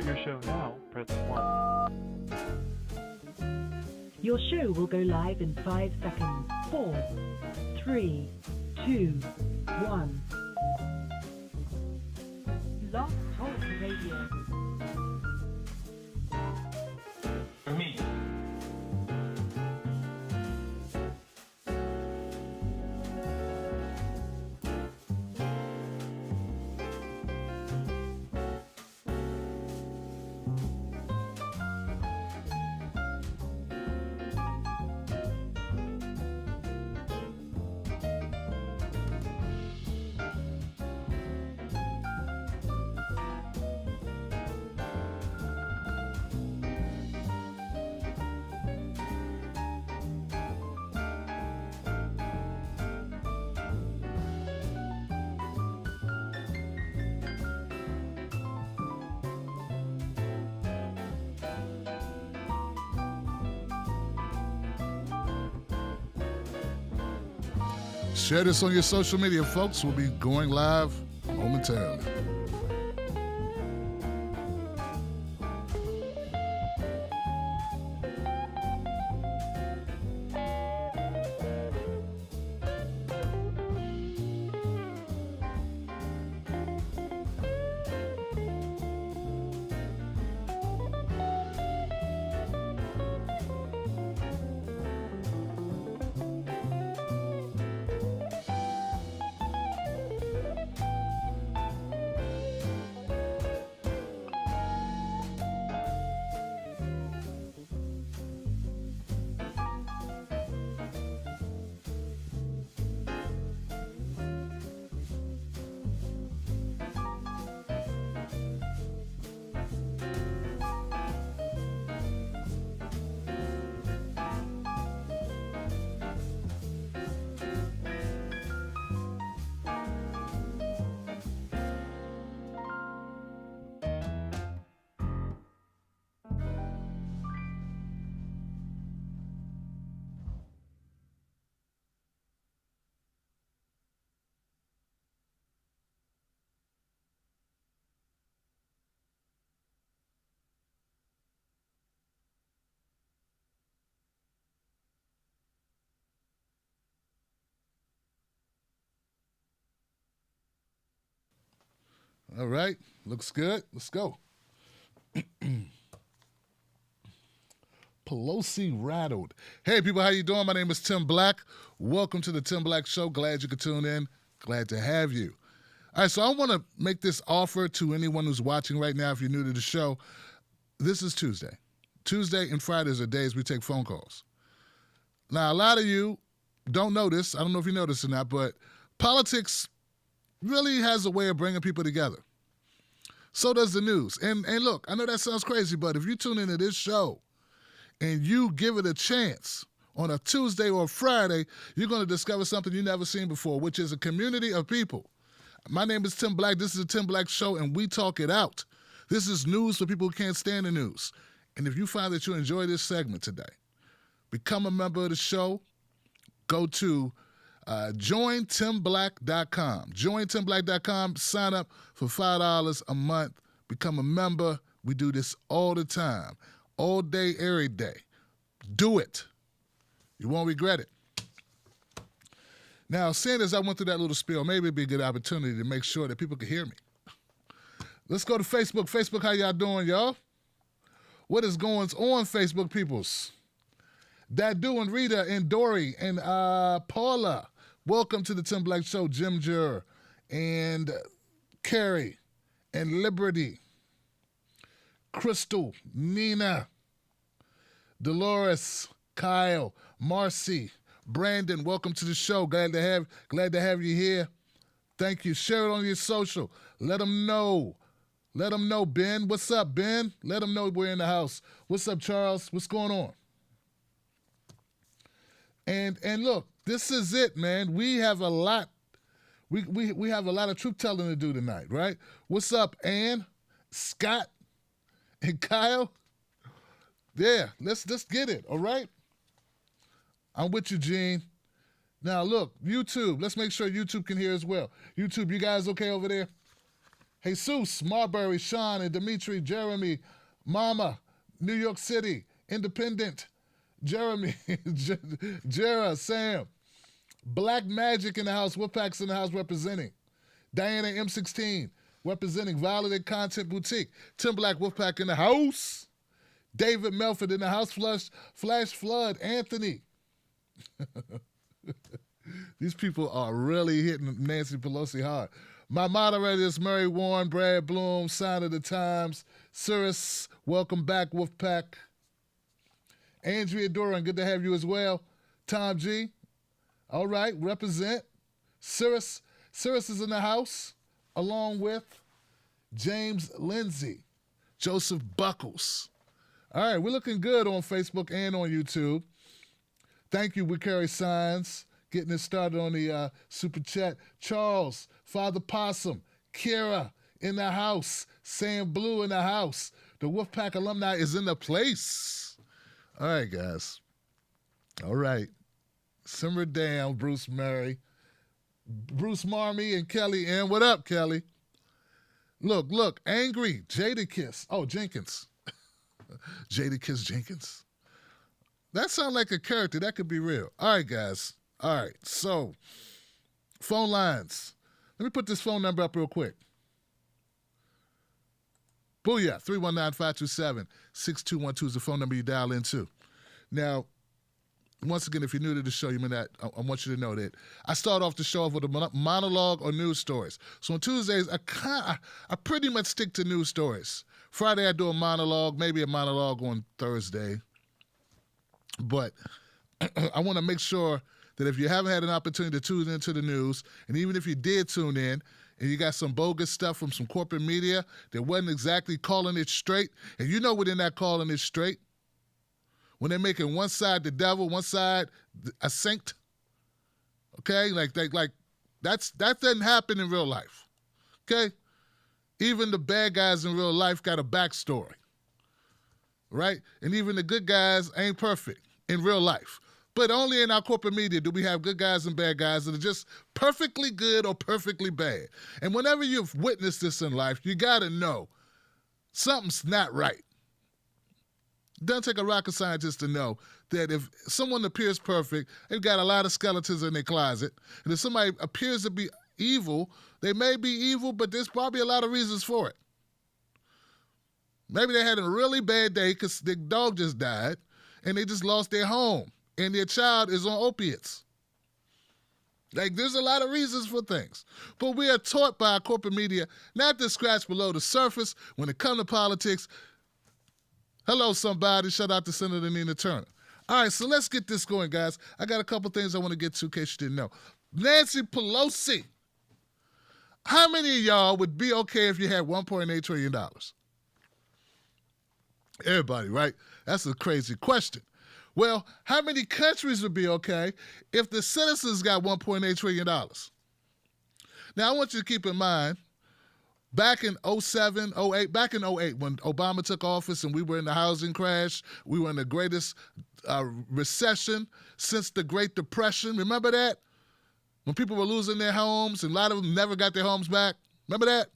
your show now, press 1. Your show will go live in 5 seconds. 4, 3, 2, 1. Blog Talk Radio. For me. Share this on your social media, folks. We'll be going live momentarily. All right, looks good. Let's go. Pelosi rattled. Hey, people, how you doing? My name is Tim Black. Welcome to the Tim Black Show. Glad you could tune in. Glad to have you. All right, so I want to make this offer to anyone who's watching right now if you're new to the show. This is Tuesday. Tuesday and Fridays are days we take phone calls. Now, a lot of you don't know this. I don't know if you know this or not, but politics really has a way of bringing people together. So does the news. And look, I know that sounds crazy, but if you tune into this show and you give it a chance on a Tuesday or a Friday, you're going to discover something you've never seen before, which is a community of people. My name is Tim Black. This is the Tim Black Show, and we talk it out. This is news for people who can't stand the news. And if you find that you enjoy this segment today, become a member of the show. Go to jointimblack.com. Jointimblack.com. Sign up for $5 a month. Become a member. We do this all the time. All day, every day. Do it. You won't regret it. Now, seeing as I went through that little spiel, maybe it'd be a good opportunity to make sure that people can hear me. Let's go to Facebook. Facebook, how y'all doing, y'all? What is going on, Facebook peoples? Dadu and Rita and Dory and Paula. Welcome to the Tim Black Show. Ginger and Carrie and Liberty. Crystal, Nina, Dolores, Kyle, Marcy, Brandon, welcome to the show. Glad to have you here. Thank you. Share it on your social. Let them know. Let them know, Ben. What's up, Ben? Let them know we're in the house. What's up, Charles? What's going on? And look, this is it, man. We have a lot. We have a lot of truth telling to do tonight, right? What's up, Ann, Scott, and Kyle? Yeah, let's get it, all right? I'm with you, Gene. Now, look, YouTube. Let's make sure YouTube can hear as well. YouTube, you guys okay over there? Jesus, Marbury, Sean, and Dimitri, Jeremy, Mama, New York City, Independent, Jeremy, Jera, Sam, Black Magic in the house, Wolfpack's in the house representing, Diana M16 representing Violet Content Boutique, Tim Black Wolfpack in the house, David Melford in the house, Flash Flood, Anthony. These people are really hitting Nancy Pelosi hard. My moderators, Murray Warren, Brad Bloom, Sign of the Times, Cyrus, welcome back, Wolfpack. Andrea Duran, good to have you as well. Tom G, all right, represent. Cyrus is in the house, along with James Lindsay, Joseph Buckles. All right, we're looking good on Facebook and on YouTube. Thank you, We Carry Signs. Getting it started on the Super Chat. Charles, Father Possum, Kira in the house, Sam Blue in the house. The Wolfpack alumni is in the place. All right, guys. All right. Simmer down, Bruce Murray. Bruce Marmy and Kelly in. What up, Kelly? Look, angry, Jadakiss. Oh, Jenkins. Jadakiss Jenkins. That sounds like a character. That could be real. All right, guys. All right, so phone lines. Let me put this phone number up real quick. Booyah, 319-527-6212 is the phone number you dial into. Now, once again, if you're new to the show, I want you to know that I start off the show off with a monologue or news stories. So on Tuesdays, I pretty much stick to news stories. Friday, I do a monologue, maybe a monologue on Thursday. But I want to make sure that if you haven't had an opportunity to tune into the news, and even if you did tune in, and you got some bogus stuff from some corporate media that wasn't exactly calling it straight, and you know when they're not calling it straight, when they're making one side the devil, one side a saint, okay? Like that doesn't happen in real life, okay? Even the bad guys in real life got a backstory, right? And even the good guys ain't perfect in real life. But only in our corporate media do we have good guys and bad guys that are just perfectly good or perfectly bad. And whenever you've witnessed this in life, you got to know something's not right. It doesn't take a rocket scientist to know that if someone appears perfect, they've got a lot of skeletons in their closet. And if somebody appears to be evil, they may be evil, but there's probably a lot of reasons for it. Maybe they had a really bad day because their dog just died and they just lost their home. And their child is on opiates. Like, there's a lot of reasons for things. But we are taught by our corporate media not to scratch below the surface when it comes to politics. Hello, somebody. Shout out to Senator Nina Turner. All right, so let's get this going, guys. I got a couple things I want to get to in case you didn't know. Nancy Pelosi. How many of y'all would be okay if you had $1.8 trillion? Everybody, right? That's a crazy question. Well, how many countries would be okay if the citizens got $1.8 trillion? Now, I want you to keep in mind, back in 07, 08, back in 08, when Obama took office and we were in the housing crash, we were in the greatest recession since the Great Depression. Remember that? When people were losing their homes and a lot of them never got their homes back. Remember that?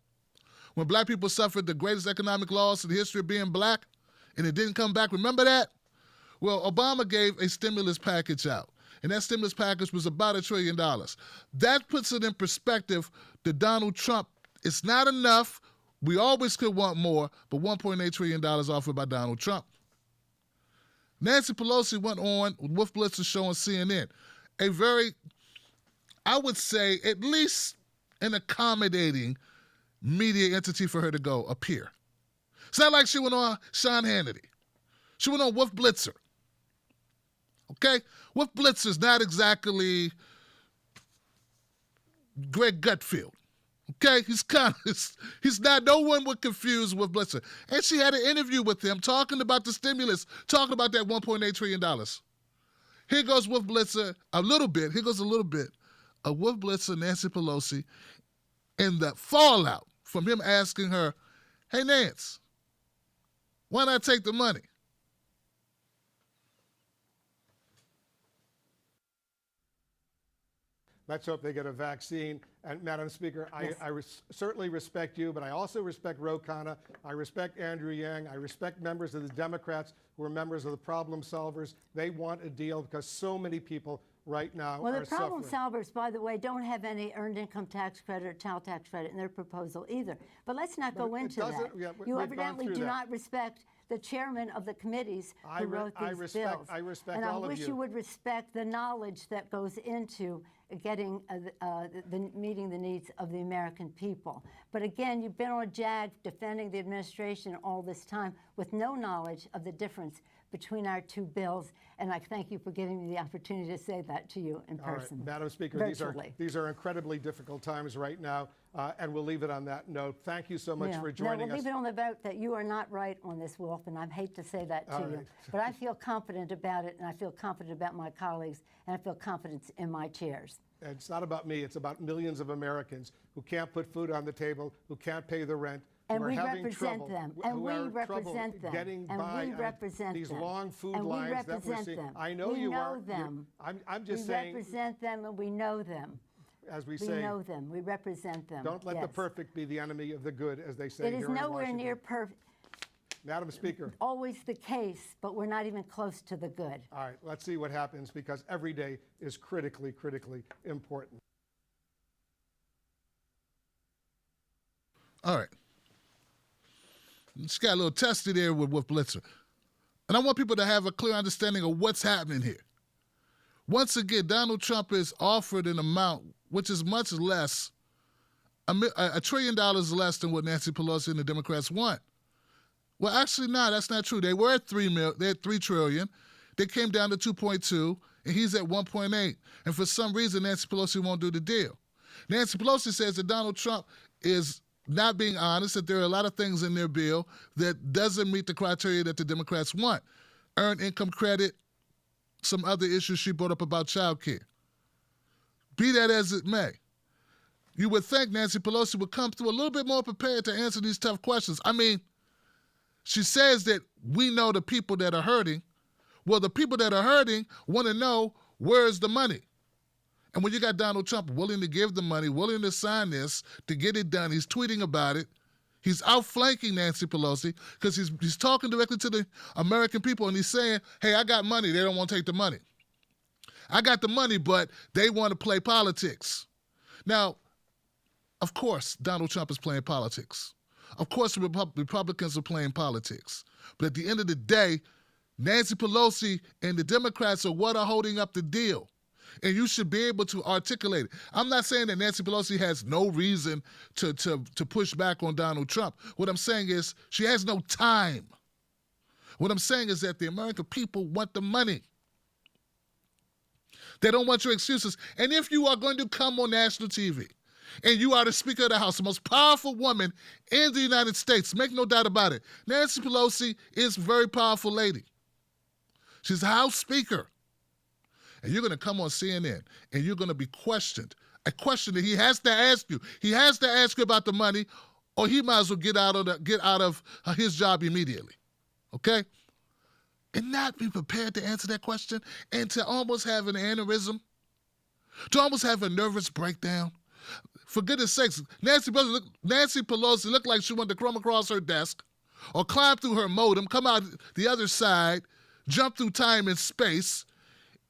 When black people suffered the greatest economic loss in the history of being black and it didn't come back. Remember that? Well, Obama gave a stimulus package out, and that stimulus package was about $1 trillion. That puts it in perspective that Donald Trump, it's not enough. We always could want more, but $1.8 trillion offered by Donald Trump. Nancy Pelosi went on with Wolf Blitzer's show on CNN, a very, I would say, at least an accommodating media entity for her to go appear. It's not like she went on Sean Hannity. She went on Wolf Blitzer. Okay? Wolf Blitzer's not exactly Greg Gutfield. Okay? He's not, no one would confuse Wolf Blitzer. And she had an interview with him talking about the stimulus, talking about that $1.8 trillion. Here goes Wolf Blitzer, a little bit of Wolf Blitzer, Nancy Pelosi, and the fallout from him asking her, hey, Nance, why not take the money? Let's hope they get a vaccine And Madam Speaker, I certainly respect you, but I also respect Ro Khanna. I respect Andrew Yang. I respect members of the Democrats who are members of the problem solvers. They want a deal because so many people right now Well, are the problem suffering. solvers, by the way, don't have any earned income tax credit or child tax credit in their proposal either. But let's not go it into that. doesn't- yeah, You we've evidently gone do through that. not respect the chairman of the committees who wrote these bills. I respect and all I of wish you. you would respect the knowledge that goes into getting meeting the needs of the American people. But again, you've been on a jag defending the administration all this time with no knowledge of the difference between our two bills, and I thank you for giving me the opportunity to say that to you in All right, person. Madam Speaker, virtually. these are incredibly difficult times right now, and we'll leave it on that note. Thank you so much for No, joining we'll us. leave it on the vote that you are not right on this, Wolf, and I hate to say that to All you. right. But I feel confident about it, and I feel confident about my colleagues, and I feel confidence in my chairs. And it's not about me, it's about millions of Americans who can't put food on the table, who can't pay the rent, And who are we having represent trouble, them, who and we are trouble represent them, getting and by we on represent these them, long food and we lines that we're represent seeing. them. I know we you know are. them. I'm just we saying, represent them, and we know them. as we We say, know them. We represent them. don't let the Yes. perfect be the enemy of the good, as they say It here is in nowhere Washington. near perfect. Madam Speaker, Always the case, but we're not even close to the good. all right, let's see what happens, because every day is critically, critically important. All right. Just got a little testy there with Blitzer. And I want people to have a clear understanding of what's happening here. Once again, Donald Trump is offered an amount which is much less, $1 trillion less than what Nancy Pelosi and the Democrats want. Well, actually, no, that's not true. They were at $3 trillion. They came down to 2.2, and he's at 1.8. And for some reason, Nancy Pelosi won't do the deal. Nancy Pelosi says that Donald Trump is not being honest, that there are a lot of things in their bill that doesn't meet the criteria that the Democrats want. Earned income credit, some other issues she brought up about child care. Be that as it may, you would think Nancy Pelosi would come through a little bit more prepared to answer these tough questions. I mean, she says that we know the people that are hurting. Well, the people that are hurting want to know, where's the money? And when you got Donald Trump willing to give the money, willing to sign this, to get it done, he's tweeting about it. He's outflanking Nancy Pelosi because he's talking directly to the American people, and he's saying, hey, I got money. They don't want to take the money. I got the money, but they want to play politics. Now, of course, Donald Trump is playing politics. Of course, the Republicans are playing politics. But at the end of the day, Nancy Pelosi and the Democrats are what are holding up the deal. And you should be able to articulate it. I'm not saying that Nancy Pelosi has no reason to push back on Donald Trump. What I'm saying is she has no time. What I'm saying is that the American people want the money. They don't want your excuses. And if you are going to come on national TV and you are the Speaker of the House, the most powerful woman in the United States, make no doubt about it, Nancy Pelosi is a very powerful lady. She's the House Speaker. And you're going to come on CNN and you're going to be questioned. A question that he has to ask you. He has to ask you about the money, or he might as well get out of his job immediately. Okay? And not be prepared to answer that question, and to almost have an aneurysm, to almost have a nervous breakdown. For goodness sakes, Nancy Pelosi looked like she wanted to come across her desk or climb through her modem, come out the other side, jump through time and space,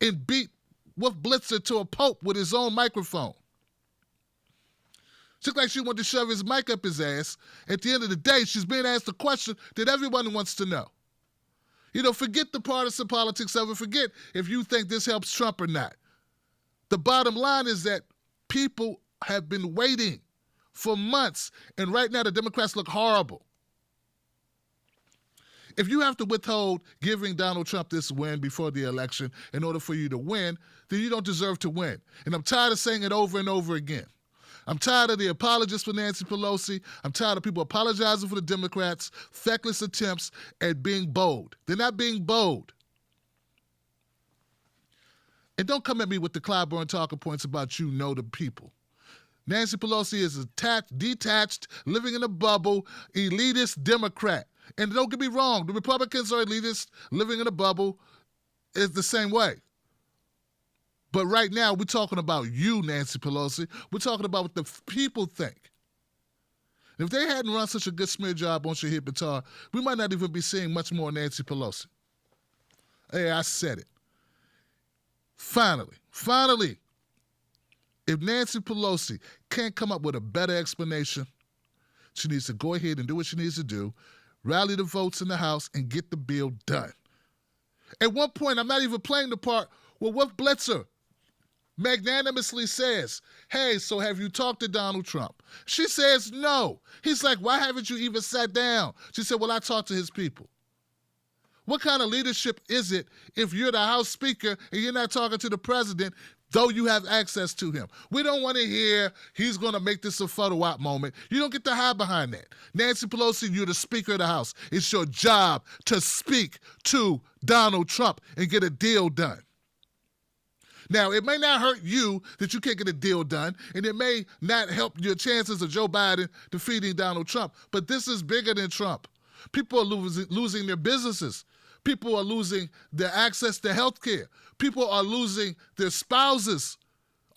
and beat Wolf Blitzer to a pulp with his own microphone. She looked like she wanted to shove his mic up his ass. At the end of the day, she's being asked a question that everyone wants to know. You know, forget the partisan politics of it. Forget if you think this helps Trump or not. The bottom line is that people have been waiting for months, and right now the Democrats look horrible. If you have to withhold giving Donald Trump this win before the election in order for you to win, then you don't deserve to win. And I'm tired of saying it over and over again. I'm tired of the apologists for Nancy Pelosi. I'm tired of people apologizing for the Democrats' feckless attempts at being bold. They're not being bold. And don't come at me with the Clyburn talking points about you know the people. Nancy Pelosi is a detached, living in a bubble, elitist Democrat. And don't get me wrong, the Republicans are elitist, living in a bubble, is the same way. But right now, we're talking about you, Nancy Pelosi. We're talking about what the people think. And if they hadn't run such a good smear job on Shahid Buttar, we might not even be seeing much more Nancy Pelosi. Hey, I said it. Finally, if Nancy Pelosi can't come up with a better explanation, she needs to go ahead and do what she needs to do, rally the votes in the House, and get the bill done. At one point, I'm not even playing the part where Wolf Blitzer magnanimously says, hey, so have you talked to Donald Trump? She says no. He's like, why haven't you even sat down? She said, well, I talked to his people. What kind of leadership is it if you're the House Speaker and you're not talking to the president, though you have access to him? We don't want to hear he's going to make this a photo op moment. You don't get to hide behind that. Nancy Pelosi, you're the Speaker of the House. It's your job to speak to Donald Trump and get a deal done. Now, it may not hurt you that you can't get a deal done, and it may not help your chances of Joe Biden defeating Donald Trump, but this is bigger than Trump. People are losing their businesses. People are losing their access to health care. People are losing their spouses.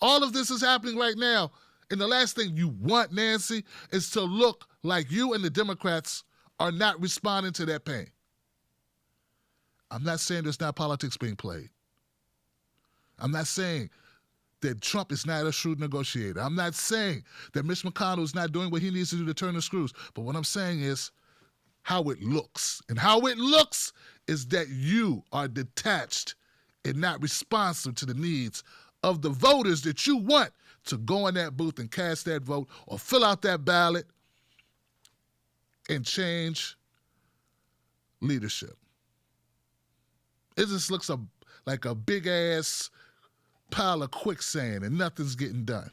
All of this is happening right now. And the last thing you want, Nancy, is to look like you and the Democrats are not responding to that pain. I'm not saying there's not politics being played. I'm not saying that Trump is not a shrewd negotiator. I'm not saying that Mitch McConnell is not doing what he needs to do to turn the screws. But what I'm saying is how it looks. And how it looks is that you are detached and not responsive to the needs of the voters that you want to go in that booth and cast that vote or fill out that ballot and change leadership. It just looks like a big-ass pile of quicksand and nothing's getting done.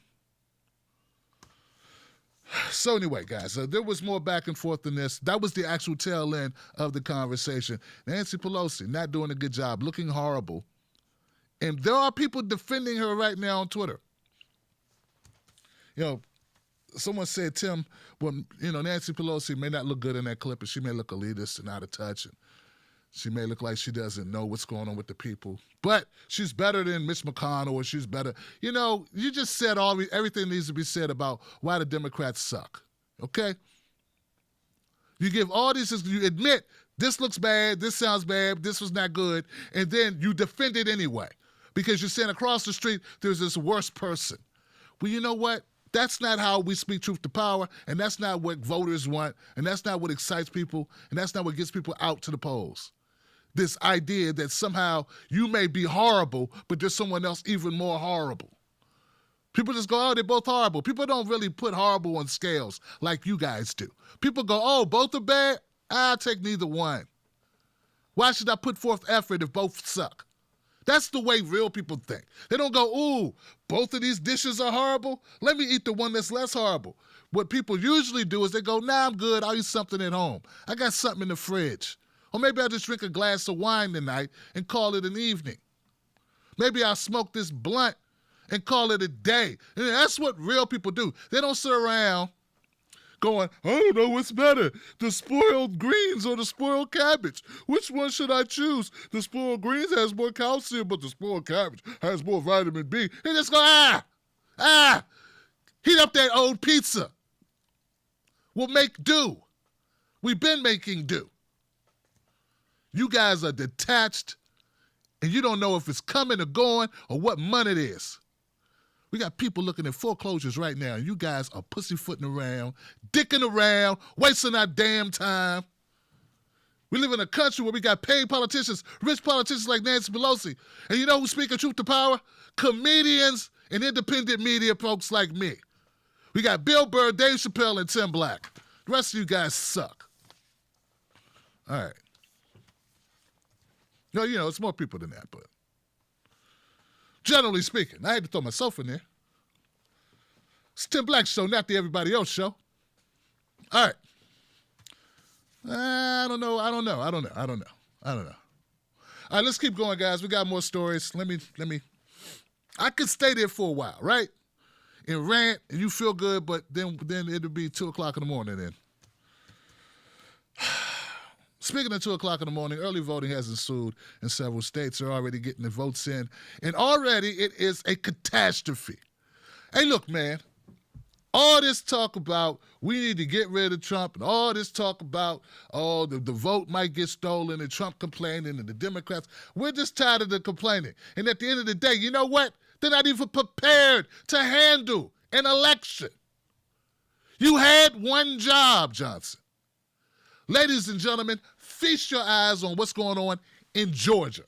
So anyway, guys, there was more back and forth than this. That was the actual tail end of the conversation. Nancy Pelosi not doing a good job, looking horrible. And there are people defending her right now on Twitter. You know, someone said, Tim, well, you know, Nancy Pelosi may not look good in that clip, and she may look elitist and out of touch, and she may look like she doesn't know what's going on with the people. But she's better than Mitch McConnell, or she's better. You know, you just said everything needs to be said about why the Democrats suck, okay? You give all these, you admit this looks bad, this sounds bad, this was not good, and then you defend it anyway because you're saying across the street there's this worse person. Well, you know what? That's not how we speak truth to power, and that's not what voters want, and that's not what excites people, and that's not what gets people out to the polls. This idea that somehow you may be horrible, but there's someone else even more horrible. People just go, oh, they're both horrible. People don't really put horrible on scales like you guys do. People go, oh, both are bad? I'll take neither one. Why should I put forth effort if both suck? That's the way real people think. They don't go, ooh, both of these dishes are horrible. Let me eat the one that's less horrible. What people usually do is they go, nah, I'm good. I'll eat something at home. I got something in the fridge. Or maybe I'll just drink a glass of wine tonight and call it an evening. Maybe I'll smoke this blunt and call it a day. And that's what real people do. They don't sit around going, I don't know what's better, the spoiled greens or the spoiled cabbage. Which one should I choose? The spoiled greens has more calcium, but the spoiled cabbage has more vitamin B. They just go, heat up that old pizza. We'll make do. We've been making do. You guys are detached, and you don't know if it's coming or going or what month it is. We got people looking at foreclosures right now, and you guys are pussyfooting around, dicking around, wasting our damn time. We live in a country where we got paid politicians, rich politicians like Nancy Pelosi. And you know who's speaking truth to power? Comedians and independent media folks like me. We got Bill Burr, Dave Chappelle, and Tim Black. The rest of you guys suck. All right. No, you know, it's more people than that, but generally speaking, I had to throw myself in there. It's Tim Black Show, not the Everybody Else Show. All right. I don't know. All right, let's keep going, guys. We got more stories. Let me. I could stay there for a while, right? And rant, and you feel good, but then it'll be 2 o'clock in the morning then. Speaking of 2 o'clock in the morning, early voting has ensued in several states. They're already getting the votes in, and already it is a catastrophe. Hey, look, man, all this talk about we need to get rid of Trump and all this talk about, the vote might get stolen and Trump complaining and the Democrats, we're just tired of the complaining. And at the end of the day, you know what? They're not even prepared to handle an election. You had one job, Johnson. Ladies and gentlemen, feast your eyes on what's going on in Georgia.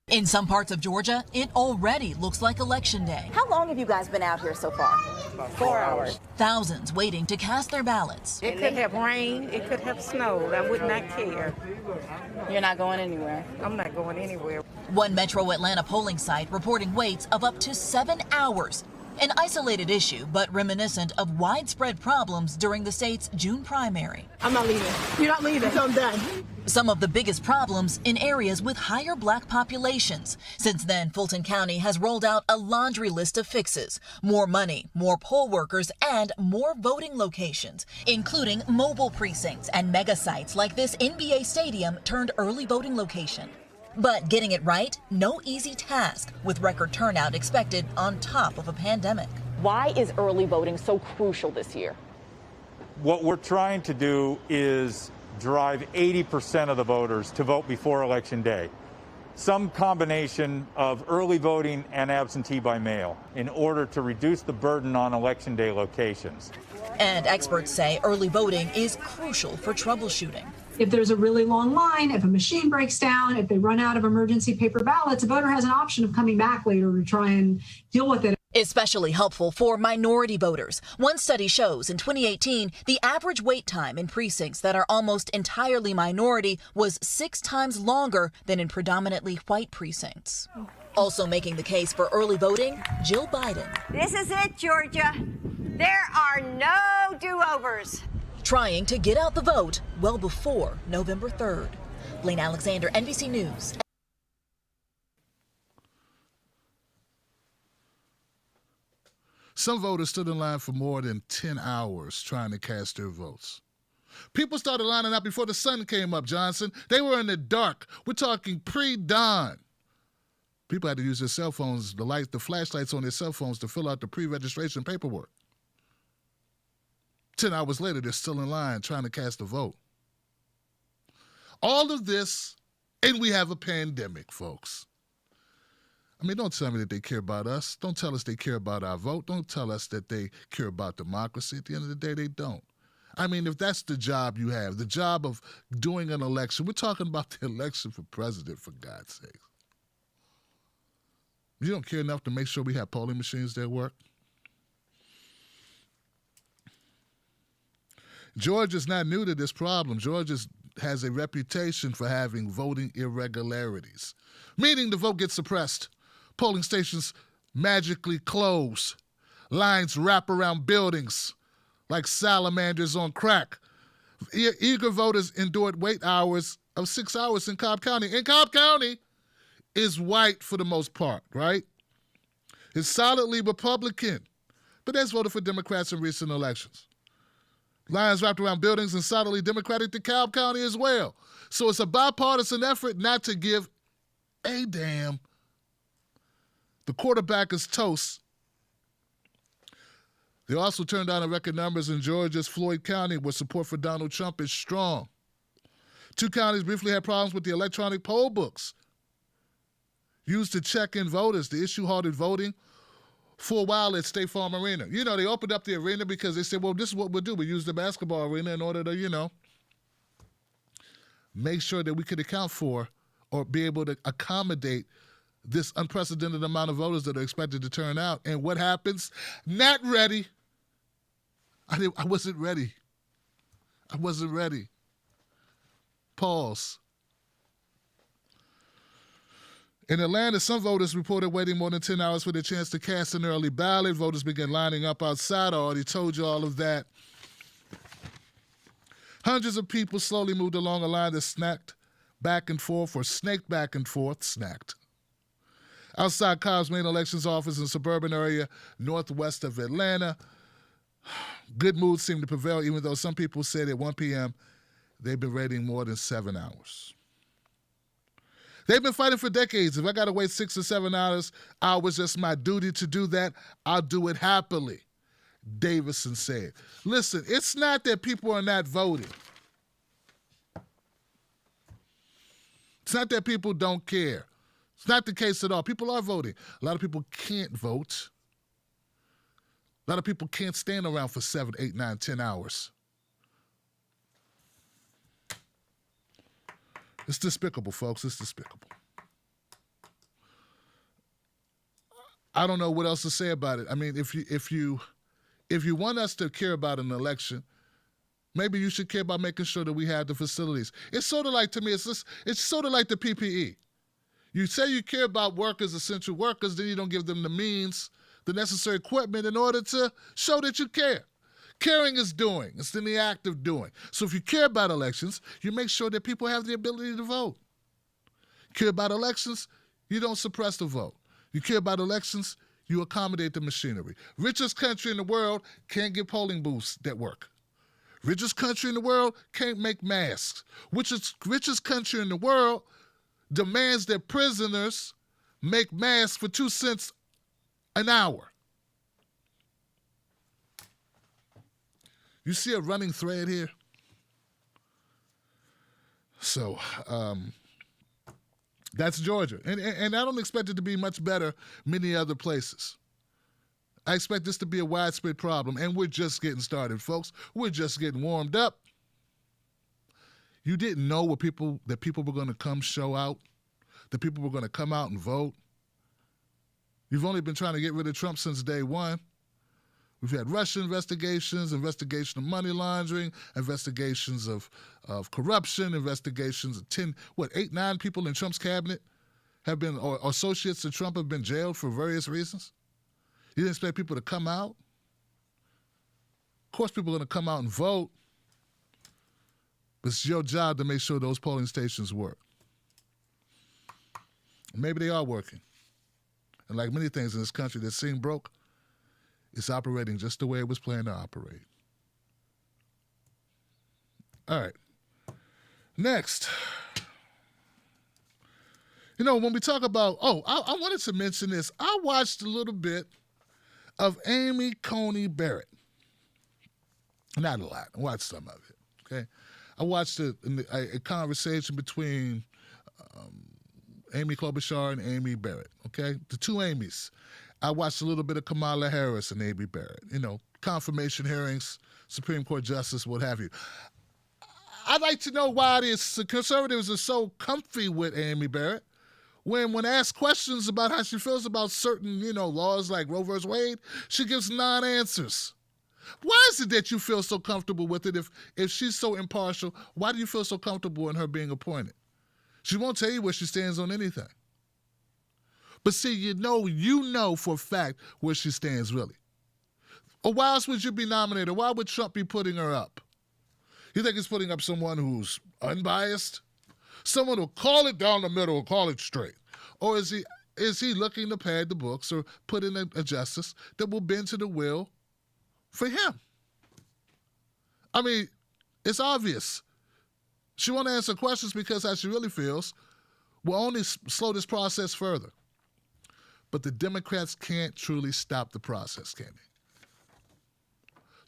In some parts of Georgia, it already looks like Election Day. How long have you guys been out here so far? About 4 hours. Thousands waiting to cast their ballots. It could have rained, it could have snowed. I would not care. You're not going anywhere. I'm not going anywhere. One Metro Atlanta polling site reporting waits of up to 7 hours. An isolated issue, but reminiscent of widespread problems during the state's June primary. I'm not leaving. You're not leaving. I'm done. Some of the biggest problems in areas with higher black populations. Since then, Fulton County has rolled out a laundry list of fixes. More money, more poll workers, and more voting locations, including mobile precincts and mega sites like this NBA stadium turned early voting location. But getting it right, no easy task, with record turnout expected on top of a pandemic. Why is early voting so crucial this year? What we're trying to do is drive 80% of the voters to vote before Election Day. Some combination of early voting and absentee by mail in order to reduce the burden on Election Day locations. And experts say early voting is crucial for troubleshooting. If there's a really long line, if a machine breaks down, if they run out of emergency paper ballots, a voter has an option of coming back later to try and deal with it. Especially helpful for minority voters. One study shows in 2018, the average wait time in precincts that are almost entirely minority was 6 times longer than in predominantly white precincts. Also making the case for early voting, Jill Biden. This is it, Georgia. There are no do-overs. Trying to get out the vote well before November 3rd. Blaine Alexander, NBC News. Some voters stood in line for more than 10 hours trying to cast their votes. People started lining up before the sun came up, Johnson. They were in the dark. We're talking pre-dawn. People had to use their cell phones, the flashlights on their cell phones to fill out the pre-registration paperwork. 10 hours later, they're still in line trying to cast a vote. All of this, and we have a pandemic, folks. I mean, don't tell me that they care about us. Don't tell us they care about our vote. Don't tell us that they care about democracy. At the end of the day, they don't. I mean, if that's the job you have, the job of doing an election, we're talking about the election for president, for God's sake. You don't care enough to make sure we have polling machines that work? Georgia's not new to this problem. Georgia has a reputation for having voting irregularities, meaning the vote gets suppressed, polling stations magically close, lines wrap around buildings like salamanders on crack. Eager voters endured wait hours of 6 hours in Cobb County. And Cobb County is white for the most part, right? It's solidly Republican, but has voted for Democrats in recent elections. Lines wrapped around buildings and solidly Democratic to Cobb County as well. So it's a bipartisan effort not to give a damn. The quarterback is toast. They also turned down in record numbers in Georgia's Floyd County, where support for Donald Trump is strong. 2 counties briefly had problems with the electronic poll books used to check in voters. The issue halted voting for a while at State Farm Arena. You know, they opened up the arena because they said, well, this is what we'll do. We use the basketball arena in order to, make sure that we could account for or be able to accommodate this unprecedented amount of voters that are expected to turn out. And what happens? Not ready. I wasn't ready. I wasn't ready. Pause. In Atlanta, some voters reported waiting more than 10 hours for their chance to cast an early ballot. Voters began lining up outside. I already told you all of that. Hundreds of people slowly moved along a line that snaked back and forth. Outside Cobb's main elections office in the suburban area northwest of Atlanta, Good mood seemed to prevail, even though some people said at 1 p.m. they've been waiting more than 7 hours. They've been fighting for decades. If I got to wait 6 or 7 hours, just my duty to do that, I'll do it happily, Davison said. Listen, it's not that people are not voting. It's not that people don't care. It's not the case at all. People are voting. A lot of people can't vote. A lot of people can't stand around for 7, 8, 9, 10 hours. It's despicable, folks. It's despicable. I don't know what else to say about it. I mean, if you want us to care about an election, maybe you should care about making sure that we have the facilities. It's sort of like, to me, it's sort of like the PPE. You say you care about workers, essential workers, then you don't give them the means, the necessary equipment in order to show that you care. Caring is doing. It's in the act of doing. So if you care about elections, you make sure that people have the ability to vote. Care about elections, you don't suppress the vote. You care about elections, you accommodate the machinery. Richest country in the world can't get polling booths that work. Richest country in the world can't make masks. Richest country in the world demands that prisoners make masks for 2 cents an hour. You see a running thread here? So that's Georgia. And I don't expect it to be much better many other places. I expect this to be a widespread problem, and we're just getting started, folks. We're just getting warmed up. You didn't know that people were going to come show out, that people were going to come out and vote. You've only been trying to get rid of Trump since day one. We've had Russia investigations, investigation of money laundering, investigations of corruption, investigations of 8, 9 people in Trump's cabinet have been, or associates of Trump have been jailed for various reasons. You didn't expect people to come out? Of course people are going to come out and vote, but it's your job to make sure those polling stations work. Maybe they are working. And like many things in this country that seem broke, it's operating just the way it was planned to operate. All right. Next. When we talk about, I wanted to mention this. I watched a little bit of Coney Barrett. Not a lot. I watched some of it, okay? I watched a conversation between Amy Klobuchar and Amy Barrett, okay? The two Amy's. I watched a little bit of Kamala Harris and Amy Barrett, confirmation hearings, Supreme Court justice, what have you. I'd like to know why the conservatives are so comfy with Amy Barrett when asked questions about how she feels about certain, laws like Roe v. Wade, she gives non-answers. Why is it that you feel so comfortable with it if she's so impartial? Why do you feel so comfortable in her being appointed? She won't tell you where she stands on anything. But see, you know for a fact where she stands really. Or why else would you be nominated? Why would Trump be putting her up? You think he's putting up someone who's unbiased? Someone who'll call it down the middle, call it straight? Or is he looking to pad the books or put in a justice that will bend to the will for him? I mean, it's obvious. She won't answer questions because how she really feels will only slow this process further. But the Democrats can't truly stop the process, can they?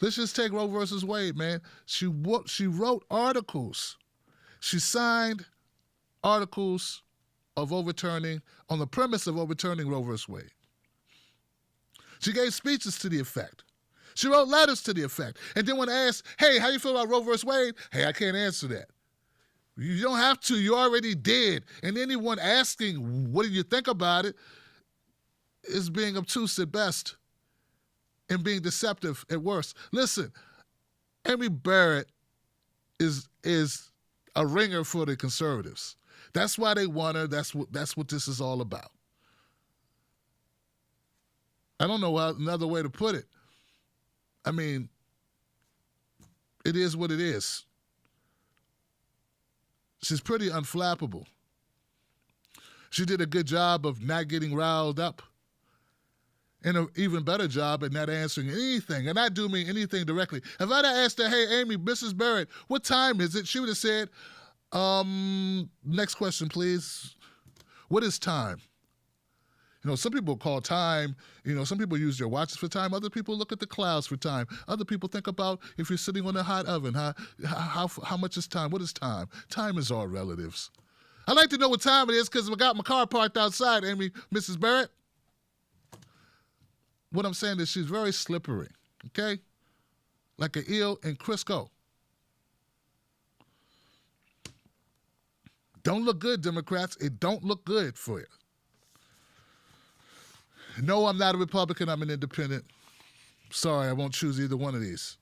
Let's just take Roe versus Wade, man. She wrote articles. She signed articles of overturning, on the premise of overturning Roe versus Wade. She gave speeches to the effect. She wrote letters to the effect. And then when asked, hey, how you feel about Roe versus Wade? Hey, I can't answer that. You don't have to. You already did. And anyone asking, what do you think about it, is being obtuse at best and being deceptive at worst. Listen, Amy Barrett is a ringer for the conservatives. That's why they want her. That's what this is all about. I don't know another way to put it. I mean, it is what it is. She's pretty unflappable. She did a good job of not getting riled up and an even better job at not answering anything. And I do mean anything directly. If I'd have asked her, hey, Amy, Mrs. Barrett, what time is it? She would have said, next question, please. What is time? You know, some people call time, you know, some people use their watches for time. Other people look at the clouds for time. Other people think about if you're sitting on a hot oven, how much is time? What is time? Time is all relatives. I'd like to know what time it is because I got my car parked outside, Amy, Mrs. Barrett. What I'm saying is she's very slippery, okay? Like an eel in Crisco. Don't look good, Democrats. It don't look good for you. No, I'm not a Republican. I'm an independent. Sorry, I won't choose either one of these.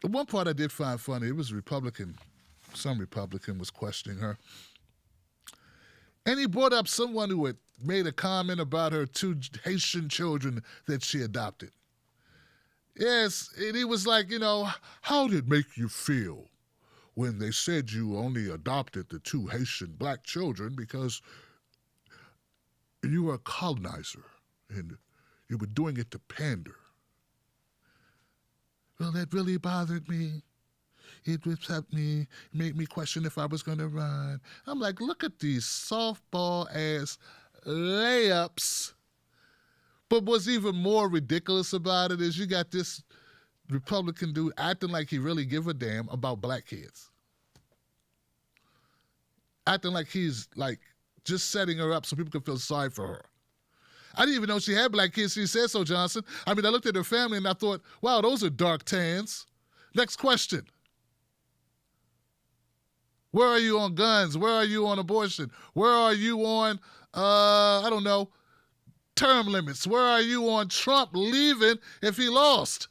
The one part I did find funny, it was Republican. Some Republican was questioning her. And he brought up someone who had made a comment about her 2 Haitian children that she adopted. Yes, and he was like, you know, how did it make you feel when they said you only adopted the 2 Haitian black children because you were a colonizer and you were doing it to pander? Well, that really bothered me. It upset me, made me question if I was going to run. I'm like, look at these softball-ass layups. But what's even more ridiculous about it is you got this Republican dude acting like he really give a damn about black kids. Acting like he's like just setting her up so people can feel sorry for her. I didn't even know she had black kids. She said so, Johnson. I mean, I looked at her family and I thought, wow, those are dark tans. Next question. Where are you on guns? Where are you on abortion? Where are you on, I don't know, term limits? Where are you on Trump leaving if he lost?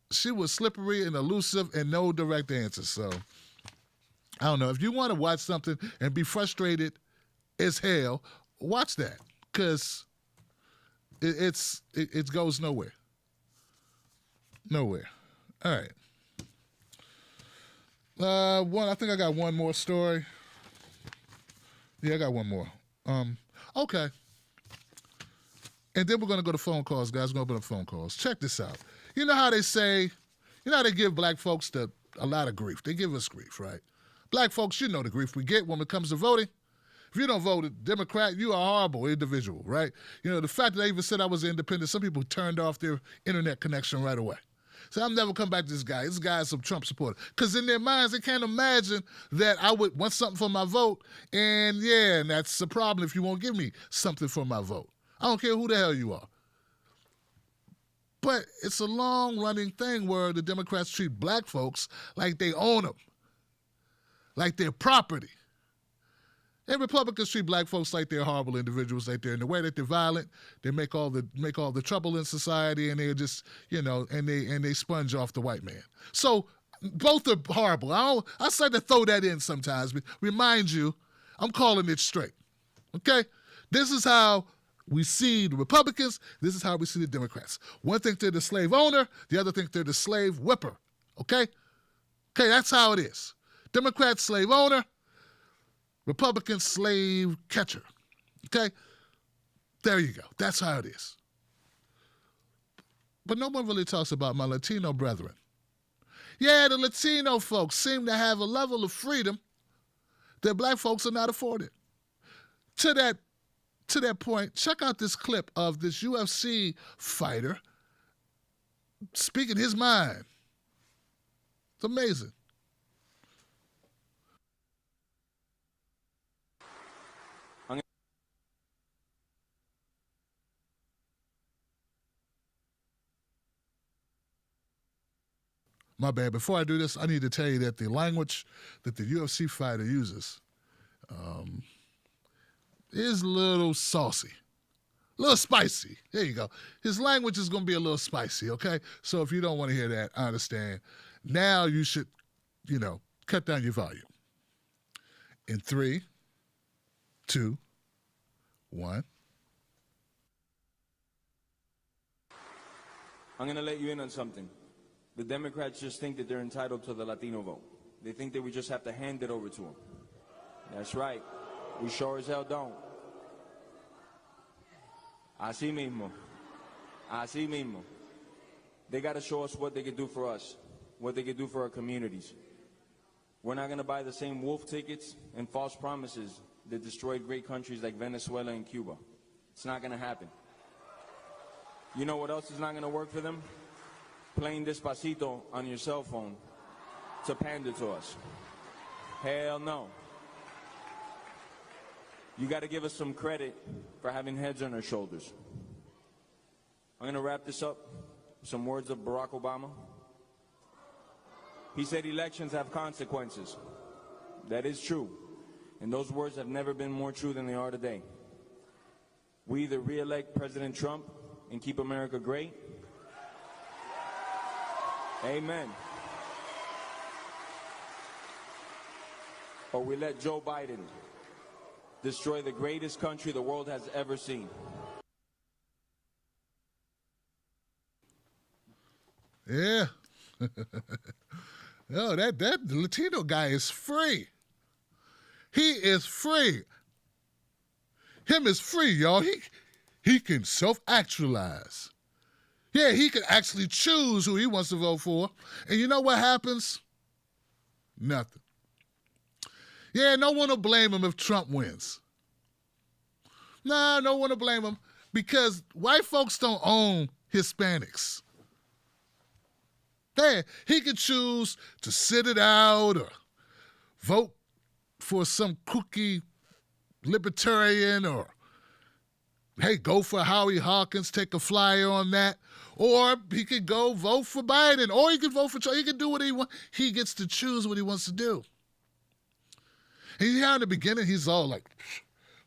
She was slippery and elusive and no direct answers. So, I don't know. If you want to watch something and be frustrated as hell, watch that because it goes nowhere. Nowhere. All right. I think I got one more story. Yeah, I got one more. Okay. And then we're going to go to phone calls, guys. We're going to open up phone calls. Check this out. You know how they say, you know how they give black folks a lot of grief. They give us grief, right? Black folks, you know the grief we get when it comes to voting. If you don't vote Democrat, you are a horrible individual, right? You know, the fact that I even said I was independent, some people turned off their internet connection right away. So I'm never come back to this guy. This guy is some Trump supporter. Because in their minds, they can't imagine that I would want something for my vote. And that's a problem if you won't give me something for my vote. I don't care who the hell you are. But it's a long-running thing where the Democrats treat black folks like they own them, like they're property. And Republicans treat black folks like they're horrible individuals, like they're in the way that they're violent, they make all the trouble in society, and they're just, you know, and they sponge off the white man. So both are horrible. I like to throw that in sometimes, but remind you, I'm calling it straight. Okay? This is how we see the Republicans, this is how we see the Democrats. One think they're the slave owner, the other think they're the slave whipper. Okay? Okay, that's how it is. Democrats, slave owner, Republican slave catcher. Okay? There you go. That's how it is. But no one really talks about my Latino brethren. Yeah, the Latino folks seem to have a level of freedom that black folks are not afforded. To that point, check out this clip of this UFC fighter speaking his mind. It's amazing. My bad. Before I do this, I need to tell you that the language that the UFC fighter uses is a little saucy, a little spicy. There you go. His language is going to be a little spicy, okay? So if you don't want to hear that, I understand. Now you should, you know, cut down your volume. In 3, 2, 1. I'm going to let you in on something. The Democrats just think that they're entitled to the Latino vote. They think that we just have to hand it over to them. That's right. We sure as hell don't. Así mismo. Así mismo. They got to show us what they can do for us, what they can do for our communities. We're not going to buy the same wolf tickets and false promises that destroyed great countries like Venezuela and Cuba. It's not going to happen. You know what else is not going to work for them? Playing Despacito on your cell phone to pander to us. Hell no. You got to give us some credit for having heads on our shoulders. I'm going to wrap this up with some words of Barack Obama. He said elections have consequences. That is true. And those words have never been more true than they are today. We either re-elect President Trump and keep America great. Amen. Or we let Joe Biden destroy the greatest country the world has ever seen. Yeah. No, that Latino guy is free. He is free. Him is free, y'all. He can self-actualize. Yeah, he can actually choose who he wants to vote for. And you know what happens? Nothing. Yeah, no one will blame him if Trump wins. Nah, no one will blame him because white folks don't own Hispanics. Yeah, he could choose to sit it out or vote for some kooky libertarian or, hey, go for Howie Hawkins, take a flyer on that. Or he could go vote for Biden. Or he could vote for Trump. He can do what he wants. He gets to choose what he wants to do. And in the beginning, he's all like,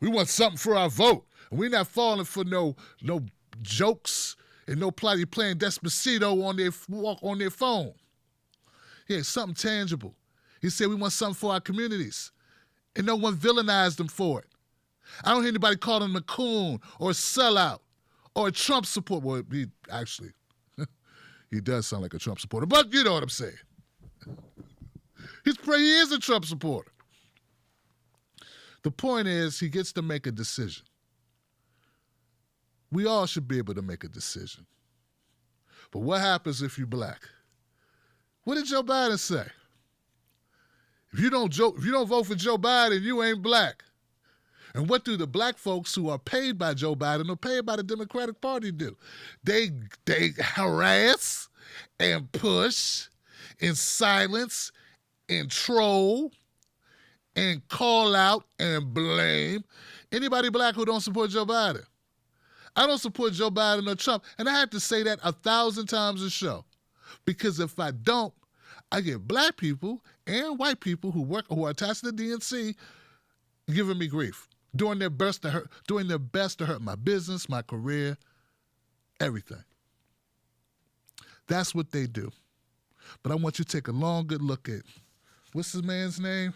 we want something for our vote. And we're not falling for no jokes and no plot. You're playing Despacito on their phone. Yeah, something tangible. He said we want something for our communities. And no one villainized him for it. I don't hear anybody call him a coon or a sellout or a Trump supporter. Well, he actually, he does sound like a Trump supporter, but you know what I'm saying. He is a Trump supporter. The point is he gets to make a decision. We all should be able to make a decision. But what happens if you're black? What did Joe Biden say? If you don't vote for Joe Biden, you ain't black. And what do the black folks who are paid by Joe Biden or paid by the Democratic Party do? They harass and push and silence and troll and call out and blame anybody black who don't support Joe Biden. I don't support Joe Biden or Trump, and I have to say that 1,000 times a show, because if I don't, I get black people and white people who are attached to the DNC giving me grief, doing their best to hurt my business, my career, everything. That's what they do. But I want you to take a long, good look at, what's this man's name?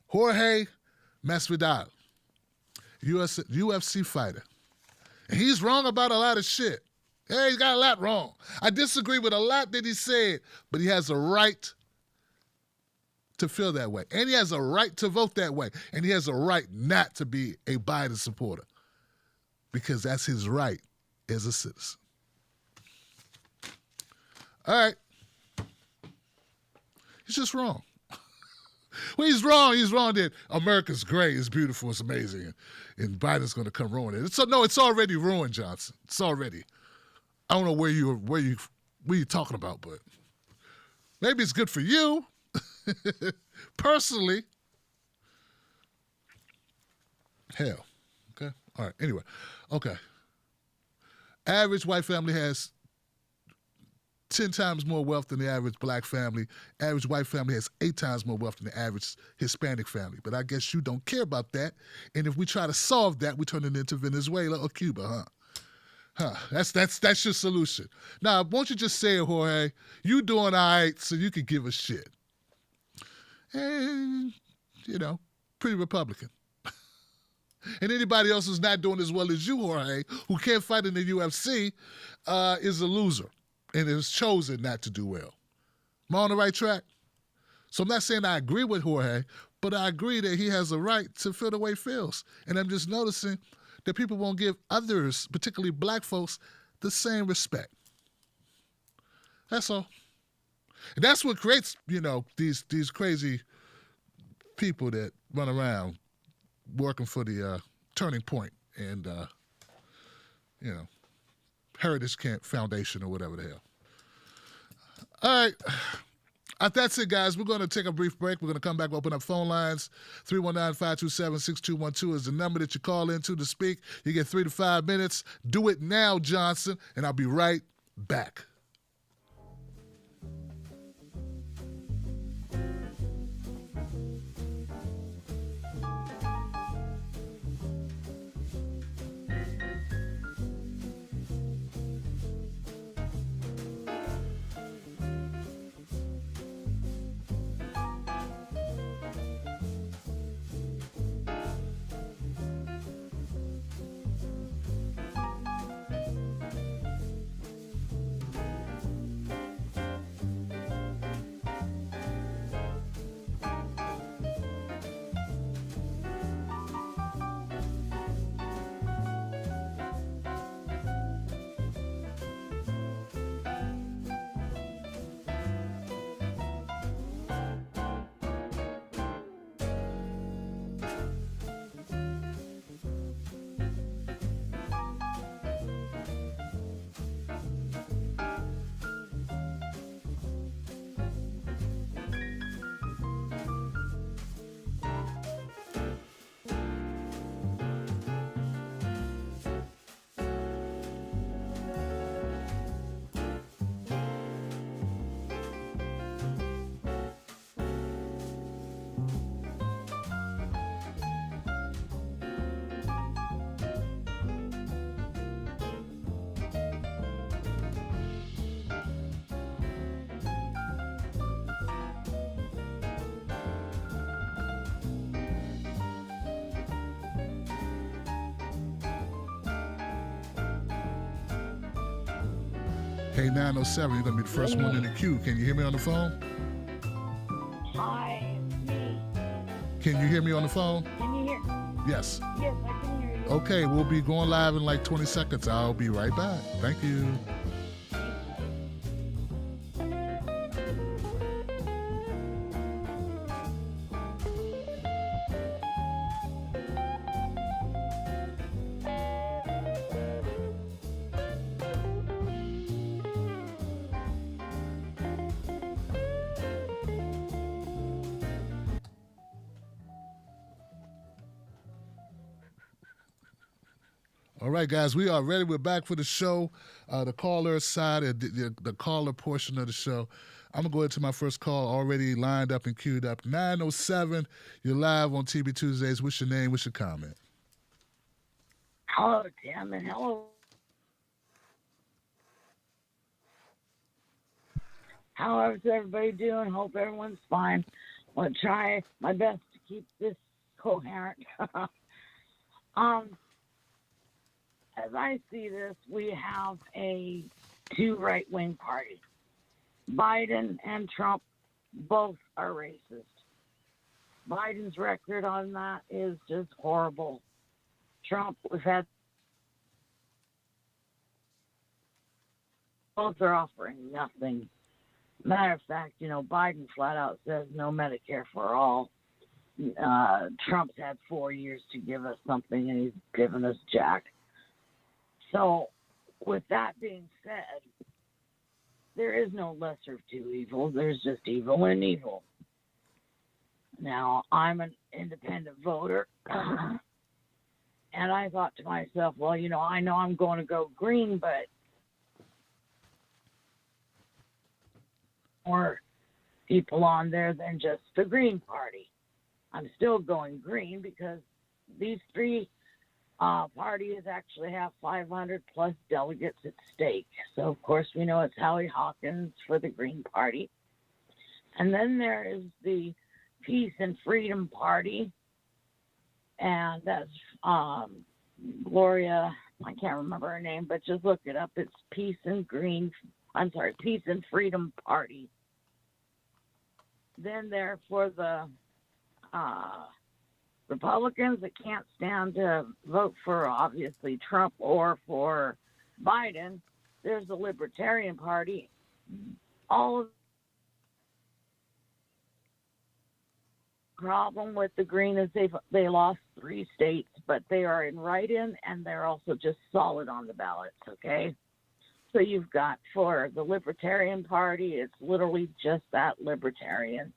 Jorge Masvidal, UFC fighter. And he's wrong about a lot of shit. Yeah, he's got a lot wrong. I disagree with a lot that he said, but he has a right to feel that way. And he has a right to vote that way. And he has a right not to be a Biden supporter, because that's his right as a citizen. All right. He's just wrong. Well, he's wrong. He's wrong that America's great, it's beautiful, it's amazing, and Biden's going to come ruin it. So no, it's already ruined, Johnson. It's already. I don't know what you're talking about, but maybe it's good for you, personally. Hell, okay, all right. Anyway, okay. Average white family has 10 times more wealth than the average black family. Average white family has 8 times more wealth than the average Hispanic family. But I guess you don't care about that. And if we try to solve that, we turn it into Venezuela or Cuba, huh? That's your solution. Now, won't you just say it, Jorge? You doing all right, so you can give a shit. And, pretty Republican. And anybody else who's not doing as well as you, Jorge, who can't fight in the UFC, is a loser and has chosen not to do well. Am I on the right track? So I'm not saying I agree with Jorge, But I agree that he has a right to feel the way he feels. And I'm just noticing that people won't give others, particularly black folks, the same respect. That's all. And that's what creates, these crazy people that run around working for the Turning Point and, Heritage Camp Foundation or whatever the hell. All right. That's it, guys. We're going to take a brief break. We're going to come back, open up phone lines. 319-527-6212 is the number that you call into to speak. You get 3 to 5 minutes. Do it now, Johnson, and I'll be right back. Hey, 907, you're going to be the first one in the queue. Can you hear me on the phone? Hi, me. Can you hear me on the phone? Can you hear? Yes. Yes, I can hear you. Okay, we'll be going live in like 20 seconds. I'll be right back. Thank you. All right, guys, we are ready. We're back for the show. The caller side, the caller portion of the show. I'm going to go into my first call already lined up and queued up. 907, you're live on TB Tuesdays. What's your name? What's your comment? Hello, Tim, and hello. How is everybody doing? Hope everyone's fine. I'm going to try my best to keep this coherent. As I see this, we have two right-wing parties. Biden and Trump both are racist. Biden's record on that is just horrible. Trump, we've had both are offering nothing. Matter of fact, Biden flat out says no Medicare for all. Trump's had 4 years to give us something, and he's given us jack. So, with that being said, there is no lesser of two evils. There's just evil and evil. Now, I'm an independent voter, and I thought to myself, well, I know I'm going to go green, but more people on there than just the Green Party. I'm still going green because these three parties actually have 500 plus delegates at stake. So, of course, we know it's Howie Hawkins for the Green Party. And then there is the Peace and Freedom Party. And that's Gloria, I can't remember her name, but just look it up. It's Peace and Freedom Party. Then there for the Republicans that can't stand to vote for, obviously, Trump or for Biden. There's the Libertarian Party. All of the problem with the Green is they lost 3 states, but they are in write-in, and they're also just solid on the ballots, okay? So you've got, for the Libertarian Party, it's literally just that, Libertarian.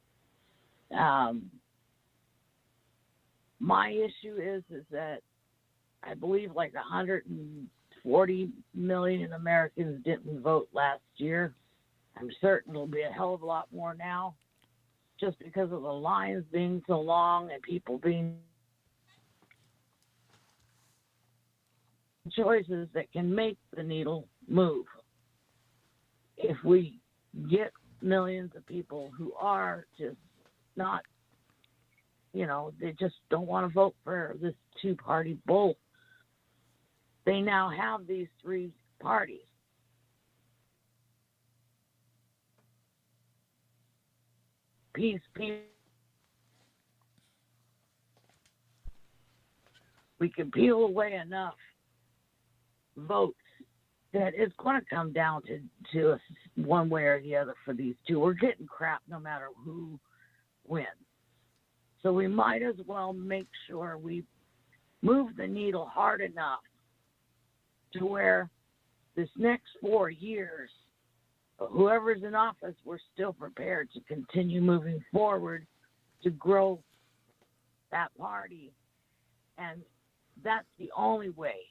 My issue is that I believe like 140 million Americans didn't vote last year. I'm certain it'll be a hell of a lot more now, just because of the lines being so long and people being choices that can make the needle move. If we get millions of people who are just not, they just don't want to vote for this 2-party bull, they now have these 3 parties. Peace. We can peel away enough votes that it's going to come down to one way or the other for these 2. We're getting crap no matter who wins. So we might as well make sure we move the needle hard enough to where this next 4 years, whoever's in office, we're still prepared to continue moving forward to grow that party. And that's the only way.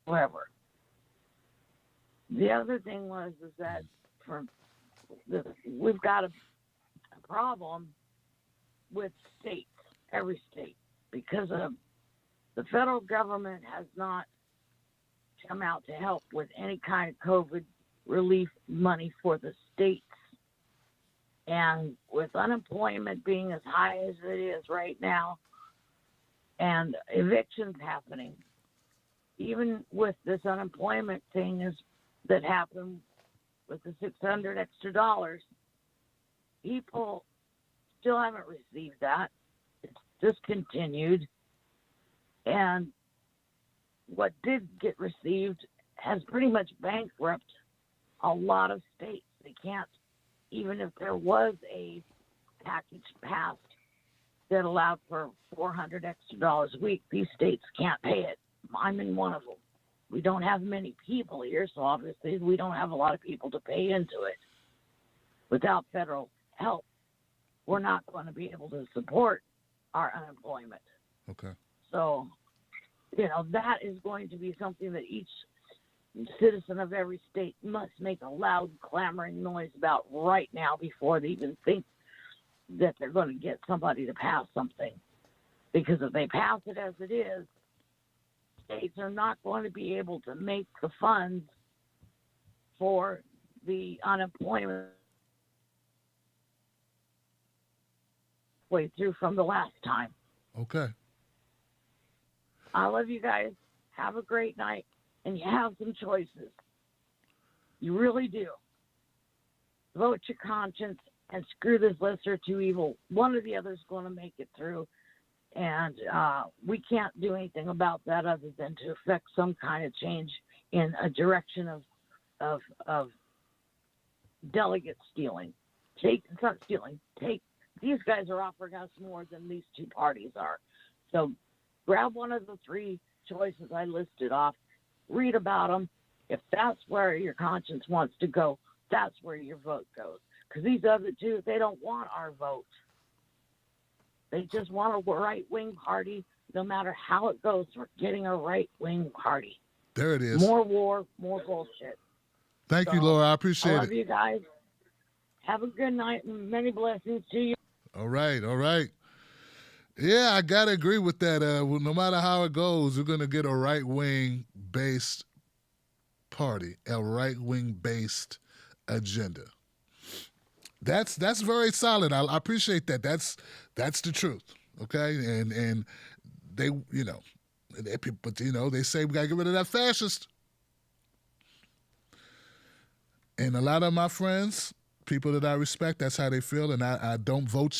However, the other thing is that we've got a problem with states, every state, because of the federal government has not come out to help with any kind of COVID relief money for the states. And with unemployment being as high as it is right now, and evictions happening, even with this unemployment thing that happened with the $600 extra, people still haven't received that. It's discontinued. And what did get received has pretty much bankrupted a lot of states. They can't, even if there was a package passed that allowed for $400 extra a week, these states can't pay it. I'm in one of them. We don't have many people here, so obviously we don't have a lot of people to pay into it. Without federal help, we're not going to be able to support our unemployment. Okay. So, that is going to be something that each citizen of every state must make a loud, clamoring noise about right now before they even think that they're going to get somebody to pass something. Because if they pass it as it is, states are not going to be able to make the funds for the unemployment way through from the last time. Okay. I love you guys. Have a great night. And you have some choices. You really do. Vote your conscience and screw this lesser of 2 evil. One or the other is going to make it through. And we can't do anything about that other than to affect some kind of change in a direction of delegate stealing. It's not stealing. These guys are offering us more than these 2 parties are. So grab one of the 3 choices I listed off. Read about them. If that's where your conscience wants to go, that's where your vote goes. Because these other 2, they don't want our vote. They just want a right-wing party. No matter how it goes, we're getting a right-wing party. There it is. More war, more bullshit. Thank you, Laura. I appreciate it. I love you guys. Have a good night and many blessings to you. All right. Yeah, I got to agree with that. No matter how it goes, we're going to get a right-wing based party, a right-wing based agenda. That's very solid. I appreciate that. That's the truth. Okay, and they but they say we got to get rid of that fascist. And a lot of my friends, people that I respect, that's how they feel, and I don't vote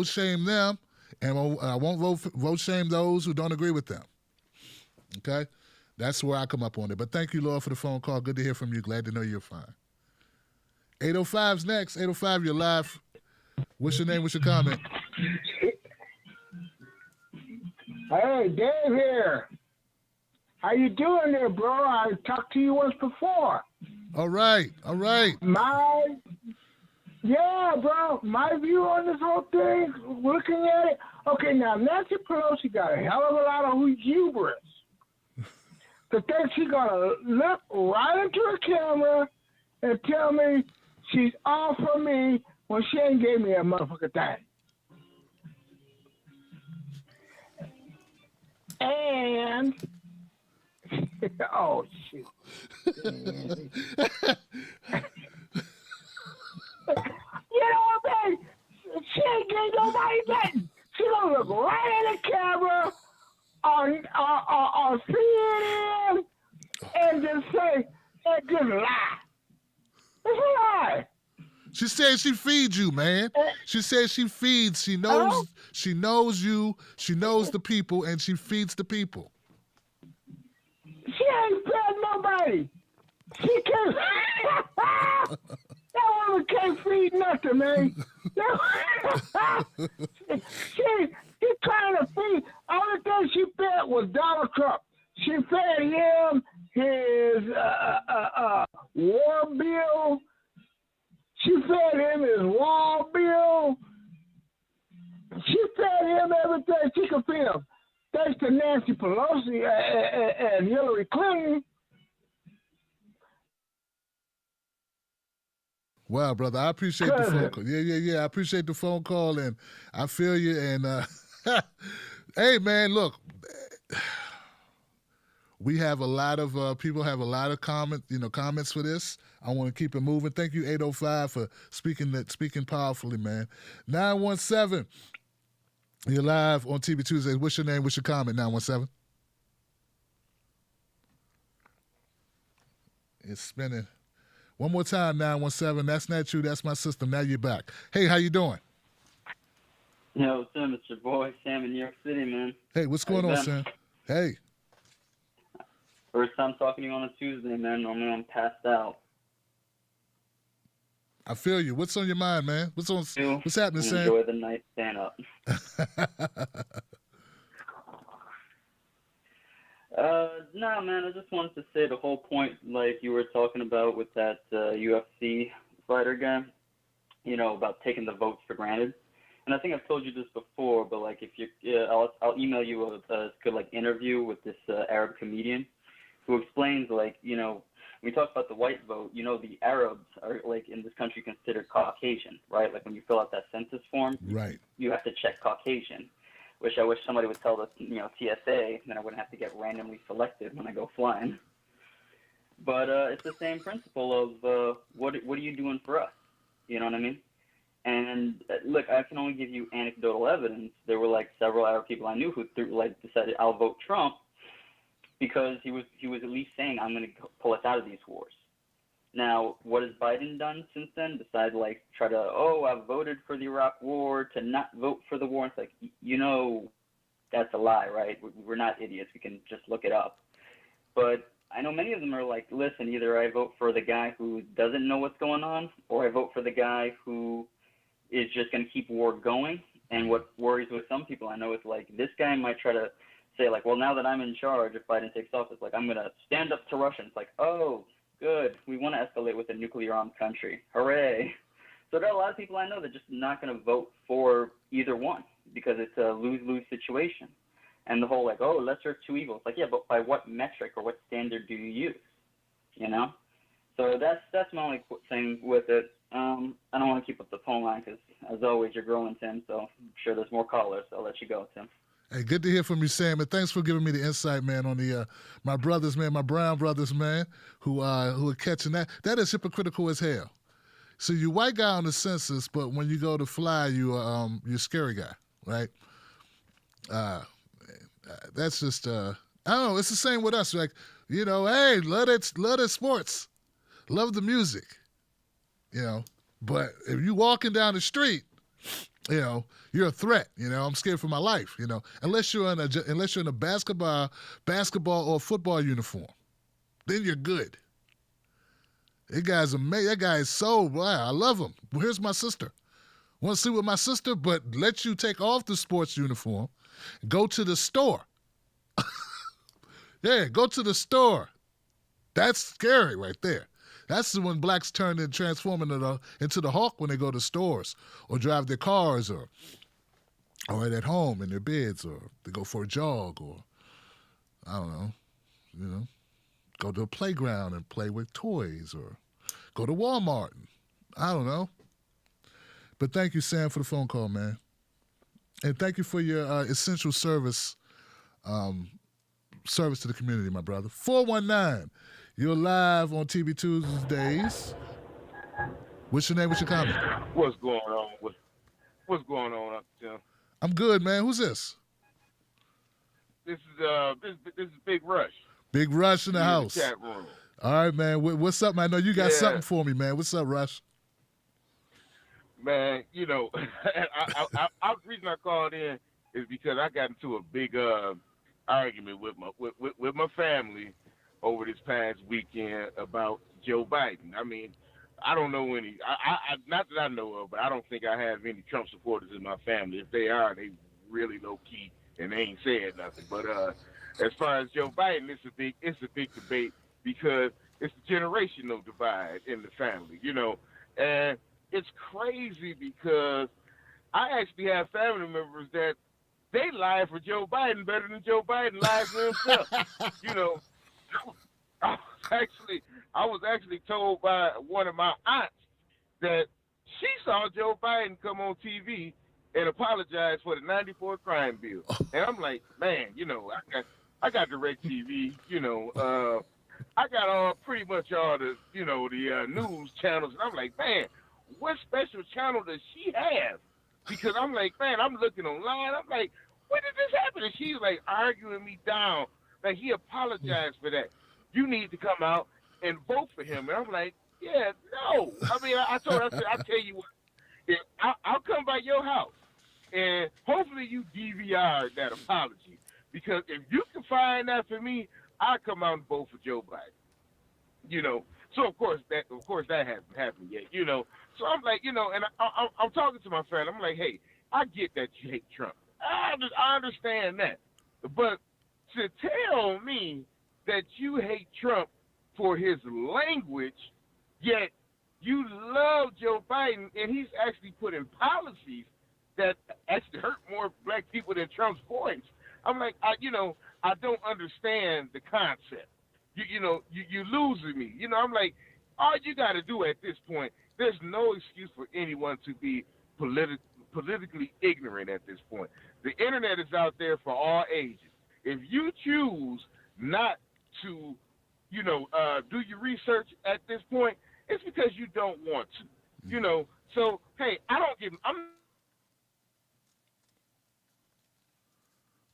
shame them, and I won't vote shame those who don't agree with them. Okay? That's where I come up on it. But thank you, Lord, for the phone call. Good to hear from you. Glad to know you're fine. 805's next. 805, you're live. What's your name? What's your comment? Hey, Dave here. How you doing there, bro? I talked to you once before. All right. Yeah, bro. My view on this whole thing, looking at it. Okay, now Nancy Pelosi got a hell of a lot of hubris to think she's gonna look right into a camera and tell me she's all for me when she ain't gave me a motherfucking thing. And oh shit. You know what I mean? She ain't gave nobody nothing. She gonna look right at the camera on CNN and just say, and just lie. It's a lie. She said she feeds you, man. She says she feeds. She knows. She knows you. She knows the people, and she feeds the people. She ain't fed nobody. She can't. That woman can't feed nothing, man. She's trying to feed. Only thing she fed was Donald Trump. She fed him his war bill. She fed him his wall bill. She fed him everything she could feed him. Thanks to Nancy Pelosi and Hillary Clinton. Wow, brother, I appreciate the phone call. Yeah. I appreciate the phone call, and I feel you. And hey, man, look, we have a lot of people have a lot of comments for this. I want to keep it moving. Thank you, 805, for speaking powerfully, man. 917, you're live on TV Tuesdays. What's your name? What's your comment? 917. It's spinning. One more time, 917. That's not you. That's my system. Now you're back. Hey, how you doing? Yo, Tim, it's your boy, Sam in New York City, man. Hey, what's going on, Sam? Hey. First time talking to you on a Tuesday, man. Normally I'm passed out. I feel you. What's on your mind, man? What's happening, Sam? Enjoy the night. Stand up. Nah, man, I just wanted to say the whole point, like you were talking about with that UFC fighter guy, about taking the votes for granted. And I think I've told you this before, but like I'll email you a good interview with this Arab comedian who explains when we talk about the white vote, the Arabs are in this country considered Caucasian, right? Like when you fill out that census form, right, you have to check Caucasian. I wish somebody would tell the TSA, then I wouldn't have to get randomly selected when I go flying. But it's the same principle of what are you doing for us? You know what I mean? And look, I can only give you anecdotal evidence. There were several Arab people I knew who decided I'll vote Trump because he was at least saying I'm going to pull us out of these wars. Now, what has Biden done since then? Besides, try to, I voted for the Iraq war to not vote for the war. It's like, that's a lie, right? We're not idiots. We can just look it up. But I know many of them are like, listen, either I vote for the guy who doesn't know what's going on, or I vote for the guy who is just going to keep war going. And what worries with some people I know is this guy might try to say well, now that I'm in charge, if Biden takes office, I'm going to stand up to Russia. It's oh, good. We want to escalate with a nuclear-armed country. Hooray. So there are a lot of people I know that are just not going to vote for either one because it's a lose-lose situation. And the whole lesser of two evils. Yeah, but by what metric or what standard do you use? So that's my only thing with it. I don't want to keep up the phone line because, as always, you're growing, Tim. So I'm sure there's more callers. So I'll let you go, Tim. Hey, good to hear from you, Sam, and thanks for giving me the insight, man, on the my brothers, man, my brown brothers, man, who are catching that. That is hypocritical as hell. So you white guy on the census, but when you go to fly, you're a scary guy, right? That's just I don't know. It's the same with us. Hey, love it sports, love the music, you know. But if you walking down the street, you know, you're a threat. You know, I'm scared for my life. You know, unless you're in a basketball or football uniform, then you're good. That guy's amazing. That guy is so wow. I love him. Well, here's my sister. Want to see with my sister, but let you take off the sports uniform, go to the store. Yeah, go to the store. That's scary right there. That's when blacks turn and transform into the hawk when they go to stores or drive their cars or right at home in their beds or they go for a jog or, I don't know, you know, go to a playground and play with toys or go to Walmart. I don't know. But thank you, Sam, for the phone call, man. And thank you for your essential service to the community, my brother. 419, you're live on TV Tuesdays. What's your name? What's your comment? What's going on? What's going on up there? I'm good, man. Who's this? This is Big Rush. Big Rush in the house. Chat room. All right, man. What's up, man? I know you got something for me, man. What's up, Rush? Man, you know, the reason I called in is because I got into a big argument with my family over this past weekend about Joe Biden. I mean, I don't know any. Not that I know of, but I don't think I have any Trump supporters in my family. If they are, they really low key and they ain't said nothing. But as far as Joe Biden, it's a big debate because it's a generational divide in the family, you know, and it's crazy because I actually have family members that they lie for Joe Biden better than Joe Biden lies for himself. You know, I was actually told by one of my aunts that she saw Joe Biden come on TV and apologize for the '94 crime bill. And I'm like, man, you know, I got DirecTV, you know, I got pretty much all the, you know, the news channels. And I'm like, man, what special channel does she have? Because I'm like, man, I'm looking online. I'm like, when did this happen? And she's like arguing me down. Like, he apologized for that. You need to come out and vote for him. And I'm like, yeah, no. I mean, I told her, I said, I'll tell you what, I'll come by your house. And hopefully you DVR that apology. Because if you can find that for me, I'll come out and vote for Joe Biden. You know, so of course that hasn't happened yet. You know, so I'm like, you know, and I'm talking to my friend. I'm like, hey, I get that you hate Trump. I understand that, but to tell me that you hate Trump for his language, yet you love Joe Biden, and he's actually put in policies that actually hurt more black people than Trump's points. I'm like, I don't understand the concept. You're losing me. You know, I'm like, all you got to do at this point, there's no excuse for anyone to be politically ignorant at this point. The internet is out there for all ages. If you choose not to, you know, do your research at this point, it's because you don't want to. You know, so hey, I'm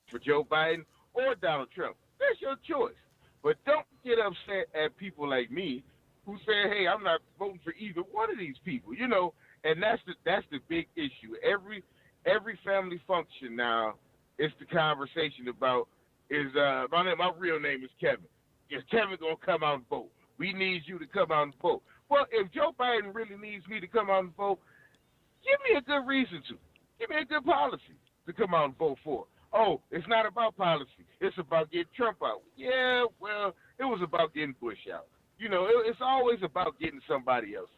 for Joe Biden or Donald Trump. That's your choice. But don't get upset at people like me who say, hey, I'm not voting for either one of these people, you know, and that's the big issue. Every family function now is the conversation about my real name is Kevin. Is Kevin gonna come out and vote? We need you to come out and vote. Well, if Joe Biden really needs me to come out and vote, give me a good reason to. Give me a good policy to come out and vote for. Oh, it's not about policy. It's about getting Trump out. Yeah, well, it was about getting Bush out. You know, it's always about getting somebody else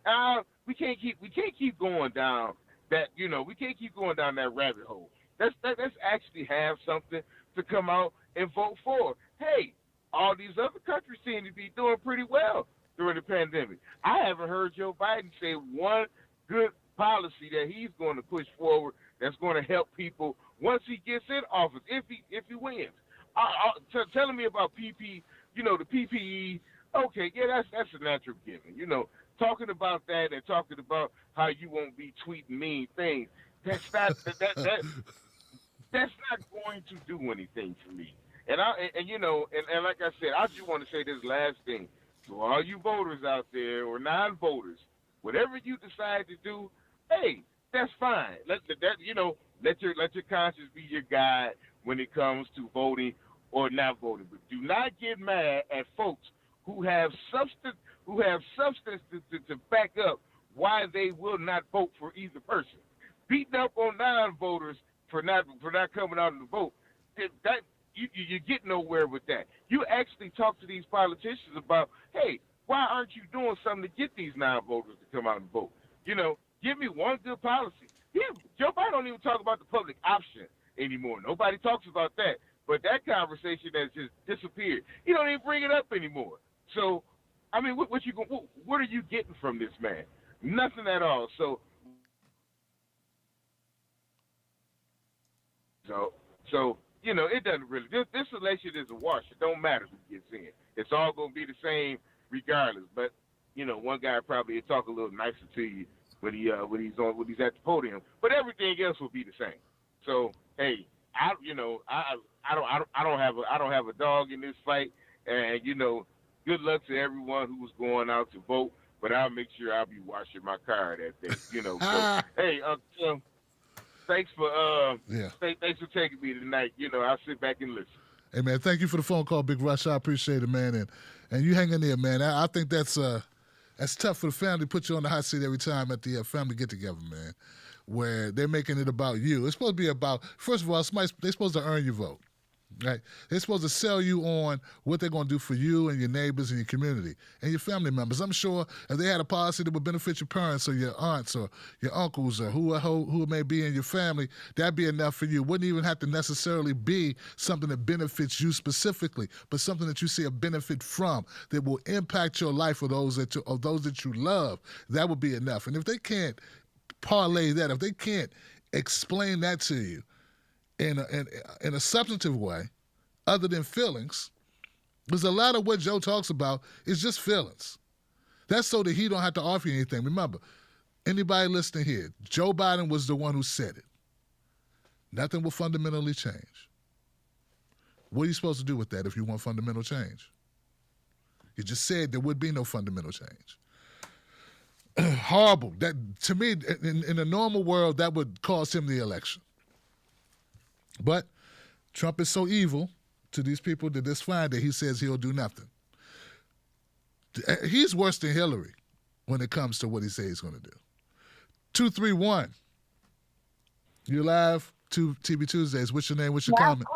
out. We can't keep going down that. You know, we can't keep going down that rabbit hole. Let's actually have something to come out and vote for. Hey, all these other countries seem to be doing pretty well during the pandemic. I haven't heard Joe Biden say one good policy that he's going to push forward that's going to help people once he gets in office, if he wins. Telling me about the PPE, okay, yeah, that's a natural given. You know, talking about that and talking about how you won't be tweeting mean things, that's not going to do anything for me. And like I said, I just want to say this last thing to all you voters out there or non-voters Whatever you decide to do, hey, that's fine. Let your conscience be your guide when it comes to voting or not voting. But do not get mad at folks who have substance to back up why they will not vote for either person. Beating up on non-voters for not coming out to vote, that you get nowhere with that. You actually talk to these politicians about, hey, why aren't you doing something to get these non-voters to come out and vote? Give me one good policy. Joe Biden don't even talk about the public option anymore. Nobody talks about that. But that conversation has just disappeared. He don't even bring it up anymore. So, I mean, what are you getting from this man? Nothing at all. So it doesn't really. This election is a wash. It don't matter who gets in. It's all going to be the same regardless. But one guy probably will talk a little nicer to you when he's at the podium. But everything else will be the same. So hey, I don't have a dog in this fight, and good luck to everyone who was going out to vote. But I'll make sure I'll be washing my car that day. So, hey, thanks for taking me tonight. I'll sit back and listen. Hey man, thank you for the phone call, Big Rush. I appreciate it, man, and you hang in there, man. I think that's tough for the family to put you on the hot seat every time at the family get together, man, where they're making it about you. It's supposed to be about, first of all, they're supposed to earn your vote. Right? They're supposed to sell you on what they're going to do for you and your neighbors and your community and your family members. I'm sure if they had a policy that would benefit your parents or your aunts or your uncles or who may be in your family, that'd be enough for you. It wouldn't even have to necessarily be something that benefits you specifically, but something that you see a benefit from that will impact your life or those that you love. That would be enough. And if they can't parlay that, if they can't explain that to you in a substantive way, other than feelings, because a lot of what Joe talks about is just feelings. That's so that he don't have to offer you anything. Remember, anybody listening here, Joe Biden was the one who said it. Nothing will fundamentally change. What are you supposed to do with that if you want fundamental change? You just said there would be no fundamental change. Horrible. That, to me, in a normal world, that would cost him the election. But Trump is so evil to these people that it's fine that he says he'll do nothing. He's worse than Hillary when it comes to what he says he's going to do. 231. You're live to TB Tuesdays. What's your name? What's your comment?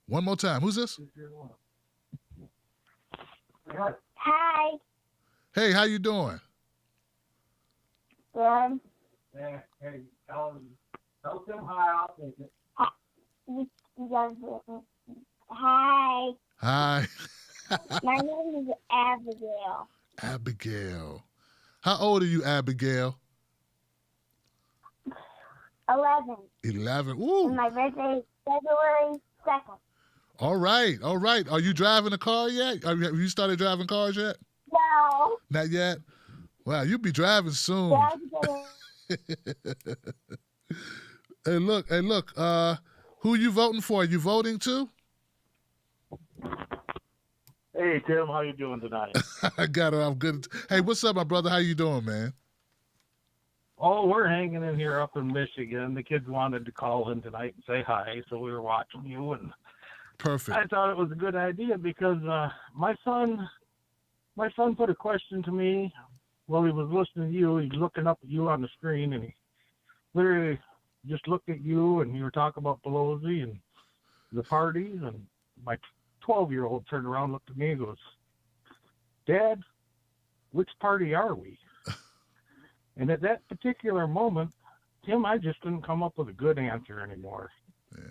One more time. Who's this? Hi. Hey, how you doing? Good. Hey, tell them hi. I'll take it. Hi. Hi. My name is Abigail. Abigail. How old are you, Abigail? 11. 11. Ooh. And my birthday is February 2nd. All right. All right. Are you driving a car yet? Have you started driving cars yet? No. Not yet? Wow, you'll be driving soon. Hey, look. Who you voting for? Are you voting too? Hey, Tim, how you doing tonight? I got it. I'm good. Hey, what's up, my brother? How you doing, man? Oh, we're hanging in here up in Michigan. The kids wanted to call in tonight and say hi, so we were watching you. And perfect. I thought it was a good idea because my son put a question to me while he was listening to you. He's looking up at you on the screen, and he literally just looked at you, and you were talking about Pelosi and the parties, and my 12-year-old turned around, looked at me, and goes, "Dad, which party are we?" And at that particular moment, Tim, I just didn't come up with a good answer anymore. Yeah.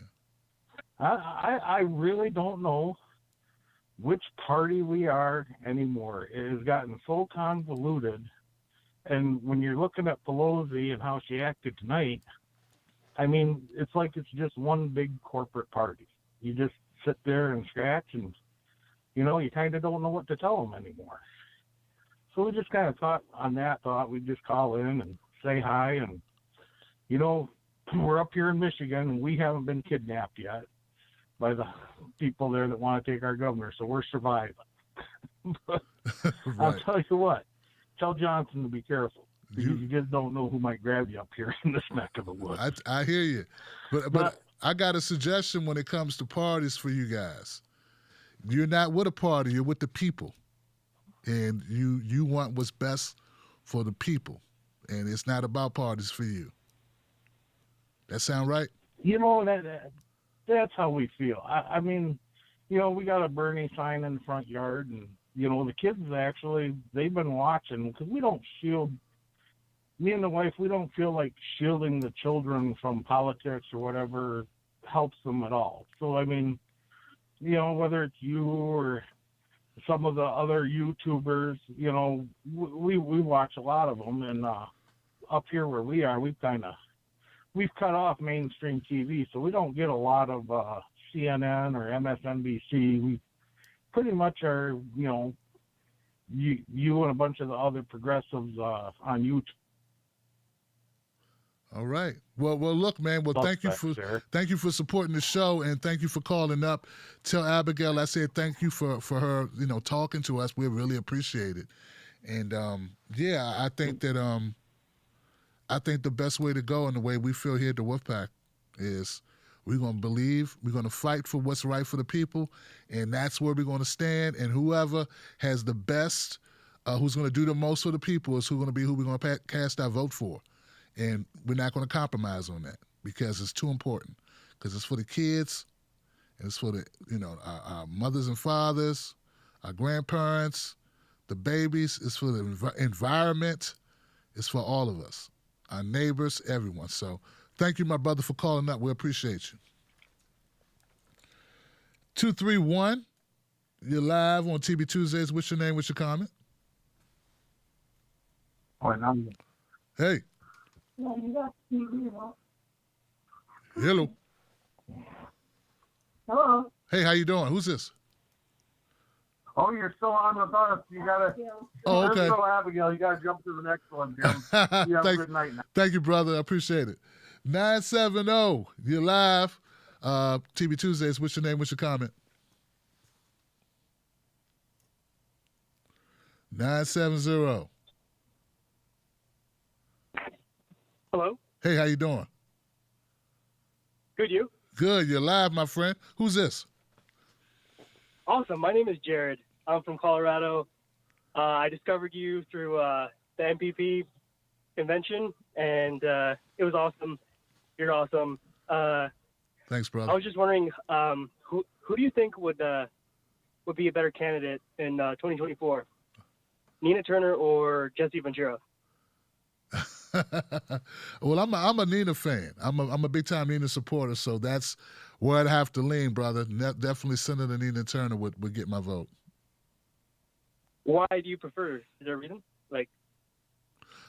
I really don't know which party we are anymore. It has gotten so convoluted. And when you're looking at Pelosi and how she acted tonight, I mean, it's like it's just one big corporate party. You just sit there and scratch and, you kind of don't know what to tell them anymore. So we just kind of thought we'd just call in and say hi. And, we're up here in Michigan and we haven't been kidnapped yet by the people there that want to take our governor. So we're surviving. But right. I'll tell you what, tell Johnson to be careful. Because you just don't know who might grab you up here in this neck of the woods. I hear you. But I got a suggestion when it comes to parties for you guys. You're not with a party, you're with the people. And you want what's best for the people. And it's not about parties for you. That sound right? You know, that's how we feel. I mean, you know, we got a Bernie sign in the front yard, and, you know, the kids actually, they've been watching, because we don't shield, me and the wife, we don't feel like shielding the children from politics or whatever helps them at all. So, I mean, you know, whether it's you or some of the other YouTubers, you know, we watch a lot of them, and up here where we are, we've cut off mainstream TV, so we don't get a lot of CNN or MSNBC. We pretty much are, you know, you and a bunch of the other progressives on YouTube. All right. Well, look, man. Well, thank you for supporting the show, and thank you for calling up. Tell Abigail I said thank you for her, you know, talking to us. We really appreciate it. And yeah, I think that I think the best way to go, and the way we feel here at the Wolfpack, is we're going to believe, we're going to fight for what's right for the people, and that's where we're going to stand. And whoever has the best, who's going to do the most for the people, is who we're going to cast our vote for. And we're not going to compromise on that, because it's too important. Because it's for the kids, and it's for the, you know, our mothers and fathers, our grandparents, the babies. It's for the environment. It's for all of us, our neighbors, everyone. So thank you, my brother, for calling up. We appreciate you. 231, you're live on TB Tuesdays. What's your name? What's your comment? Hey. Hello. Hello. Hey, how you doing? Who's this? Oh, you're still on with us. You gotta. Oh, okay. Still Abigail. You gotta jump to the next one, Jim. You have a good night now. Thank you, brother. I appreciate it. 970, you're live. TB Tuesdays. What's your name? What's your comment? 970. Hello. Hey, how you doing? Good, you? Good. You're live, my friend. Who's this? Awesome. My name is Jared. I'm from Colorado. I discovered you through the MPP convention, and it was awesome. You're awesome. Thanks, brother. I was just wondering, who do you think would be a better candidate in 2024? Nina Turner or Jesse Ventura? Well, I'm a Nina fan. I'm a big time Nina supporter, so that's where I'd have to lean, brother. Definitely Senator Nina Turner would get my vote. Why do you prefer? Is there a reason?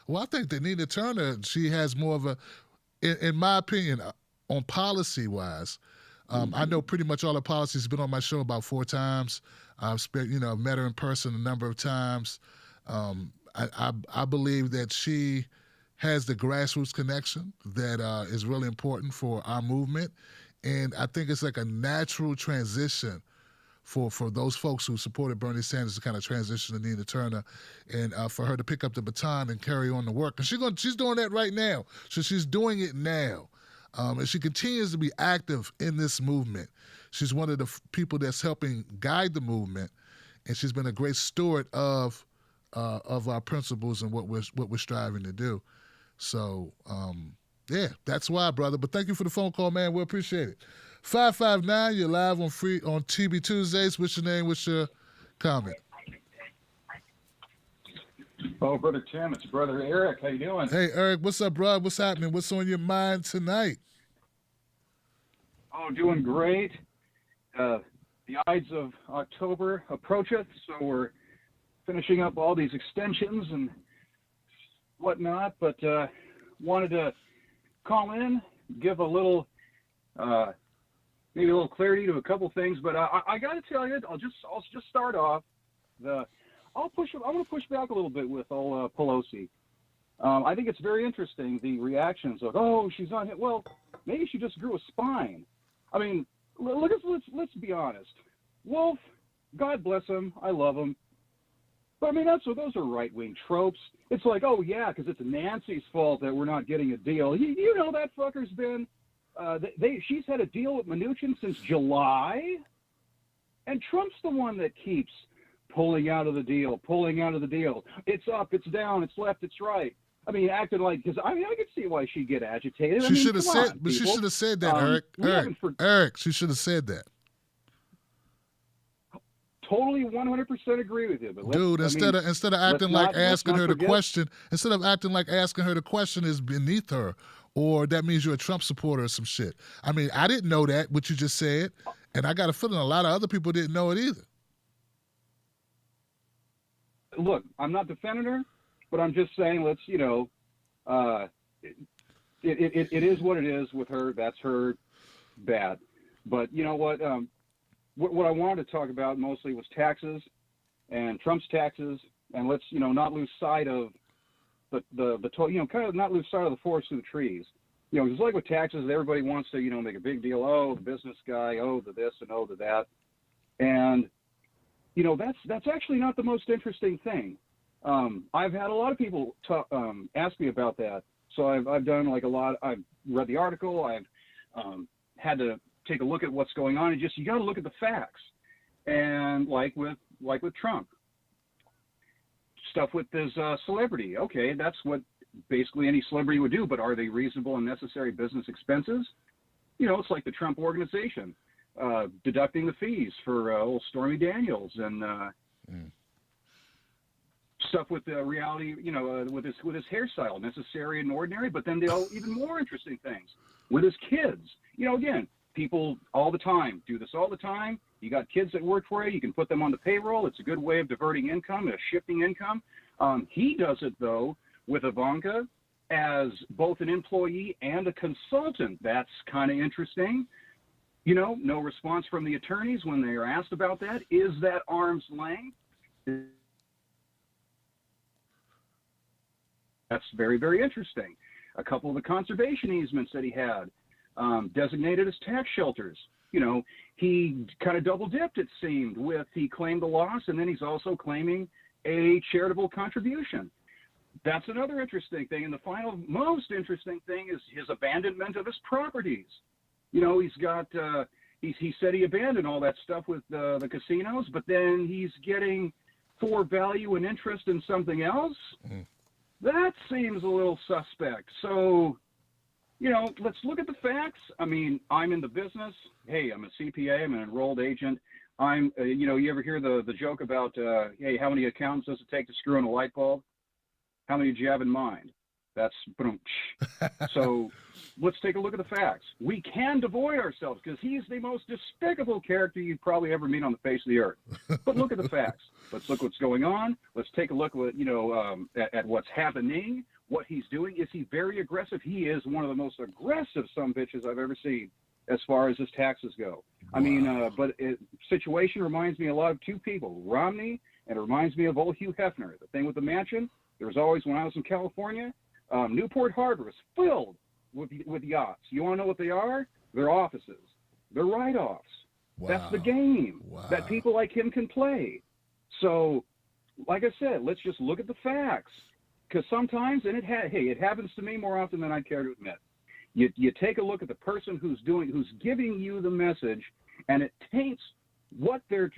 Well, I think that Nina Turner, she has more of a, in my opinion, on policy wise. I know pretty much all the policies. Been on my show about 4 times. I've met her in person a number of times. I believe that she has the grassroots connection that is really important for our movement. And I think it's like a natural transition for those folks who supported Bernie Sanders to kind of transition to Nina Turner, and for her to pick up the baton and carry on the work. And she's doing that right now. So she's doing it now. And she continues to be active in this movement. She's one of the people that's helping guide the movement, and she's been a great steward of our principles and what we're striving to do. So, yeah, that's why, brother. But thank you for the phone call, man. We appreciate it. 559, you're live on TB Tuesdays. What's your name? What's your comment? Oh, Brother Tim, it's Brother Eric. How you doing? Hey, Eric, what's up, bro? What's happening? What's on your mind tonight? Oh, doing great. The Ides of October approacheth, so we're finishing up all these extensions and whatnot, but wanted to call in, give a little, maybe a little clarity to a couple things, but I got to tell you, I'll just start off. I'm going to push back a little bit with old Pelosi. I think it's very interesting, the reactions of, oh, she's on it. Well, maybe she just grew a spine. I mean, let's be honest. Wolf, God bless him, I love him, But I mean, those are right-wing tropes. It's like, oh yeah, because it's Nancy's fault that we're not getting a deal. You know that fucker's been. She's had a deal with Mnuchin since July, and Trump's the one that keeps pulling out of the deal. It's up, it's down, it's left, it's right. I mean, acting like, because I could see why she'd get agitated. She should have said, but she should have said that, Eric. She should have said that. Totally 100% agree with you. But dude, instead of acting like asking her the question, instead of acting like asking her the question is beneath her, or that means you're a Trump supporter or some shit. I mean, I didn't know that, what you just said, and I got a feeling a lot of other people didn't know it either. Look, I'm not defending her, but I'm just saying, let's, it is what it is with her. That's her bad. But you know what? What I wanted to talk about mostly was taxes and Trump's taxes, and let's, not lose sight of kind of not lose sight of the forest through the trees. It's like with taxes, everybody wants to, make a big deal. Oh, the business guy. Oh, the this and oh, the that. And, that's actually not the most interesting thing. I've had a lot of people ask me about that. So I've done like a lot. I've read the article. I've had to take a look at what's going on, and you got to look at the facts. And like with Trump, stuff with this celebrity. Okay, that's what basically any celebrity would do. But are they reasonable and necessary business expenses? It's like the Trump organization deducting the fees for old Stormy Daniels and stuff with the reality. With his hairstyle, necessary and ordinary. But then even more interesting things with his kids. Again. People all the time do this all the time. You got kids that work for you. You can put them on the payroll. It's a good way of diverting income, shifting income. He does it, though, with Ivanka as both an employee and a consultant. That's kind of interesting. No response from the attorneys when they are asked about that. Is that arm's length? That's very, very interesting. A couple of the conservation easements that he had. Designated as tax shelters. He kind of double dipped, it seemed, he claimed the loss, and then he's also claiming a charitable contribution. That's another interesting thing. And the final, most interesting thing is his abandonment of his properties. He's got, he said he abandoned all that stuff with the casinos, but then he's getting for value and interest in something else. That seems a little suspect. So, let's look at the facts. I mean, I'm in the business. Hey, I'm a CPA. I'm an enrolled agent. You ever hear the joke about, hey, how many accountants does it take to screw in a light bulb? How many do you have in mind? That's boom. So let's take a look at the facts. We can devoid ourselves because he's the most despicable character you'd probably ever meet on the face of the earth. But look at the facts. Let's look what's going on. Let's take a look at what's happening. What he's doing. Is he very aggressive? He is one of the most aggressive sumbitches I've ever seen as far as his taxes go. Wow. I mean, but situation reminds me a lot of two people, Romney, and it reminds me of old Hugh Hefner. The thing with the mansion, there was always, when I was in California, Newport Harbor is filled with yachts. You want to know what they are? They're offices. They're write-offs. Wow. That's the game that people like him can play. So, like I said, let's just look at the facts. Because sometimes, and it happens to me more often than I care to admit. You take a look at the person who's giving you the message, and it taints what they're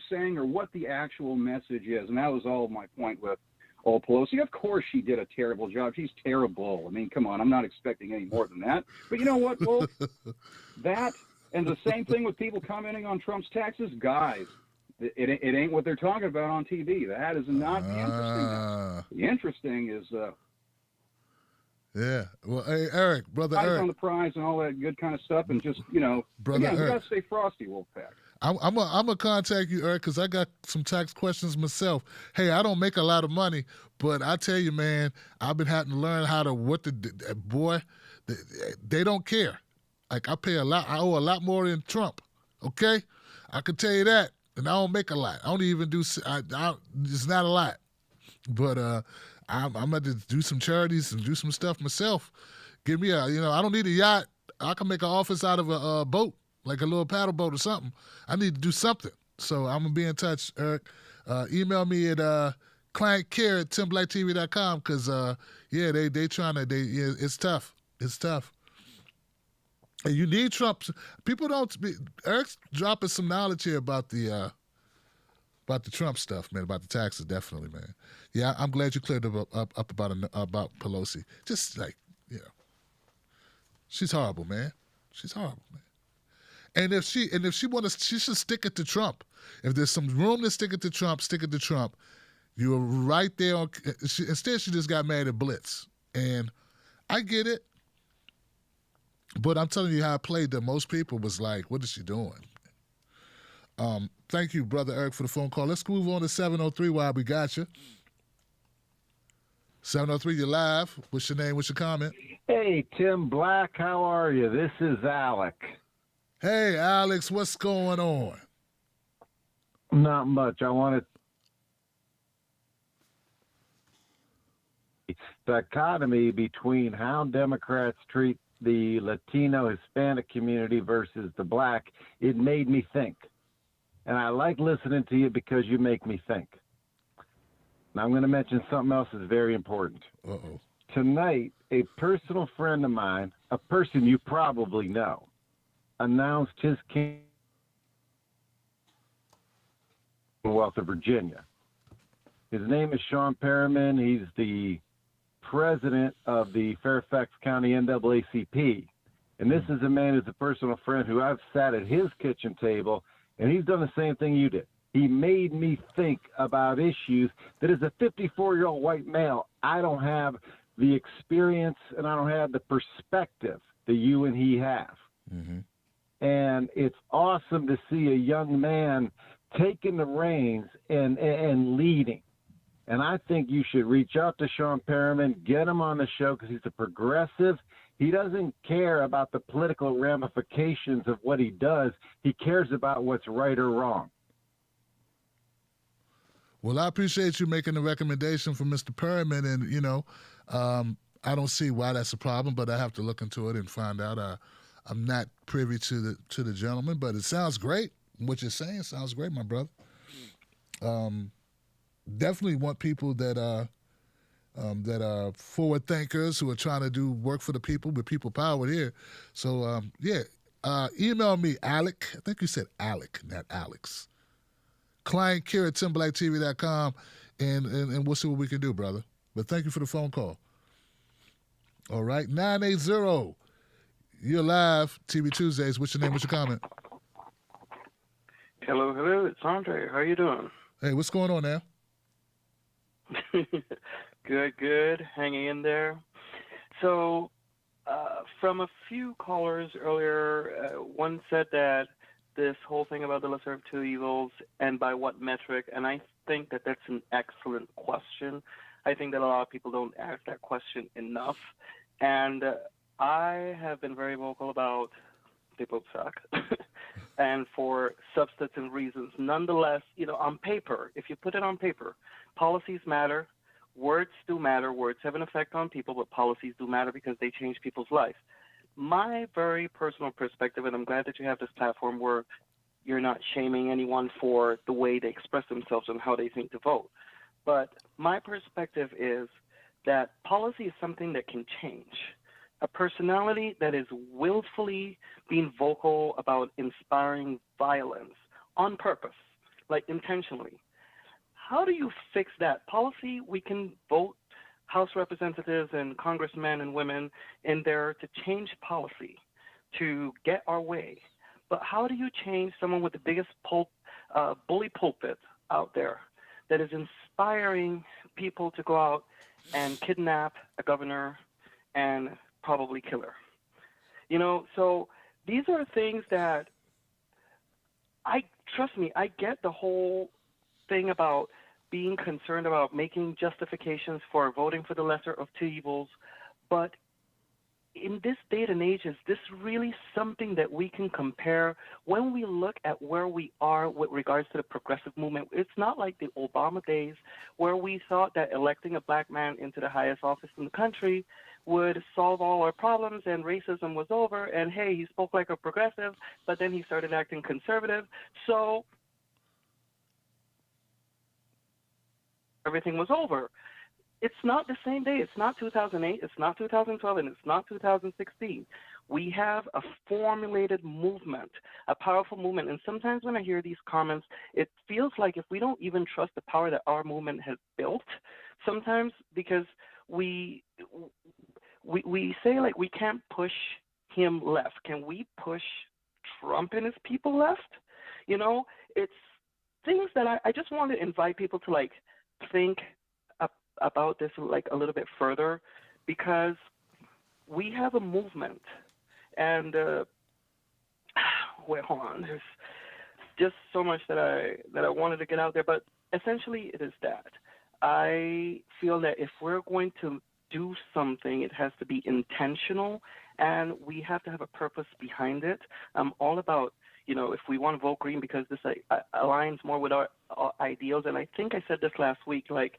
saying or what the actual message is. And that was all my point with old Pelosi. Of course, she did a terrible job. She's terrible. I mean, come on, I'm not expecting any more than that. But you know what, Wolf? That and the same thing with people commenting on Trump's taxes, guys. It ain't what they're talking about on TV. That is not the interesting. The interesting is, yeah. Well, hey, Eric, brother Eric, on the prize and all that good kind of stuff, and just brother again, Eric, you gotta stay frosty, Wolfpack. I'm gonna contact you, Eric, because I got some tax questions myself. Hey, I don't make a lot of money, but I tell you, man, I've been having to learn how to they don't care. Like I owe a lot more than Trump. Okay, I can tell you that. And I don't make a lot. I don't even do. It's not a lot, but I'm going to do some charities and do some stuff myself. Give me I don't need a yacht. I can make an office out of a boat, like a little paddle boat or something. I need to do something. So I'm gonna be in touch, Eric. email me at clientcare@timblacktv.com because they trying to it's tough. It's tough. And you need Trump. People don't. Eric's dropping some knowledge here about the Trump stuff, man. About the taxes, definitely, man. Yeah, I'm glad you cleared up about Pelosi. Just like she's horrible, man. She's horrible, man. And if she wants, she should stick it to Trump. If there's some room to stick it to Trump, stick it to Trump. You were right there. Instead, she just got mad at Blitz, and I get it. But I'm telling you how I played them. Most people was like, what is she doing? Thank you, Brother Eric, for the phone call. Let's move on to 703 while we got you. 703, you're live. What's your name? What's your comment? Hey, Tim Black, how are you? This is Alec. Hey, Alex, what's going on? Not much. I wanted dichotomy between how Democrats treat the Latino Hispanic community versus the black. It made me think. And I like listening to you because you make me think. Now I'm going to mention something else that's very important. Uh-oh. Tonight, a personal friend of mine, a person you probably know, announced his Commonwealth of Virginia. His name is Sean Perriman. He's the president of the Fairfax County NAACP. And this is a man who's a personal friend who I've sat at his kitchen table, and he's done the same thing you did. He made me think about issues that as a 54-year-old white male, I don't have the experience and I don't have the perspective that you and he have. Mm-hmm. And it's awesome to see a young man taking the reins and leading. And I think you should reach out to Sean Perriman, get him on the show because he's a progressive. He doesn't care about the political ramifications of what he does. He cares about what's right or wrong. Well, I appreciate you making the recommendation for Mr. Perriman, and, I don't see why that's a problem, but I have to look into it and find out. I'm not privy to the gentleman, but it sounds great. What you're saying sounds great, my brother. Definitely want people that are forward thinkers who are trying to do work for the people with people power here. So email me, Alec. I think you said Alec, not Alex. ClientCare@TimBlackTV.com, and we'll see what we can do, brother. But thank you for the phone call. All right, 980. You're live, TV Tuesdays. What's your name? What's your comment? Hello. It's Andre. How you doing? Hey, what's going on now? Good. Hanging in there. So, from a few callers earlier, one said that this whole thing about the lesser of two evils and by what metric, and I think that that's an excellent question. I think that a lot of people don't ask that question enough. And I have been very vocal about people suck and for substantive reasons. Nonetheless, on paper, if you put it on paper, policies matter. Words do matter. Words have an effect on people, but policies do matter because they change people's life. My very personal perspective, and I'm glad that you have this platform where you're not shaming anyone for the way they express themselves and how they think to vote. But my perspective is that policy is something that can change. A personality that is willfully being vocal about inspiring violence on purpose, like intentionally. How do you fix that? Policy, we can vote House representatives and congressmen and women in there to change policy, to get our way. But how do you change someone with the biggest bully pulpit out there that is inspiring people to go out and kidnap a governor and probably kill her? So these are things that trust me, I get the whole thing about being concerned about making justifications for voting for the lesser of two evils, but in this day and age, is this really something that we can compare when we look at where we are with regards to the progressive movement? It's not like the Obama days where we thought that electing a black man into the highest office in the country would solve all our problems and racism was over, and hey, he spoke like a progressive, but then he started acting conservative. So everything was over. It's not the same day. It's not 2008. It's not 2012, and it's not 2016. We have a formulated movement, a powerful movement. And sometimes when I hear these comments, it feels like if we don't even trust the power that our movement has built, sometimes because we say like we can't push him left. Can we push Trump and his people left? You know, it's things that I just want to invite people to like think about this like a little bit further, because we have a movement, and wait, hold on. There's just so much that I wanted to get out there, but essentially it is that I feel that if we're going to do something, it has to be intentional, and we have to have a purpose behind it. I'm all about, you know, if we want to vote green because this aligns more with our ideals, and I think I said this last week, like,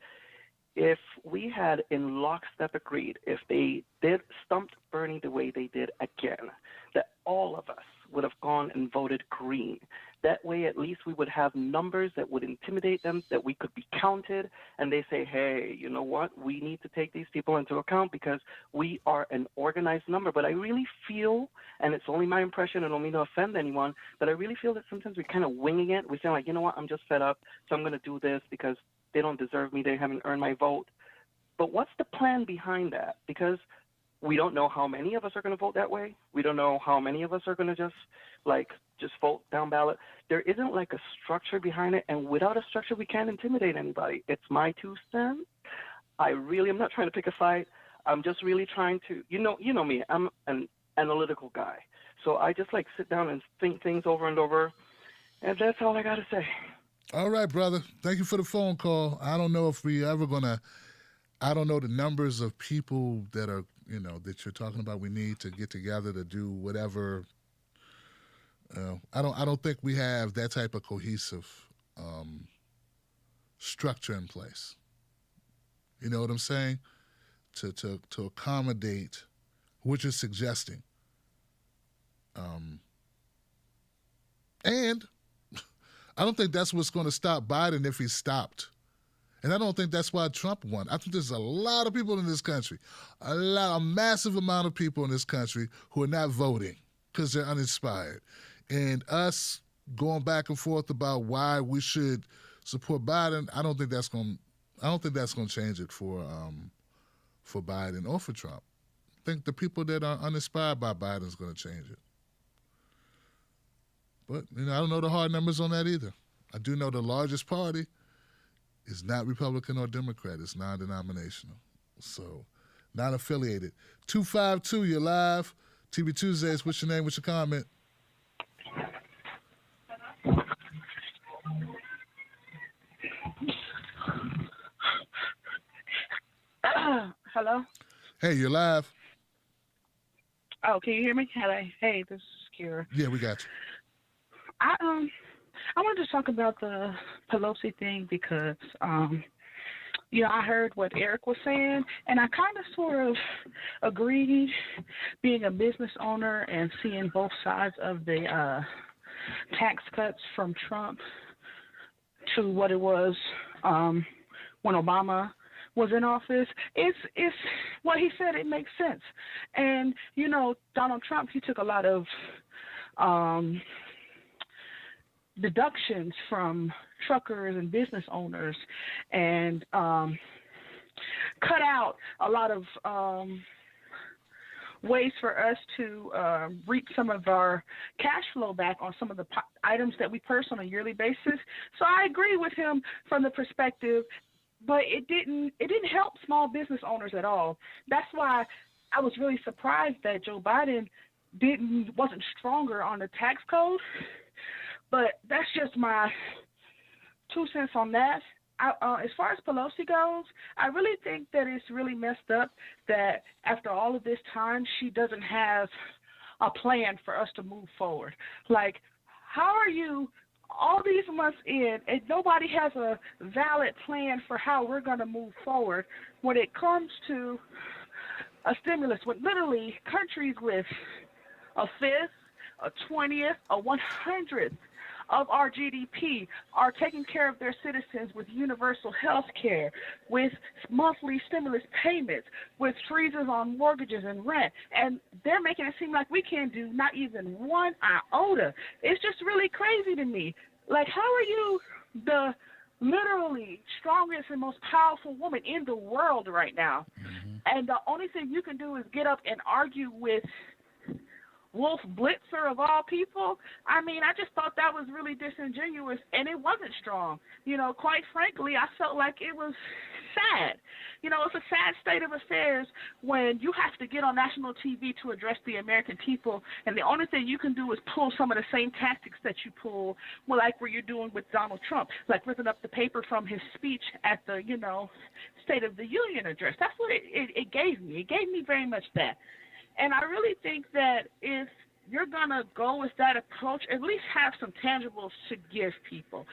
if we had in lockstep agreed, if they did stumped Bernie the way they did again, that all of us would have gone and voted green. That way, at least we would have numbers that would intimidate them, that we could be counted, and they say, hey, you know what? We need to take these people into account because we are an organized number. But I really feel, and it's only my impression, and don't mean to offend anyone, but I really feel that sometimes we're kind of winging it. We're saying, like, you know what? I'm just fed up, so I'm going to do this because they don't deserve me. They haven't earned my vote. But what's the plan behind that? Because we don't know how many of us are going to vote that way. We don't know how many of us are going to just vote down ballot. There isn't like a structure behind it, and without a structure, we can't intimidate anybody. It's my 2 cents. I'm not trying to pick a fight. I'm just really trying to, you know me, I'm an analytical guy. So I just like sit down and think things over and over, and that's all I got to say. All right, brother. Thank you for the phone call. I don't know if we ever I don't know the numbers of people that are, you know, that you're talking about. We need to get together to do whatever. I don't think we have that type of cohesive structure in place. You know what I'm saying? To accommodate what you're suggesting. And I don't think that's what's going to stop Biden if he stopped. And I don't think that's why Trump won. I think there's a lot of people in this country, a massive amount of people in this country who are not voting because they're uninspired. And us going back and forth about why we should support Biden, I don't think that's going to change it for Biden or for Trump. I think the people that are uninspired by Biden is going to change it. But, you know, I don't know the hard numbers on that either. I do know the largest party is not Republican or Democrat. It's non-denominational. So, not affiliated. 252, you're live. TV Tuesdays, what's your name? What's your comment? Hello? Hey, you're live. Oh, can you hear me? Hey, this is Kira. Yeah, we got you. I wanted to talk about the Pelosi thing because, you know, I heard what Eric was saying, and I kind of sort of agreed, being a business owner and seeing both sides of the tax cuts from Trump to what it was when Obama was in office. It's what he said, it makes sense. And, you know, Donald Trump, he took a lot of deductions from truckers and business owners and cut out a lot of ways for us to reap some of our cash flow back on some of the items that we purchase on a yearly basis. So I agree with him from the perspective, but it didn't help small business owners at all. That's why I was really surprised that Joe Biden wasn't stronger on the tax code. But that's just my 2 cents on that. As far as Pelosi goes, I really think that it's really messed up that after all of this time, she doesn't have a plan for us to move forward. Like, how are you all these months in and nobody has a valid plan for how we're going to move forward when it comes to a stimulus, when literally countries with a fifth, a 20th, a 100th of our GDP are taking care of their citizens with universal health care, with monthly stimulus payments, with freezes on mortgages and rent. And they're making it seem like we can't do not even one iota. It's just really crazy to me. Like, how are you the literally strongest and most powerful woman in the world right now? And the only thing you can do is get up and argue with Wolf Blitzer of all people? I mean, I just thought that was really disingenuous, and it wasn't strong. You know, quite frankly, I felt like it was sad. You know, it's a sad state of affairs when you have to get on national TV to address the American people, and the only thing you can do is pull some of the same tactics that you pull, well, like what you're doing with Donald Trump, like ripping up the paper from his speech at the, you know, State of the Union address. That's what it gave me. It gave me very much that. And I really think that if you're going to go with that approach, at least have some tangibles to give people.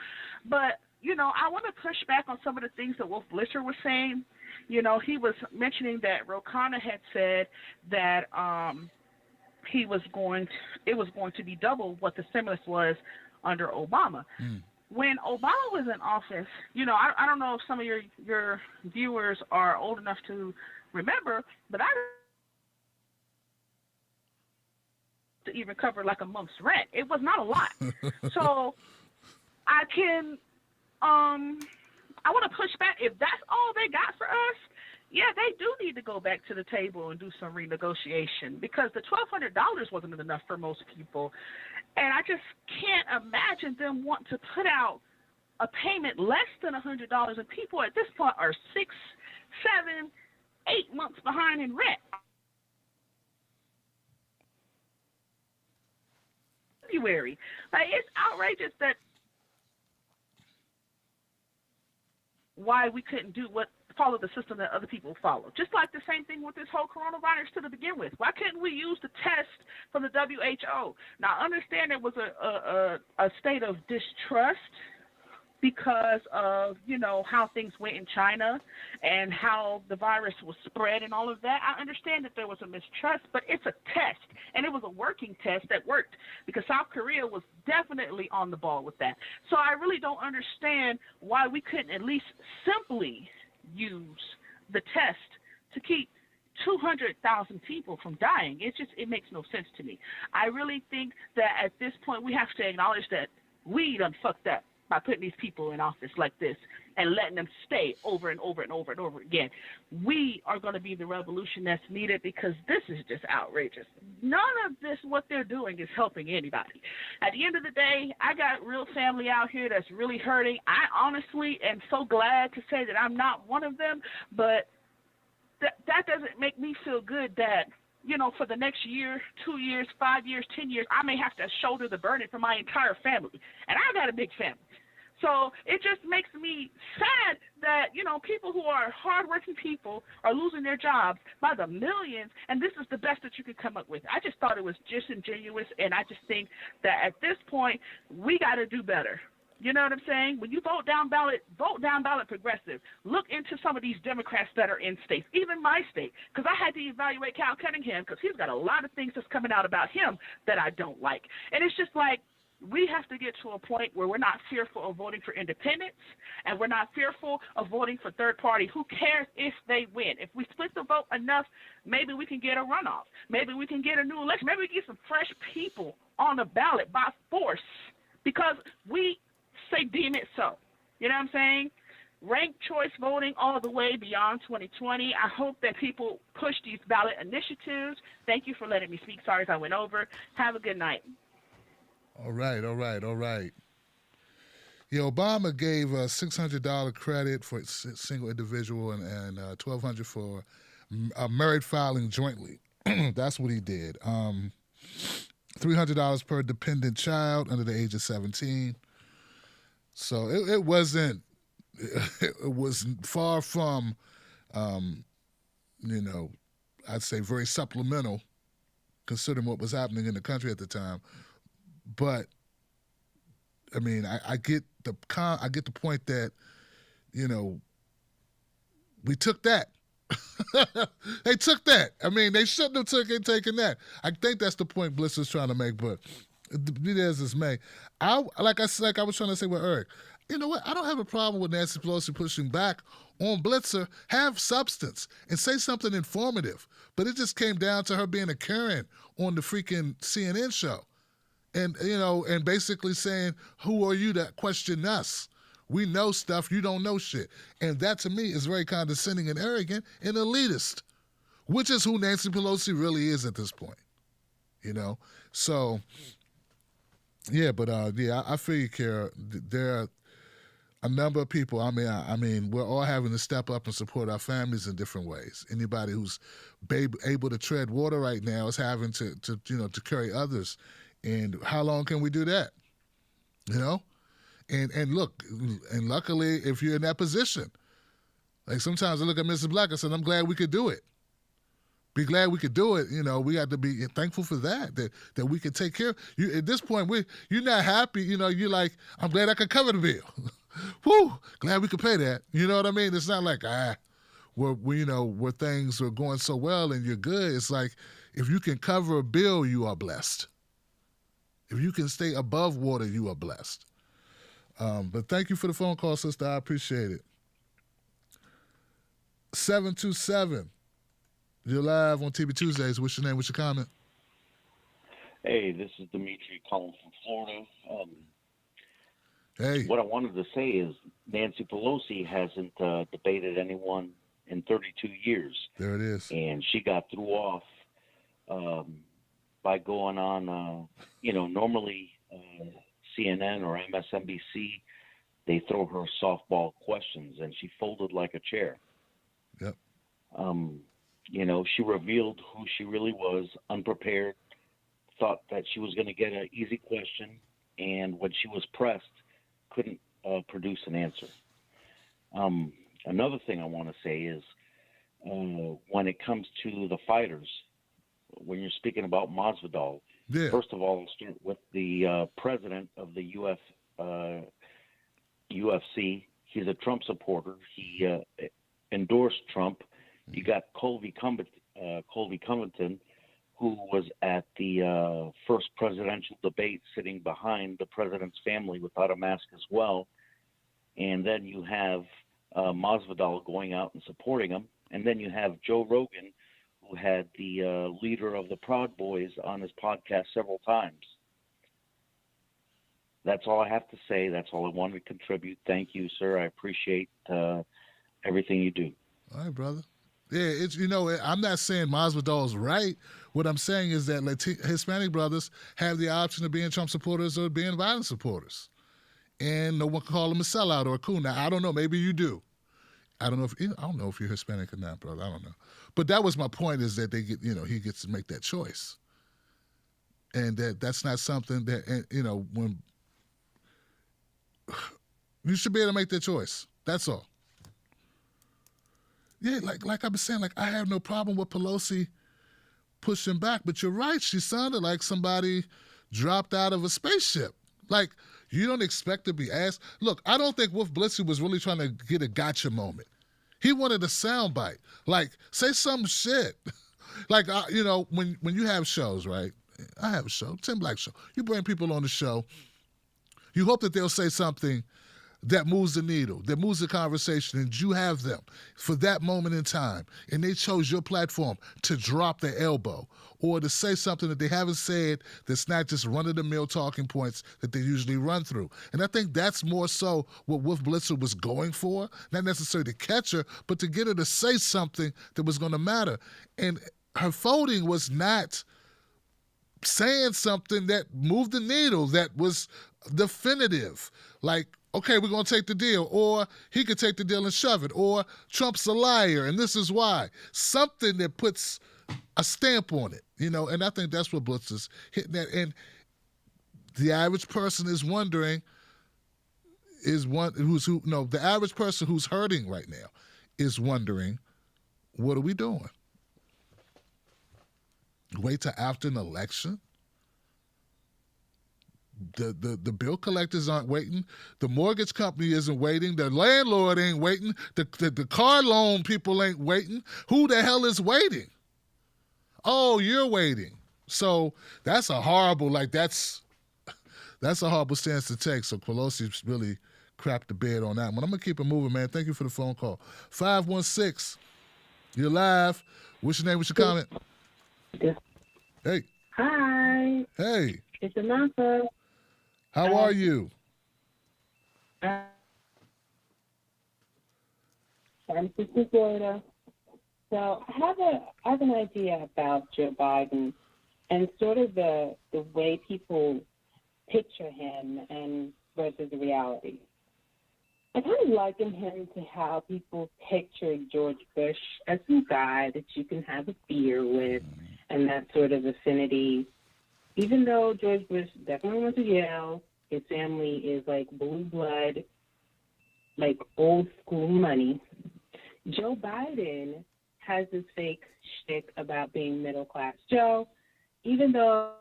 But, you know, I want to push back on some of the things that Wolf Blitzer was saying. You know, he was mentioning that Ro Khanna had said that it was going to be double what the stimulus was under Obama. When Obama was in office, you know, I don't know if some of your viewers are old enough to remember, but I to even cover like a month's rent. It was not a lot. So I can I want to push back. If that's all they got for us, yeah, they do need to go back to the table and do some renegotiation, because the $1,200 wasn't enough for most people. And I just can't imagine them want to put out a payment less than $100, and people at this point are 6, 7, 8 months behind in rent. February. Like, it's outrageous that why we couldn't follow the system that other people follow. Just like the same thing with this whole coronavirus to begin with. Why couldn't we use the test from the WHO? Now, I understand there was a state of distrust because of, you know, how things went in China and how the virus was spread and all of that. I understand that there was a mistrust, but it's a test, and it was a working test that worked, because South Korea was definitely on the ball with that. So I really don't understand why we couldn't at least simply use the test to keep 200,000 people from dying. It makes no sense to me. I really think that at this point we have to acknowledge that we done fucked up by putting these people in office like this and letting them stay over and over and over and over again. We are going to be the revolution that's needed, because this is just outrageous. None of this, what they're doing, is helping anybody. At the end of the day, I got real family out here that's really hurting. I honestly am so glad to say that I'm not one of them, but that doesn't make me feel good that, you know, for the next year, 2 years, 5 years, 10 years, I may have to shoulder the burden for my entire family. And I got a big family. So it just makes me sad that, you know, people who are hardworking people are losing their jobs by the millions, and this is the best that you could come up with. I just thought it was disingenuous, and I just think that at this point, we got to do better. You know what I'm saying? When you vote down ballot progressive. Look into some of these Democrats that are in states, even my state, because I had to evaluate Cal Cunningham, because he's got a lot of things that's coming out about him that I don't like. And it's just like, we have to get to a point where we're not fearful of voting for independents, and we're not fearful of voting for third party. Who cares if they win? If we split the vote enough, maybe we can get a runoff. Maybe we can get a new election. Maybe we can get some fresh people on the ballot by force, because we say deem it so. You know what I'm saying? Ranked choice voting all the way beyond 2020. I hope that people push these ballot initiatives. Thank you for letting me speak. Sorry if I went over. Have a good night. All right. Yeah, Obama gave a $600 credit for a single individual and $1,200 for married filing jointly. That's what he did. $300 per dependent child under the age of 17. So it wasn't. It was far from, you know, I'd say very supplemental, considering what was happening in the country at the time. But I mean, I get the point that, you know, we took that. They took that. I mean, they shouldn't have taken that. I think that's the point Bliss is trying to make. But Be that as it may, like I was trying to say with Eric, you know what? I don't have a problem with Nancy Pelosi pushing back on Blitzer. Have substance and say something informative. But it just came down to her being a Karen on the freaking CNN show. And, and basically saying, who are you to question us? We know stuff, you don't know shit. And that to me is very condescending and arrogant and elitist, which is who Nancy Pelosi really is at this point. So, yeah, but I feel you, Kara. There are a number of people. I mean, we're all having to step up and support our families in different ways. Anybody who's able to tread water right now is having to carry others. And how long can we do that? And look, and luckily, if you're in that position, like sometimes I look at Mrs. Black and say, I'm glad we could do it. Be glad we could do it. We got to be thankful for that we could take care of you. At this point, you're not happy. You're like, I'm glad I could cover the bill. Whew, glad we could pay that. You know what I mean? It's not like, where things are going so well and you're good. It's like, if you can cover a bill, you are blessed. If you can stay above water, you are blessed. But thank you for the phone call, sister. I appreciate it. 727. You're live on TV Tuesdays. What's your name? What's your comment? Hey, this is Dimitri calling from Florida. Hey. What I wanted to say is Nancy Pelosi hasn't debated anyone in 32 years. There it is. And she got threw off by going on, normally CNN or MSNBC, they throw her softball questions, and she folded like a chair. Yep. She revealed who she really was, unprepared, thought that she was going to get an easy question, and when she was pressed, couldn't produce an answer. Another thing I want to say is when it comes to the fighters, when you're speaking about Masvidal, first of all, I'll start with the president of the UFC. He's a Trump supporter. He endorsed Trump. You got Colby Covington, who was at the first presidential debate sitting behind the president's family without a mask as well. And then you have Masvidal going out and supporting him. And then you have Joe Rogan, who had the leader of the Proud Boys on his podcast several times. That's all I have to say. That's all I wanted to contribute. Thank you, sir. I appreciate everything you do. All right, brother. Yeah, it's I'm not saying Masvidal's right. What I'm saying is that Hispanic brothers have the option of being Trump supporters or being Biden supporters, and no one can call them a sellout or a coon. Now I don't know. Maybe you do. I don't know if you're Hispanic or not, brother. I don't know. But that was my point: is that they get, he gets to make that choice, and that's not something that when you should be able to make that choice. That's all. Yeah, like I've been saying, I have no problem with Pelosi pushing back, but you're right. She sounded like somebody dropped out of a spaceship. Like, you don't expect to be asked. Look, I don't think Wolf Blitzer was really trying to get a gotcha moment. He wanted a soundbite. Like, say some shit. When you have shows, right? I have a show, Tim Black Show. You bring people on the show. You hope that they'll say something that moves the needle, that moves the conversation, and you have them for that moment in time, and they chose your platform to drop their elbow or to say something that they haven't said that's not just run-of-the-mill talking points that they usually run through. And I think that's more so what Wolf Blitzer was going for, not necessarily to catch her, but to get her to say something that was going to matter. And her folding was not saying something that moved the needle, that was definitive, like, okay, we're going to take the deal, or he could take the deal and shove it, or Trump's a liar, and this is why. Something that puts a stamp on it, and I think that's what Blitzer's hitting at. And the average person is wondering, the average person who's hurting right now is wondering, what are we doing? Wait till after an election? The bill collectors aren't waiting. The mortgage company isn't waiting. The landlord ain't waiting. The car loan people ain't waiting. Who the hell is waiting? Oh, you're waiting. So that's a horrible, that's that's a horrible stance to take. So Pelosi's really crapped the bed on that one. I'm going to keep it moving, man. Thank you for the phone call. 516, you're live. What's your name? What's your comment? Hey. Hi. Hey. It's Samantha. How are you? I'm from Florida. So I have an idea about Joe Biden and sort of the way people picture him and versus the reality. I kind of liken him to how people picture George Bush as some guy that you can have a beer with and that sort of affinity. Even though George Bush definitely went to jail, his family is like blue blood, like old school money. Joe Biden has this fake shtick about being middle class Joe, even though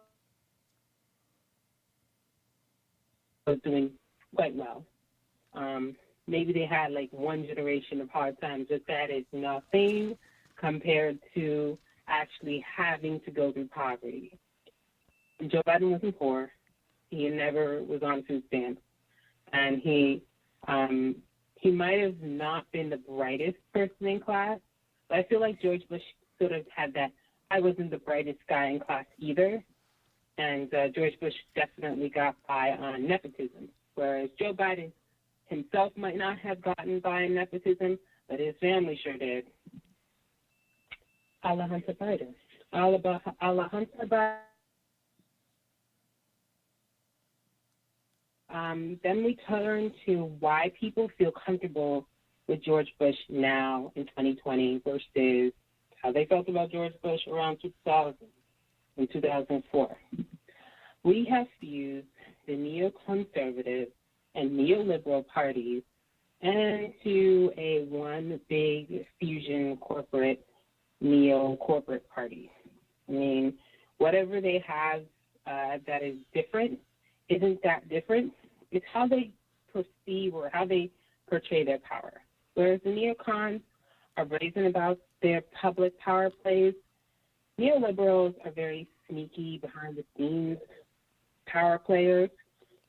he was doing quite well. Maybe they had like one generation of hard times, but that is nothing compared to actually having to go through poverty. Joe Biden wasn't poor. He never was on food stamps. And he might have not been the brightest person in class, but I feel like George Bush sort of had that, I wasn't the brightest guy in class either. And George Bush definitely got by on nepotism, whereas Joe Biden himself might not have gotten by on nepotism, but his family sure did. A la Hunter Biden. A la Hunter Biden. Then we turn to why people feel comfortable with George Bush now in 2020 versus how they felt about George Bush around 2000 and 2004. We have fused the neoconservative and neoliberal parties into a one big fusion corporate, neo-corporate party. I mean, whatever they have that is different isn't that different. It's how they perceive or how they portray their power. Whereas the neocons are brazen about their public power plays, neoliberals are very sneaky behind the scenes power players.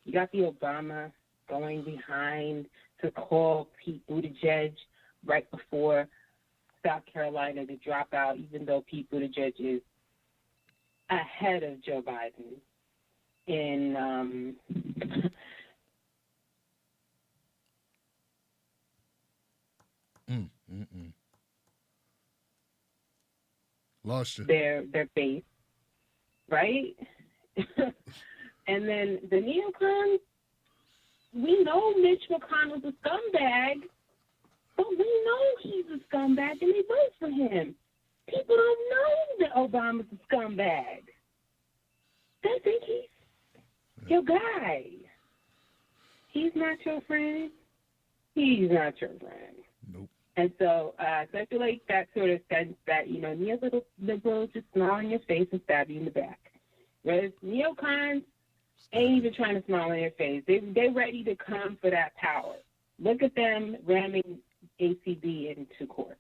You got the Obama going behind to call Pete Buttigieg right before South Carolina to drop out, even though Pete Buttigieg is ahead of Joe Biden in Lost you. their base, right? And then the neocons, we know Mitch McConnell's a scumbag, but we know he's a scumbag and they vote for him. People don't know that Obama's a scumbag. They think he's your guy. He's not your friend. He's not your friend. Nope. And so, I feel like that sort of sense that, neoliberals just smile in your face and stab you in the back. Whereas neocons ain't even trying to smile in your face. They're ready to come for that power. Look at them ramming ACB into court.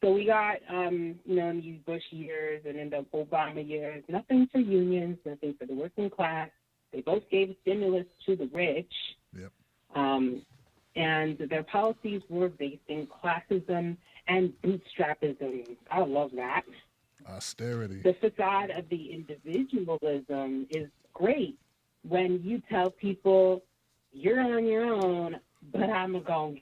So we got, in the Bush years and in the Obama years, nothing for unions, nothing for the working class. They both gave stimulus to the rich. Yep. And their policies were based in classism and bootstrapism. I love that. Austerity. The facade of the individualism is great when you tell people you're on your own, but I'm going.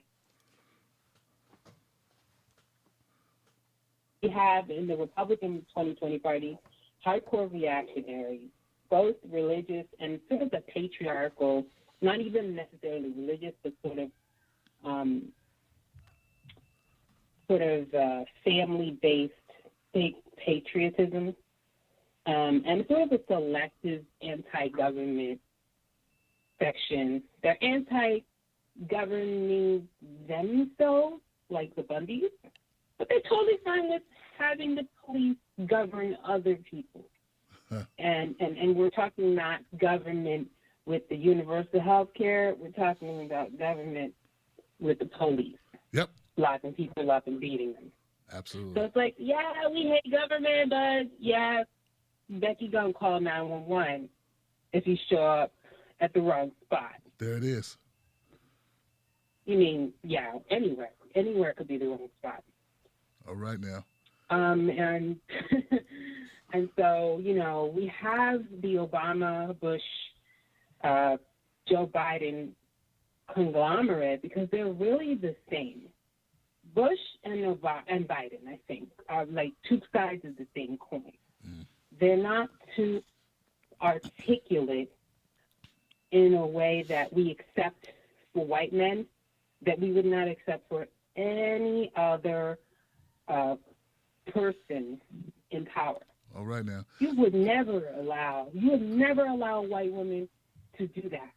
We have in the Republican 2020 party hardcore reactionaries, both religious and sort of the patriarchal, not even necessarily religious, but sort of family-based patriotism, and sort of a selective anti-government section. They're anti-governing themselves, like the Bundys, but they're totally fine with having the police govern other people. And we're talking not government with the universal health care. We're talking about government with the police. Yep. Locking people up and beating them. Absolutely. So it's like, yeah, we hate government, but yeah, Becky gonna call 911. if you show up at the wrong spot. There it is. You mean, yeah, anywhere. Anywhere could be the wrong spot. All right now. And and so, you know, we have the Obama, Bush, Joe Biden conglomerate because they're really the same. Bush and Biden, I think, are like two sides of the same coin. They're not too articulate in a way that we accept for white men, that we would not accept for any other person in power. All right now. You would never allow a white woman to do that.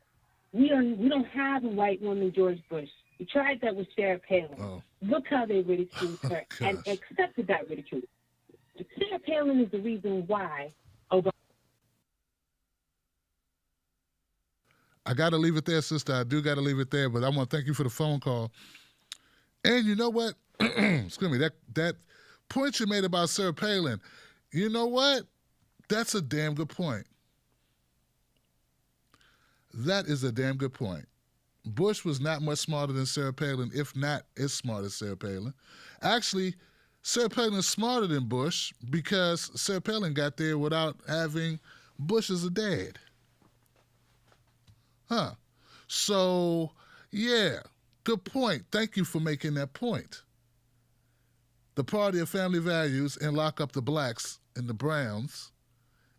We don't have a white woman, George Bush. We tried that with Sarah Palin. Oh. Look how they ridiculed her and accepted that ridicule. Sarah Palin is the reason why Obama. I got to leave it there, sister. I do got to leave it there, but I want to thank you for the phone call. And you know what? Excuse me. That point you made about Sarah Palin, you know what? That's a damn good point. That is a damn good point. Bush was not much smarter than Sarah Palin, if not as smart as Sarah Palin. Actually, Sarah Palin is smarter than Bush because Sarah Palin got there without having Bush as a dad. Huh. So, yeah, good point. Thank you for making that point. The party of family values and lock up the blacks and the browns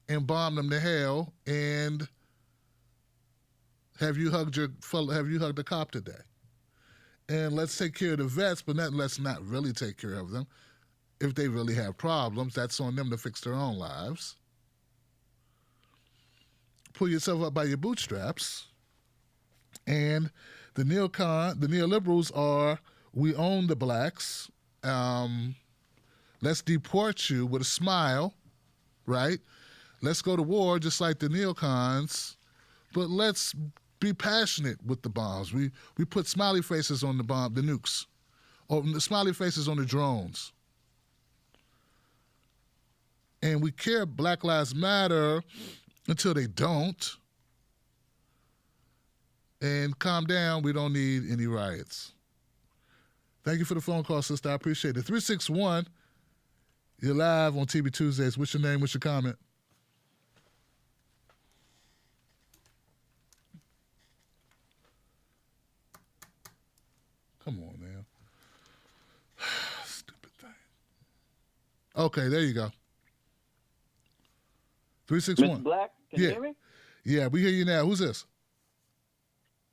and bomb them to hell and have you hugged a cop today? And let's take care of the vets, but let's not really take care of them. If they really have problems, that's on them to fix their own lives. Pull yourself up by your bootstraps. And the neoliberals are, we own the blacks. Let's deport you with a smile, right? Let's go to war just like the neocons, but let's be passionate with the bombs. We put smiley faces on the nukes, or the smiley faces on the drones. And we care Black Lives Matter until they don't. And calm down, we don't need any riots. Thank you for the phone call, sister. I appreciate it. 361, you're live on TV Tuesdays. What's your name? What's your comment? Come on, man. Stupid thing. Okay, there you go. 361. Mr. Black, can you hear me? Yeah, we hear you now. Who's this?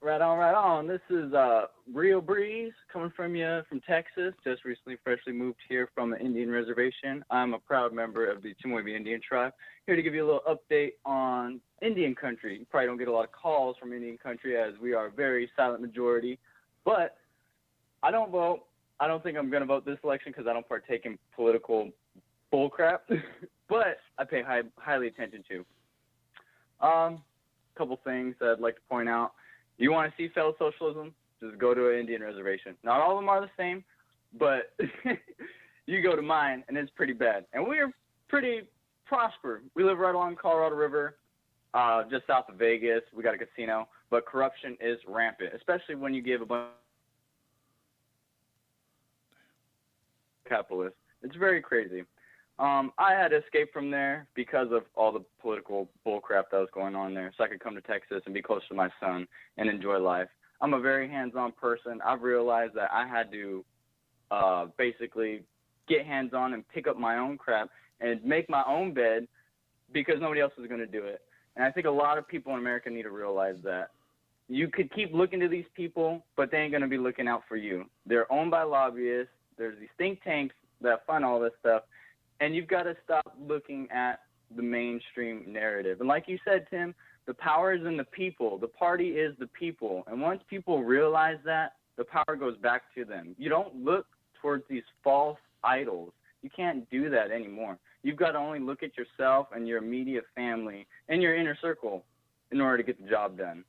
Right on, right on. This is Real Breeze coming from Texas. Just recently freshly moved here from the Indian Reservation. I'm a proud member of the Chemehuevi Indian tribe. Here to give you a little update on Indian country. You probably don't get a lot of calls from Indian country as we are a very silent majority. But I don't vote. I don't think I'm going to vote this election because I don't partake in political bullcrap. But I pay highly attention to. Couple things that I'd like to point out. You want to see failed socialism? Just go to an Indian reservation. Not all of them are the same, but you go to mine, and it's pretty bad. And we're pretty prosper. We live right along the Colorado River, just south of Vegas. We got a casino, but corruption is rampant, especially when you give a bunch of capitalists. It's very crazy. I had to escape from there because of all the political bullcrap that was going on there, so I could come to Texas and be close to my son and enjoy life. I'm a very hands-on person. I've realized that I had to basically get hands-on and pick up my own crap and make my own bed because nobody else is going to do it. And I think a lot of people in America need to realize that. You could keep looking to these people, but they ain't going to be looking out for you. They're owned by lobbyists. There's these think tanks that fund all this stuff. And you've got to stop looking at the mainstream narrative. And like you said, Tim, the power is in the people. The party is the people. And once people realize that, the power goes back to them. You don't look towards these false idols. You can't do that anymore. You've got to only look at yourself and your immediate family and your inner circle in order to get the job done.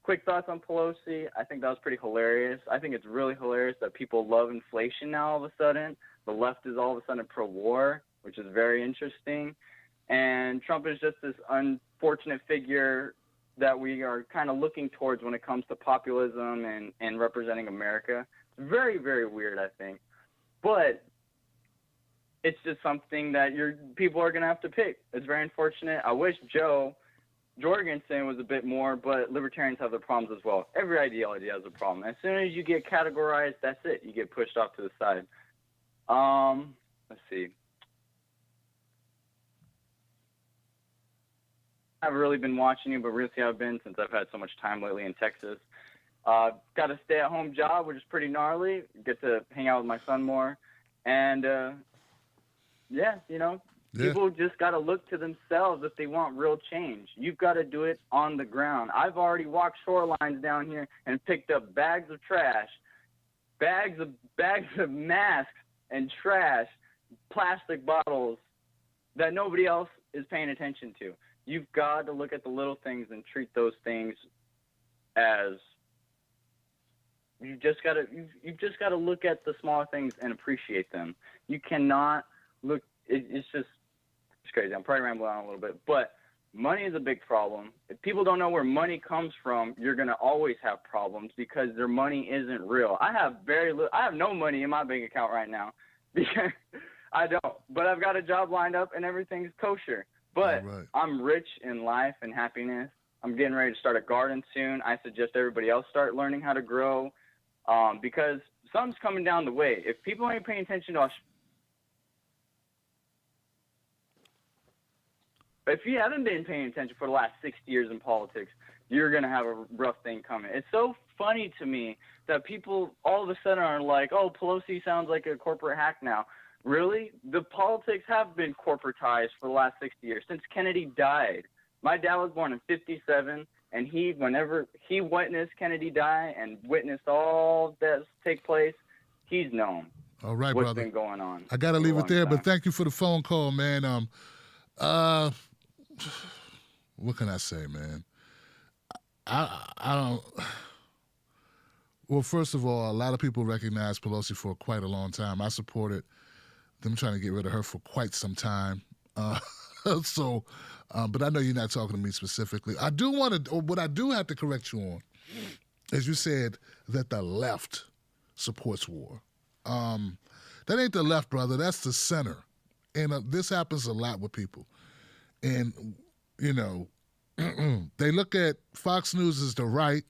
Quick thoughts on Pelosi. I think that was pretty hilarious. I think it's really hilarious that people love inflation now all of a sudden. The left is all of a sudden pro-war, which is very interesting. And Trump is just this unfortunate figure that we are kind of looking towards when it comes to populism and representing America. It's very, very weird, I think. But it's just something that people are going to have to pick. It's very unfortunate. I wish Joe Jorgensen was a bit more, but libertarians have their problems as well. Every ideology has a problem. As soon as you get categorized, that's it. You get pushed off to the side. Let's see. I haven't really been watching you, but recently I've been since I've had so much time lately in Texas. Got a stay-at-home job, which is pretty gnarly. Get to hang out with my son more. And, people just got to look to themselves if they want real change. You've got to do it on the ground. I've already walked shorelines down here and picked up bags of trash, bags of masks and trash, plastic bottles that nobody else is paying attention to. You've got to look at the little things and treat those things as you've just got to look at the smaller things and appreciate them. You cannot look. It's crazy. I'm probably rambling on a little bit, but money is a big problem. If people don't know where money comes from, you're gonna always have problems because their money isn't real. I have no money in my bank account right now because I don't. But I've got a job lined up and everything's kosher. But I'm rich in life and happiness. I'm getting ready to start a garden soon. I suggest everybody else start learning how to grow because something's coming down the way. If people ain't paying attention to if you haven't been paying attention for the last 60 years in politics, you're going to have a rough thing coming. It's so funny to me that people all of a sudden are like, oh, Pelosi sounds like a corporate hack now. Really? The politics have been corporatized for the last 60 years, since Kennedy died. My dad was born in 57, and whenever he witnessed Kennedy die and witnessed all that take place, he's known all right, what's brother. been going on. I got to leave it there, but thank you for the phone call, man. What can I say, man? I don't. Well, first of all, a lot of people recognize Pelosi for quite a long time. I supported them trying to get rid of her for quite some time. But I know you're not talking to me specifically. What I do have to correct you on is you said that the left supports war. That ain't the left, brother. That's the center. And this happens a lot with people. And, they look at Fox News as the right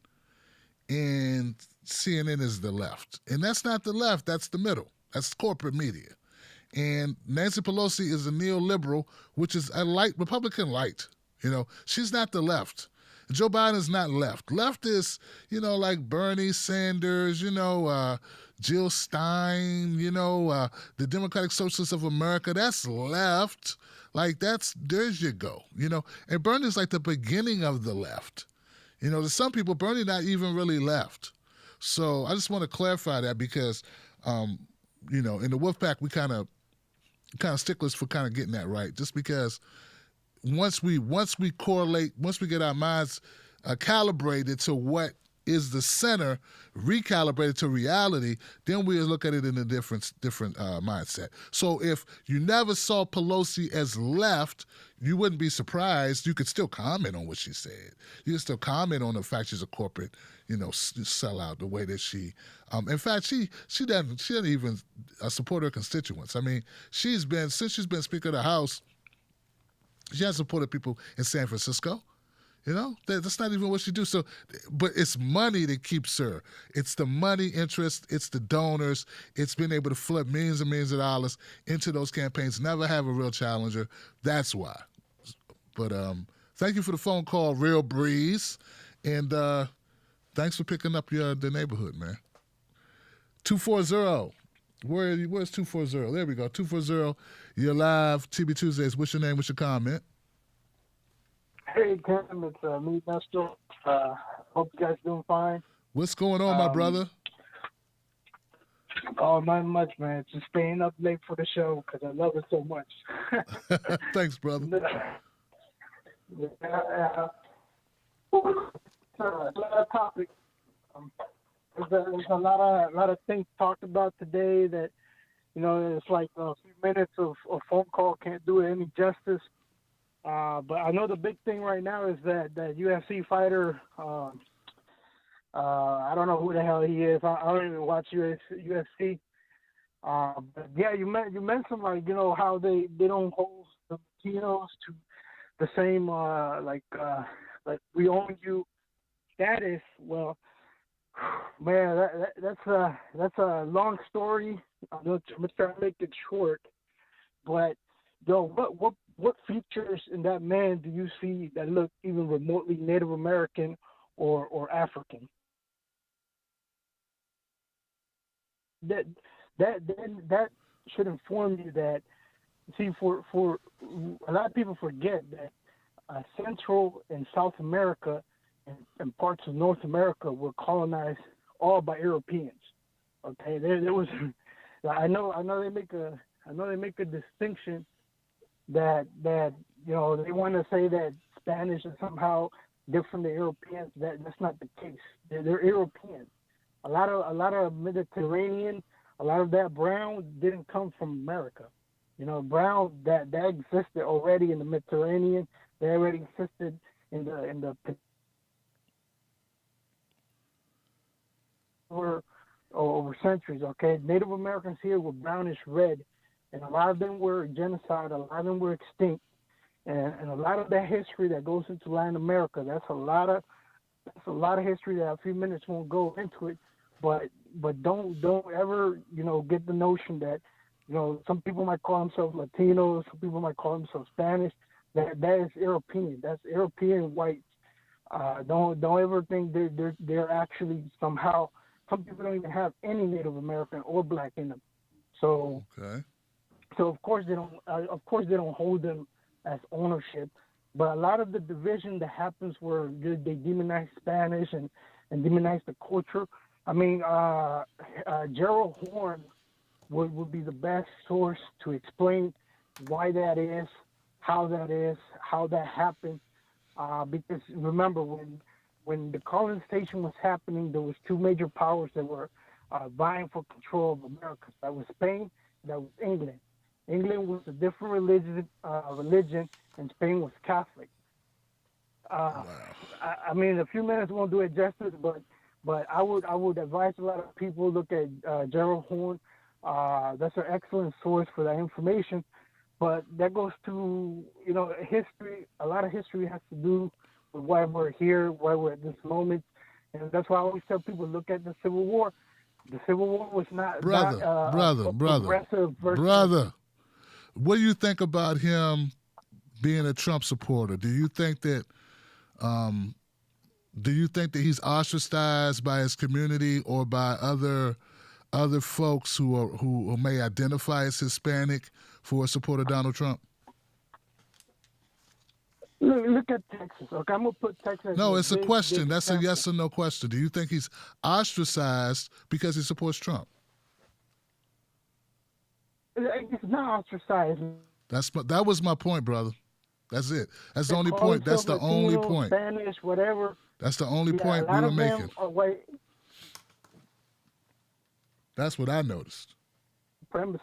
and CNN is the left. And that's not the left. That's the middle. That's corporate media. And Nancy Pelosi is a neoliberal, which is a Republican light. She's not the left. Joe Biden is not left. Left is, like Bernie Sanders, Jill Stein, the Democratic Socialists of America. That's left. Like there's you go, And Bernie's like the beginning of the left. To some people, Bernie not even really left. So I just want to clarify that because, in the Wolfpack, we kind of sticklers for kind of getting that right. Just because once we correlate, once we get our minds calibrated to what is the center, recalibrated to reality, then we look at it in a different mindset. So if you never saw Pelosi as left, you wouldn't be surprised. You could still comment on what she said. You could still comment on the fact she's a corporate, sellout, the way that she. In fact, she doesn't even support her constituents. I mean, since she's been Speaker of the House, she has supported people in San Francisco. That's not even what she do. So, but it's money that keeps her. It's the money interest. It's the donors. It's been able to flip millions and millions of dollars into those campaigns. Never have a real challenger. That's why. But thank you for the phone call, Real Breeze, and thanks for picking up the neighborhood, man. 240. Where's 240? There we go. 240. You're live. TB Tuesdays. What's your name? What's your comment? Hey, Tim, it's me, Nestor. Hope you guys doing fine. What's going on, my brother? Oh, not much, man. Just staying up late for the show because I love it so much. Thanks, brother. Topic. There's a lot of things talked about today that, it's like a few minutes of a phone call can't do it any justice. But I know the big thing right now is that UFC fighter. I don't know who the hell he is. I don't even watch UFC. But yeah, you mentioned like how they don't hold the Latinos to the same like we own you status. Well, man, that's a long story. I'm gonna try to make it short. But what features in that man do you see that look even remotely Native American or African? That should inform you that, see, for a lot of people forget that Central and South America and parts of North America were colonized all by Europeans. Okay, there was I know they make a distinction that they want to say that Spanish is somehow different than Europeans. That's not the case. They're European. A lot of Mediterranean, a lot of that brown didn't come from America. Brown that existed already in the Mediterranean. They already existed in the over centuries. Okay, Native Americans here were brownish red, and a lot of them were genocide. A lot of them were extinct, and a lot of that history that goes into Latin America. That's a lot of history that a few minutes won't go into it. But don't ever get the notion that some people might call themselves Latinos, some people might call themselves Spanish. That is European. That's European whites. Don't ever think they're actually somehow. Some people don't even have any Native American or Black in them. So okay. So of course they don't hold them as ownership. But a lot of the division that happens where they demonize Spanish and demonize the culture. I mean, Gerald Horne would be the best source to explain why that is, how that happened. Because remember, when the colonization was happening, there was two major powers that were vying for control of America. That was Spain, that was England. England was a different religion, and Spain was Catholic. I mean, a few minutes won't do it justice, but I would advise a lot of people look at Gerald Horne. That's an excellent source for that information. But that goes to history. A lot of history has to do with why we're here, why we're at this moment, and that's why I always tell people look at the Civil War. The Civil War was not brother. What do you think about him being a Trump supporter? Do you think that he's ostracized by his community or by other folks who may identify as Hispanic for a supporter of Donald Trump? Look at Texas. Okay, I'm gonna put Texas. No, it's a question. That's a yes or no question. Do you think he's ostracized because he supports Trump? It's not ostracized. That was my point, brother. That's it. That's the only point. That's the only point. Spanish, whatever. That's the only point we were making. That's what I noticed. Supremacy.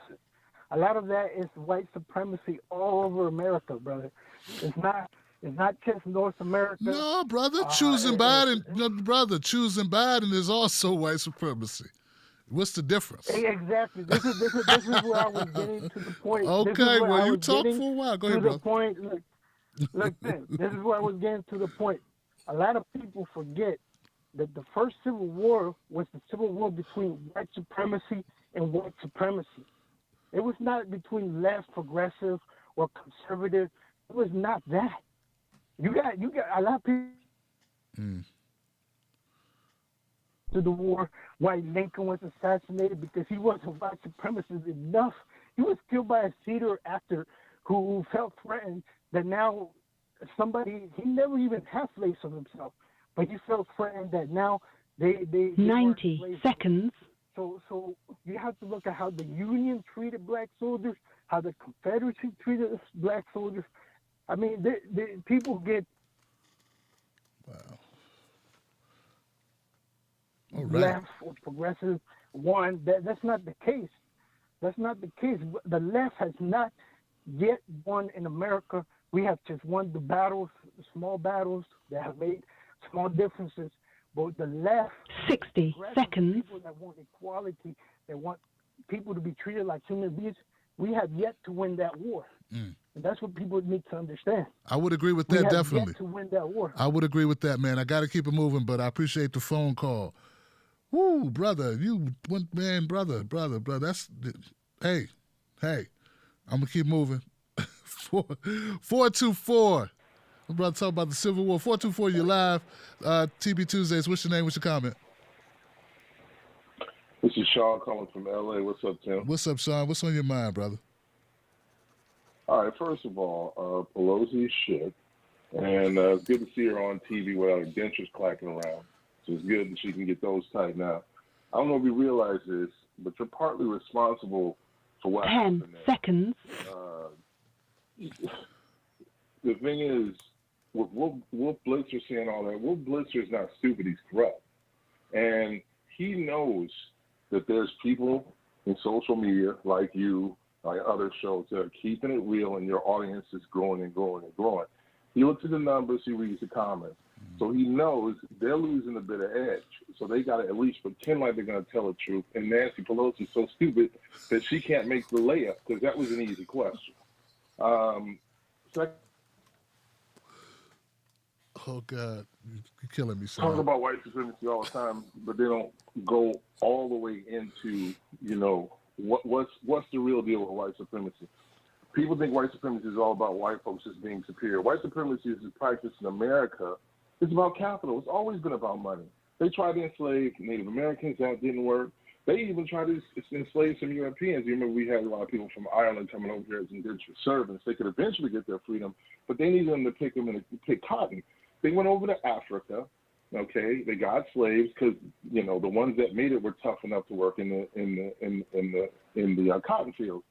A lot of that is white supremacy all over America, brother. It's not just North America. No, brother. Choosing Biden is also white supremacy. What's the difference? Exactly. This is where I was getting to the point. Okay, well, you talk for a while. Go ahead, brother. Point. Look, this is where I was getting to the point. A lot of people forget that the first Civil War was the Civil War between white supremacy and white supremacy. It was not between left, progressive, or conservative. It was not that. You got a lot of people to the war why Lincoln was assassinated because he wasn't white supremacist enough. He was killed by a theater actor who felt threatened that now he never even had slaves of himself, but he felt threatened that now they 90 seconds. So you have to look at how the Union treated black soldiers, how the Confederacy treated black soldiers. I mean, the people get left or progressive. That's not the case. That's not the case. The left has not yet won in America we have just won the battles, the small battles that have made small differences. But the left, 60 seconds. People that want equality, that want people to be treated like human beings, we have yet to win that war. And that's what people need to understand. I would agree with We that, have definitely. yet to win that war. I would agree with that, man. I got to keep it moving, but I appreciate the phone call. Woo, brother, you went, man, brother. That's, hey, I'm going to keep moving. 424. I'm about to talk about the Civil War. 424, you're live. TB Tuesdays. What's your name? What's your comment? This is Sean calling from LA. What's up, Tim? What's up, Sean? What's on your mind, brother? All right, first of all, Pelosi is shit. And it's good to see her on TV without her dentures clacking around. So it's good that she can get those tightened out. I don't know if you realize this, but you're partly responsible for what 10 happened there. seconds. The thing is, with Wolf Blitzer saying all that, Wolf Blitzer is not stupid, he's corrupt. And he knows that there's people in social media like you, like other shows, that are keeping it real, and your audience is growing and growing and growing. He looks at the numbers, he reads the comments. So he knows they're losing a bit of edge. So they got to at least pretend like they're going to tell the truth. And Nancy Pelosi is so stupid that she can't make the layup, because that was an easy question. Second, oh, God. You're killing me, son. talk about white supremacy all the time, but they don't go all the way into, what's the real deal with white supremacy. People think white supremacy is all about white folks just being superior. White supremacy is practiced in America. It's about capital. It's always been about money. They tried to enslave Native Americans. That didn't work. They even tried to enslave some Europeans. You remember we had a lot of people from Ireland coming over here as indentured servants. They could eventually get their freedom, but they needed them to pick cotton. They went over to Africa. Okay, they got slaves because the ones that made it were tough enough to work in the cotton fields.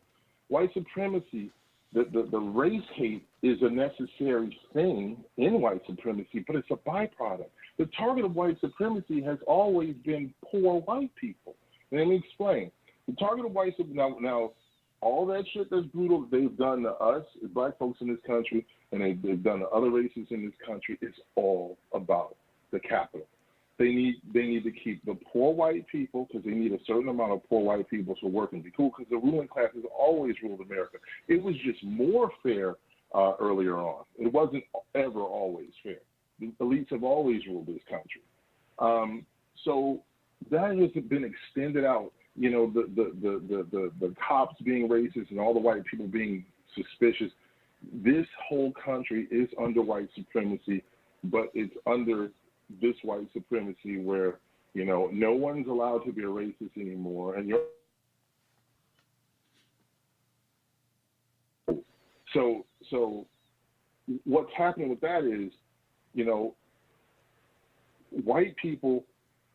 White supremacy, the race hate is a necessary thing in white supremacy, but it's a byproduct. The target of white supremacy has always been poor white people. Let me explain. The target of white supremacy, now all that shit that's brutal they've done to us, black folks in this country, and they've done to other races in this country, is all about the capital. They need to keep the poor white people, because they need a certain amount of poor white people to work and be cool, because the ruling class has always ruled America. It was just more fair earlier on. It wasn't ever always fair. The elites have always ruled this country. So that has been extended out. The cops being racist and all the white people being suspicious. This whole country is under white supremacy, but it's under this white supremacy where, no one's allowed to be a racist anymore. And so what's happening with that is, white people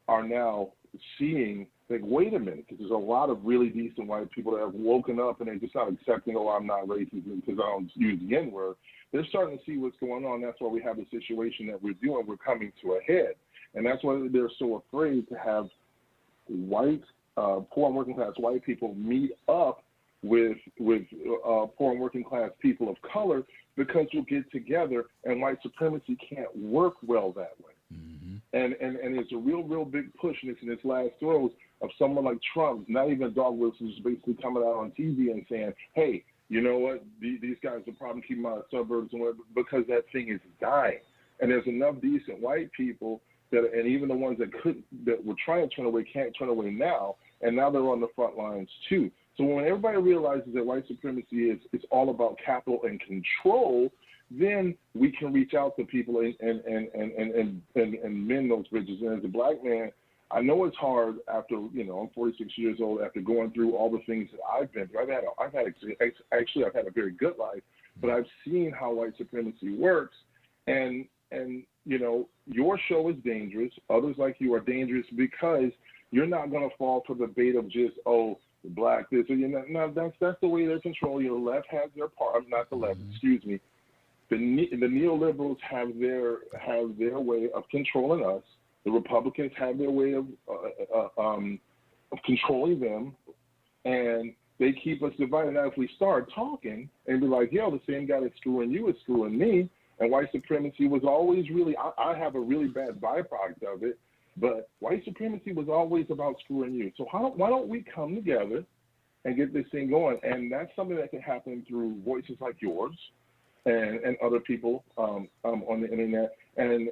are now seeing, like, wait a minute, because there's a lot of really decent white people that have woken up and they're just not accepting, I'm not racist because I don't use the N-word. They're starting to see what's going on. That's why we have the situation that we're doing. We're coming to a head. And that's why they're so afraid to have white, poor and working class white people meet up with poor and working class people of color, because you'll get together and white supremacy can't work well that way. Mm-hmm. And it's a real big push in this last throws of someone like Trump, not even Dog Wilson, who's basically coming out on TV and saying, hey, you know what, these guys are probably keeping out of suburbs and whatever, because that thing is dying. And there's enough decent white people that, and even the ones that were trying to turn away, can't turn away now, and now they're on the front lines too. So when everybody realizes that white supremacy is all about capital and control, then we can reach out to people and mend those bridges. And as a black man, I know it's hard after, I'm 46 years old, after going through all the things that I've been through. I've had a very good life, but I've seen how white supremacy works. And your show is dangerous. Others like you are dangerous because you're not going to fall for the bait of just, black this or no. That's the way they control you. The left has their part. Not the left. Excuse me. The neoliberals have their way of controlling us. The Republicans have their way of controlling them, and they keep us divided. Now, if we start talking and be like, yo, the same guy that's screwing you is screwing me, and white supremacy was always really, I have a really bad byproduct of it, but white supremacy was always about screwing you. So why don't we come together and get this thing going? And that's something that can happen through voices like yours and other people on the internet. And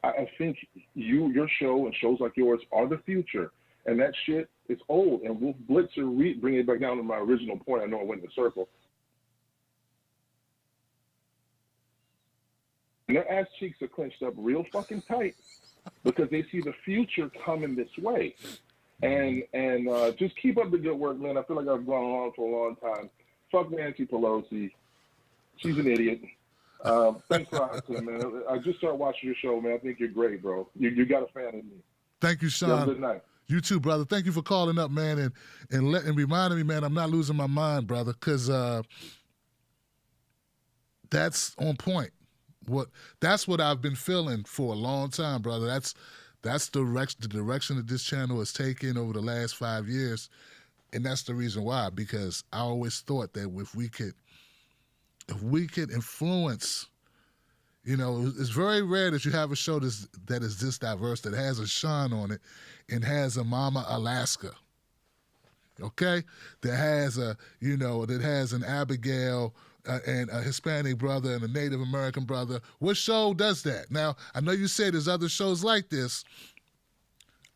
I think your show and shows like yours are the future. And that shit is old. And Wolf Blitzer, bring it back down to my original point. I know I went in a circle. And their ass cheeks are clenched up real fucking tight because they see the future coming this way. And just keep up the good work, man. I feel like I've gone on for a long time. Fuck Nancy Pelosi. She's an idiot. Thanks for asking, man. I just started watching your show, man. I think you're great, bro. You got a fan in me. Thank you, Sean. You have a good night. You too, brother. Thank you for calling up, man, and reminding me, man, I'm not losing my mind, brother, because that's on point. That's what I've been feeling for a long time, brother. That's the direction that this channel has taken over the last 5 years, and that's the reason why. Because I always thought that if we could influence, you know, it's very rare that you have a show that is this diverse, that has a Sean on it, and has a Mama Alaska. Okay, that has an Abigail. And a Hispanic brother and a Native American brother. What show does that? Now, I know you say there's other shows like this.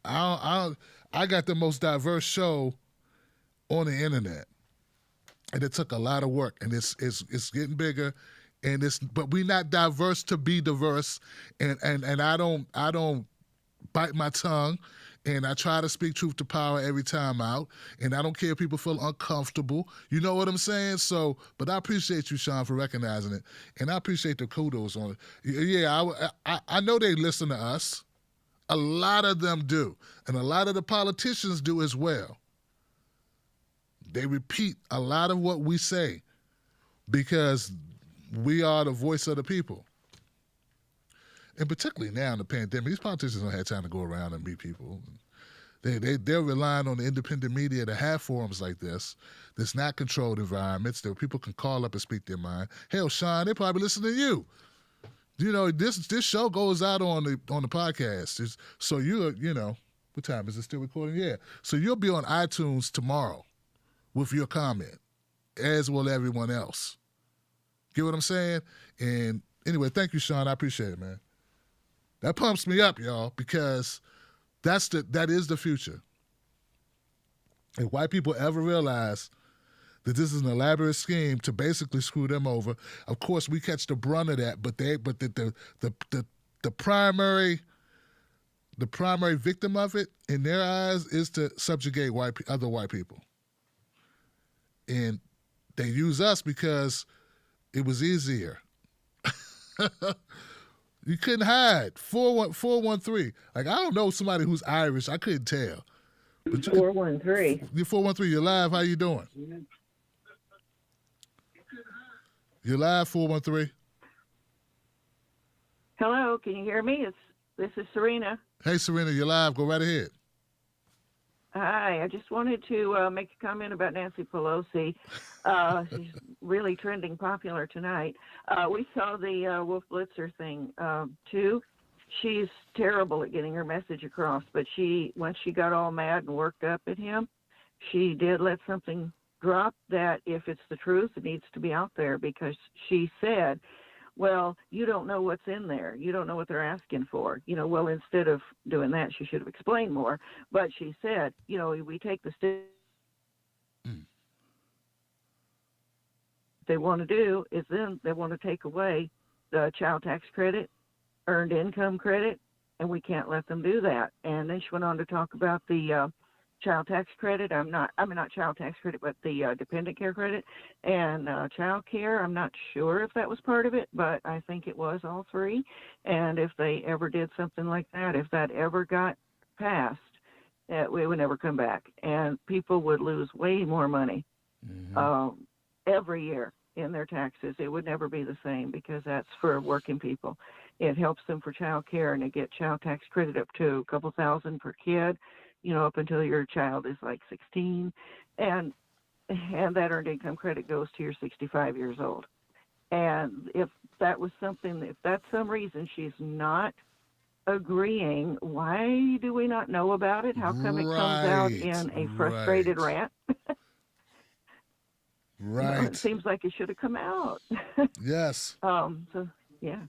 I got the most diverse show on the internet, and it took a lot of work, and it's getting bigger, but we're not diverse to be diverse, and I don't bite my tongue. And I try to speak truth to power every time out. And I don't care if people feel uncomfortable. You know what I'm saying? So, but I appreciate you, Sean, for recognizing it. And I appreciate the kudos on it. Yeah, I know they listen to us. A lot of them do. And a lot of the politicians do as well. They repeat a lot of what we say because we are the voice of the people. And particularly now in the pandemic, these politicians don't have time to go around and meet people. They're relying on the independent media to have forums like this. That's not controlled environments that people can call up and speak their mind. Hell, Sean, they probably listen to you. You know, this show goes out on the podcast. So what time is it still recording? Yeah. So you'll be on iTunes tomorrow with your comment, as will everyone else. Get what I'm saying? And anyway, thank you, Sean. I appreciate it, man. That pumps me up, y'all, because that is the future. If white people ever realize that this is an elaborate scheme to basically screw them over, of course we catch the brunt of that. But the primary victim of it in their eyes is to subjugate other white people, and they use us because it was easier. You couldn't hide. 413. Like, I don't know somebody who's Irish. I couldn't tell. 413. You're 413. You're live. How you doing? You're live, 413. Hello, can you hear me? This is Serena. Hey, Serena, you're live. Go right ahead. Hi, I just wanted to make a comment about Nancy Pelosi. She's really trending popular tonight. We saw the Wolf Blitzer thing too. She's terrible at getting her message across, but once she got all mad and worked up at him, she did let something drop that if it's the truth, it needs to be out there, because she said, well, you don't know what's in there. You don't know what they're asking for. Well, instead of doing that, she should have explained more. But she said, we take the they want to do is then they want to take away the child tax credit, earned income credit, and we can't let them do that. And then she went on to talk about the child tax credit. Not child tax credit, but the dependent care credit and child care. I'm not sure if that was part of it, but I think it was all three. And if they ever did something like that, if that ever got passed, it would never come back. And people would lose way more money every year in their taxes. It would never be the same, because that's for working people. It helps them for child care, and they get child tax credit up to a couple thousand per kid. up until your child is like 16, and that earned income credit goes to your 65 years old. And if that was something, if that's some reason she's not agreeing, why do we not know about it? How come it comes out in a frustrated rant? Right. It seems like it should have come out. Yes. So yeah.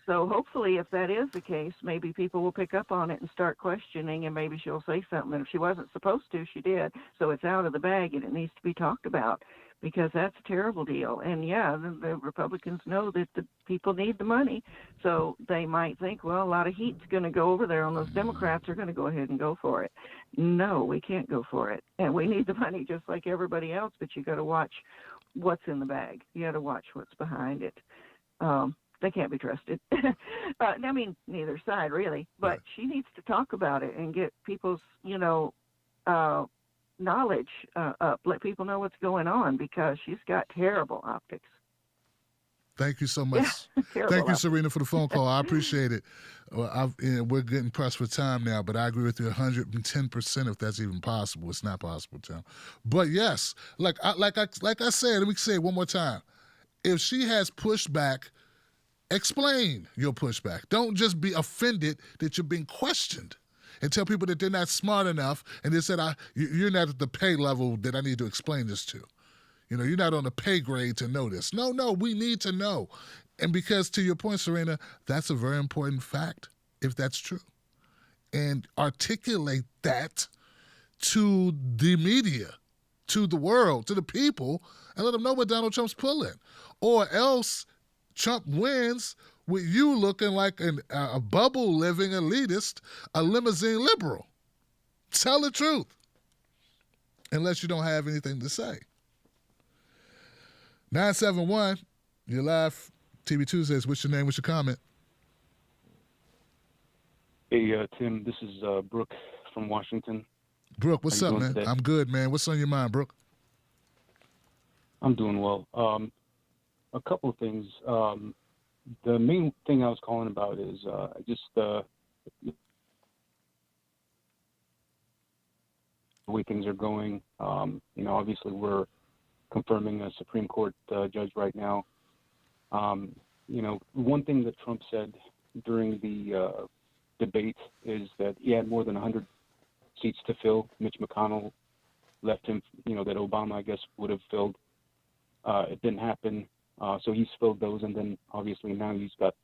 So hopefully, if that is the case, maybe people will pick up on it and start questioning, and maybe she'll say something. And if she wasn't supposed to, she did. So it's out of the bag, and it needs to be talked about, because that's a terrible deal. And yeah, the Republicans know that the people need the money, so they might think, well, a lot of heat's going to go over there, and those Democrats are going to go ahead and go for it. No, we can't go for it, and we need the money just like everybody else. But you got to watch what's in the bag. You got to watch what's behind it. They can't be trusted. I mean, neither side really, but she needs to talk about it and get people's, knowledge up. Let people know what's going on, because she's got terrible optics. Thank you so much. Thank you, Serena, for the phone call. I appreciate it. We're getting pressed for time now, but I agree with you 110% if that's even possible. It's not possible, Tim. But yes, like I said, let me say it one more time. If she has pushback, explain your pushback. Don't just be offended that you're being questioned, and tell people that they're not smart enough, and they said, you're not at the pay level that I need to explain this to. You're not on the pay grade to know this. No, we need to know. And because, to your point, Serena, that's a very important fact, if that's true. And articulate that to the media, to the world, to the people, and let them know what Donald Trump's pulling. Or else Trump wins with you looking like a bubble-living elitist, a limousine liberal. Tell the truth, unless you don't have anything to say. 971, you're live. TV Tuesdays. What's your name? What's your comment? Hey, Tim, this is Brooke from Washington. Brooke, what's up, man? Today? I'm good, man. What's on your mind, Brooke? I'm doing well. A couple of things. The main thing I was calling about is just the way things are going. Obviously we're confirming a Supreme Court judge right now. One thing that Trump said during the debate is that he had more than 100 seats to fill. Mitch McConnell left him, that Obama, I guess, would have filled. It didn't happen. So he's filled those, and then obviously now he's got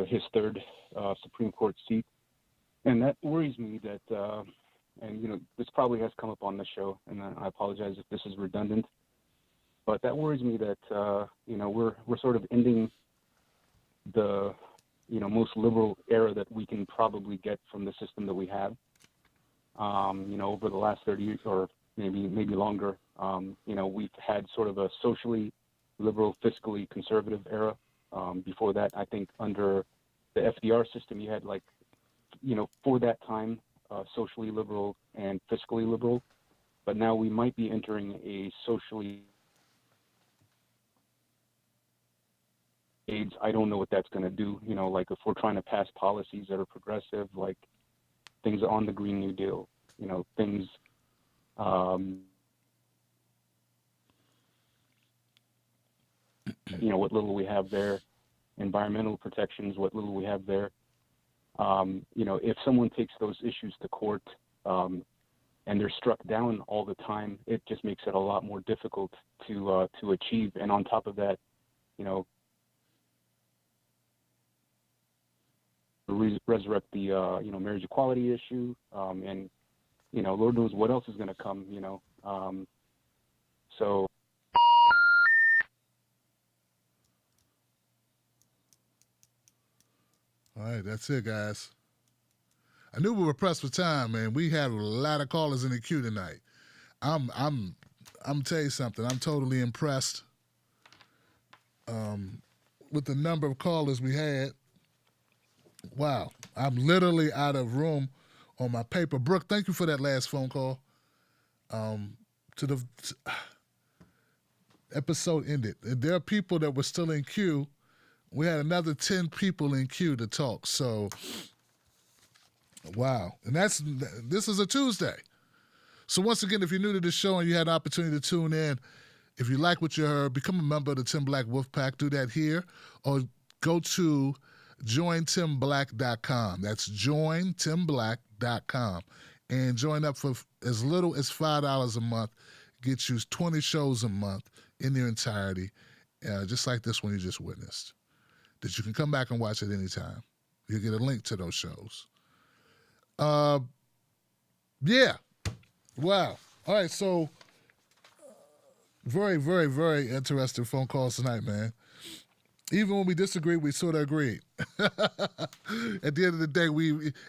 his third Supreme Court seat. And that worries me that, this probably has come up on the show, and I apologize if this is redundant, but that worries me that, we're sort of ending the, most liberal era that we can probably get from the system that we have, over the last 30 years or maybe longer. We've had sort of a socially liberal, fiscally conservative era. Before that, I think under the FDR system, you had for that time, socially liberal and fiscally liberal. But now we might be entering a socially AIDS. I don't know what that's going to do. If we're trying to pass policies that are progressive, like things on the Green New Deal, things. What little we have there, environmental protections, what little we have there. If someone takes those issues to court and they're struck down all the time, it just makes it a lot more difficult to achieve. And on top of that, resurrect the marriage equality issue, and Lord knows what else is going to come. So. All right, that's it, guys. I knew we were pressed for time, man. We had a lot of callers in the queue tonight. I'm tell you something. I'm totally impressed with the number of callers we had. Wow, I'm literally out of room on my paper. Brooke, thank you for that last phone call. Episode ended. There are people that were still in queue. We had another 10 people in queue to talk. So Wow. And this is a Tuesday. So once again, if you're new to the show and you had an opportunity to tune in, if you like what you heard, become a member of the Tim Black Wolfpack. Do that here or go to jointimblack.com. That's jointimblack.com. And join up for as little as $5 a month. Get you 20 shows a month in their entirety, just like this one you just witnessed, that you can come back and watch at any time. You'll get a link to those shows. Yeah. Wow. All right, so very, very, very interesting phone calls tonight, man. Even when we disagreed, we sort of agreed. At the end of the day,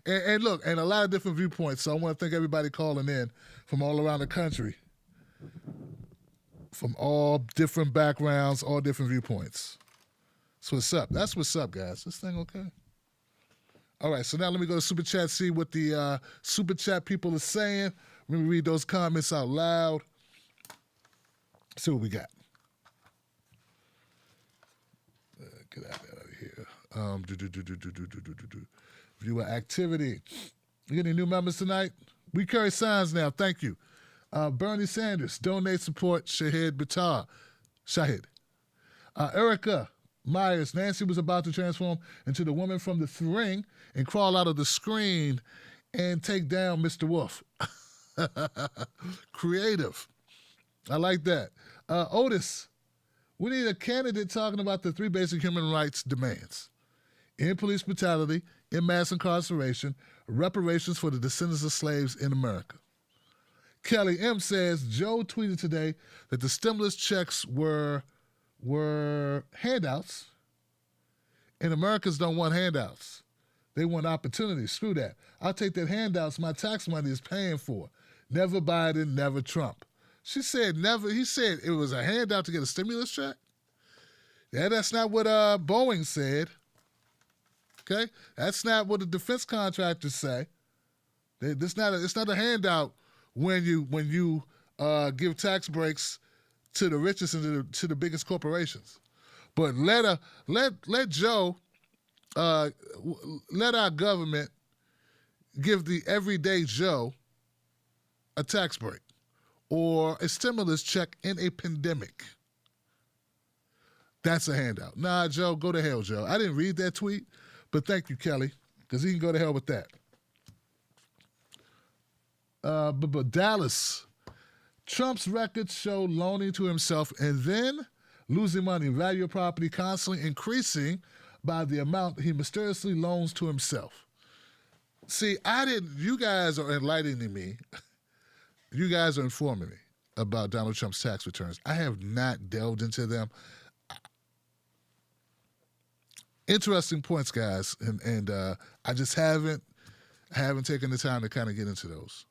and look, and a lot of different viewpoints. So I want to thank everybody calling in from all around the country, from all different backgrounds, all different viewpoints. So what's up? That's what's up, guys. This thing okay? All right, so now let me go to Super Chat, see what the Super Chat people are saying. Let me read those comments out loud. See what we got. Get out of here. Viewer activity. You get any new members tonight? We carry signs now. Thank you. Bernie Sanders, donate support Shahid Bittar. Shahid. Erica Myers, Nancy was about to transform into the woman from the Thing and crawl out of the screen and take down Mr. Wolf. Creative. I like that. Otis, we need a candidate talking about the 3 basic human rights demands: end police brutality, end mass incarceration, reparations for the descendants of slaves in America. Kelly M. says, Joe tweeted today that the stimulus checks were handouts, and Americans don't want handouts. They want opportunities. Screw that. I'll take that handouts my tax money is paying for. Never Biden, never Trump. She said never. He said it was a handout to get a stimulus check. Yeah, that's not what Boeing said. Okay, that's not what the defense contractors say. It's not a handout when you give tax breaks to the richest and to the biggest corporations. But let Joe let our government give the everyday Joe a tax break or a stimulus check in a pandemic. That's a handout. Nah, Joe, go to hell, Joe. I didn't read that tweet, but thank you, Kelly, because he can go to hell with that. But Dallas, Trump's records show loaning to himself and then losing money, value of property constantly increasing by the amount he mysteriously loans to himself. See, you guys are enlightening me. You guys are informing me about Donald Trump's tax returns. I have not delved into them. Interesting points, guys, and I just haven't taken the time to kind of get into those.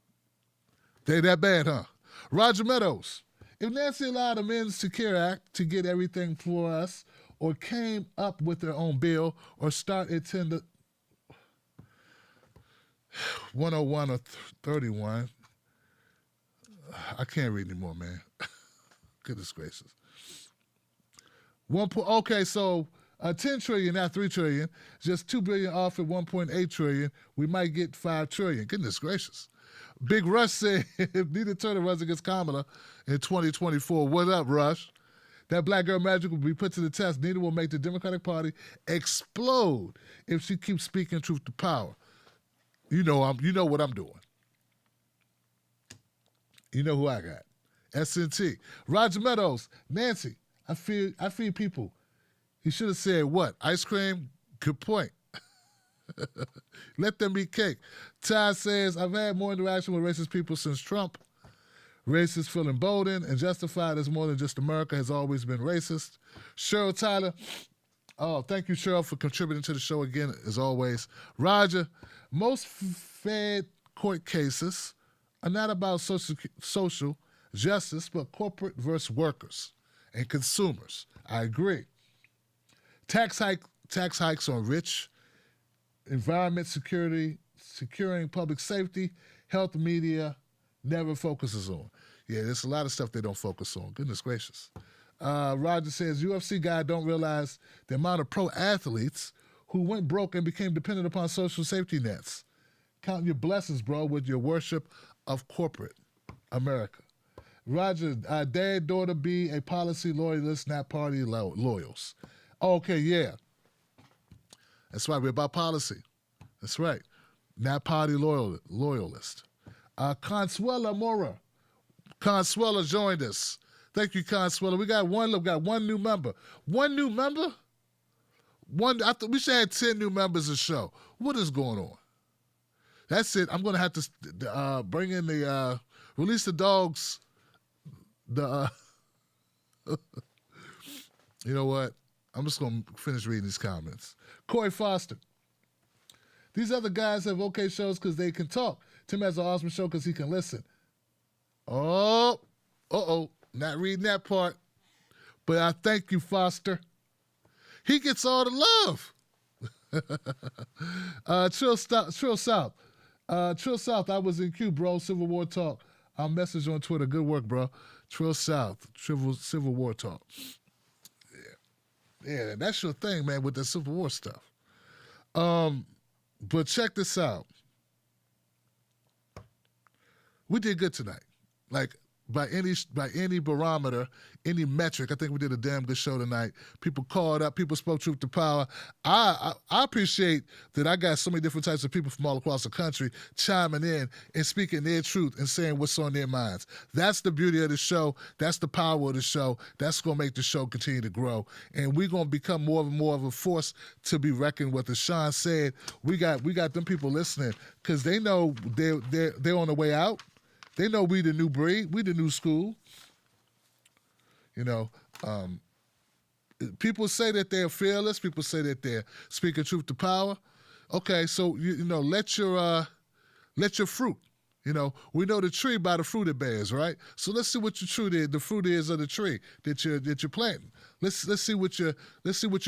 They that bad, huh? Roger Meadows. If Nancy allowed the Men's to Care Act to get everything for us, or came up with their own bill, or start a tender 101 or 31, I can't read anymore, man. Goodness gracious. Okay, so 10 trillion, not 3 trillion. Just 2 billion off at 1.8 trillion. We might get 5 trillion. Goodness gracious. Big Rush said if Nina Turner runs against Kamala in 2024, what up, Rush? That black girl magic will be put to the test. Nina will make the Democratic Party explode if she keeps speaking truth to power. You know what I'm doing. You know who I got. SNT. Roger Meadows. Nancy, I feed people. He should have said what? Ice cream? Good point. Let them eat cake. Ty says, I've had more interaction with racist people since Trump. Racists feel emboldened and justified as more than just America has always been racist. Cheryl Tyler. Oh, thank you, Cheryl, for contributing to the show again, as always. Roger, most Fed court cases are not about social justice, but corporate versus workers and consumers. I agree. Tax hikes on rich, environment security, securing public safety, health, media, never focuses on. Yeah, there's a lot of stuff they don't focus on. Goodness gracious. Roger says, UFC guy don't realize the amount of pro athletes who went broke and became dependent upon social safety nets. Count your blessings, bro, with your worship of corporate America. Roger, dad, daughter be a policy loyalist, not party loyals. Okay, yeah. That's right. We're about policy. That's right. Not party loyalist. Consuela Mora. Consuela joined us. Thank you, Consuela. We got one new member. One new member? I thought we should have 10 new members of the show. What is going on? That's it. I'm going to have to bring in the, release the dogs. You know what? I'm just going to finish reading these comments. Corey Foster. These other guys have okay shows because they can talk. Tim has an awesome show because he can listen. Oh, not reading that part. But I thank you, Foster. He gets all the love. Trill South. Trill South, I was in Q, bro. Civil War Talk. I'll message on Twitter. Good work, bro. Trill South. Civil War Talk. Yeah, that's your thing, man, with the Civil War stuff. But check this out. We did good tonight. Like, by any barometer, any metric, I think we did a damn good show tonight. People called up. People spoke truth to power. I appreciate that I got so many different types of people from all across the country chiming in and speaking their truth and saying what's on their minds. That's the beauty of the show. That's the power of the show. That's going to make the show continue to grow. And we're going to become more and more of a force to be reckoned with. As Sean said, we got them people listening because they know they're on the way out. They know we the new breed. We the new school. You know, people say that they're fearless. People say that they're speaking truth to power. Okay, so you know, let your fruit. You know, we know the tree by the fruit it bears, right? So let's see what the fruit is of the tree that you're planting. Let's see what you're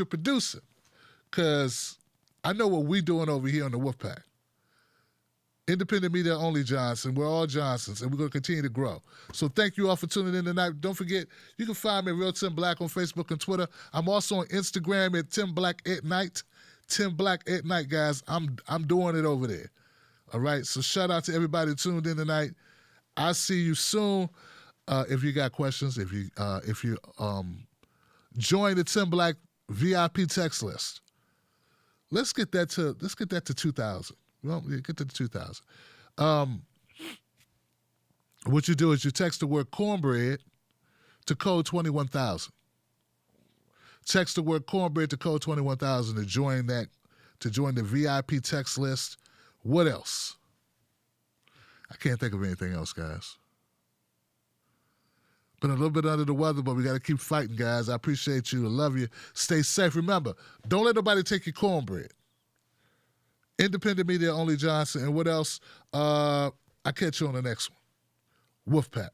producing, because I know what we're doing over here on the Wolfpack. Independent media only Johnson. We're all Johnsons, and we're going to continue to grow. So thank you all for tuning in tonight. Don't forget, you can find me at Real Tim Black on Facebook and Twitter. I'm also on Instagram at Tim Black at Night. Tim Black at Night, guys. I'm doing it over there. All right. So shout out to everybody who tuned in tonight. I'll see you soon. If you got questions, if you join the Tim Black VIP text list, let's get that to 2,000. Well, get to the 2,000. What you do is you text the word cornbread to code 21,000. Text the word cornbread to code 21,000 to join the VIP text list. What else? I can't think of anything else, guys. Been a little bit under the weather, but we got to keep fighting, guys. I appreciate you. I love you. Stay safe. Remember, don't let nobody take your cornbread. Independent media only Johnson. And what else? I'll catch you on the next one. Wolfpack.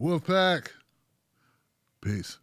Wolfpack. Peace.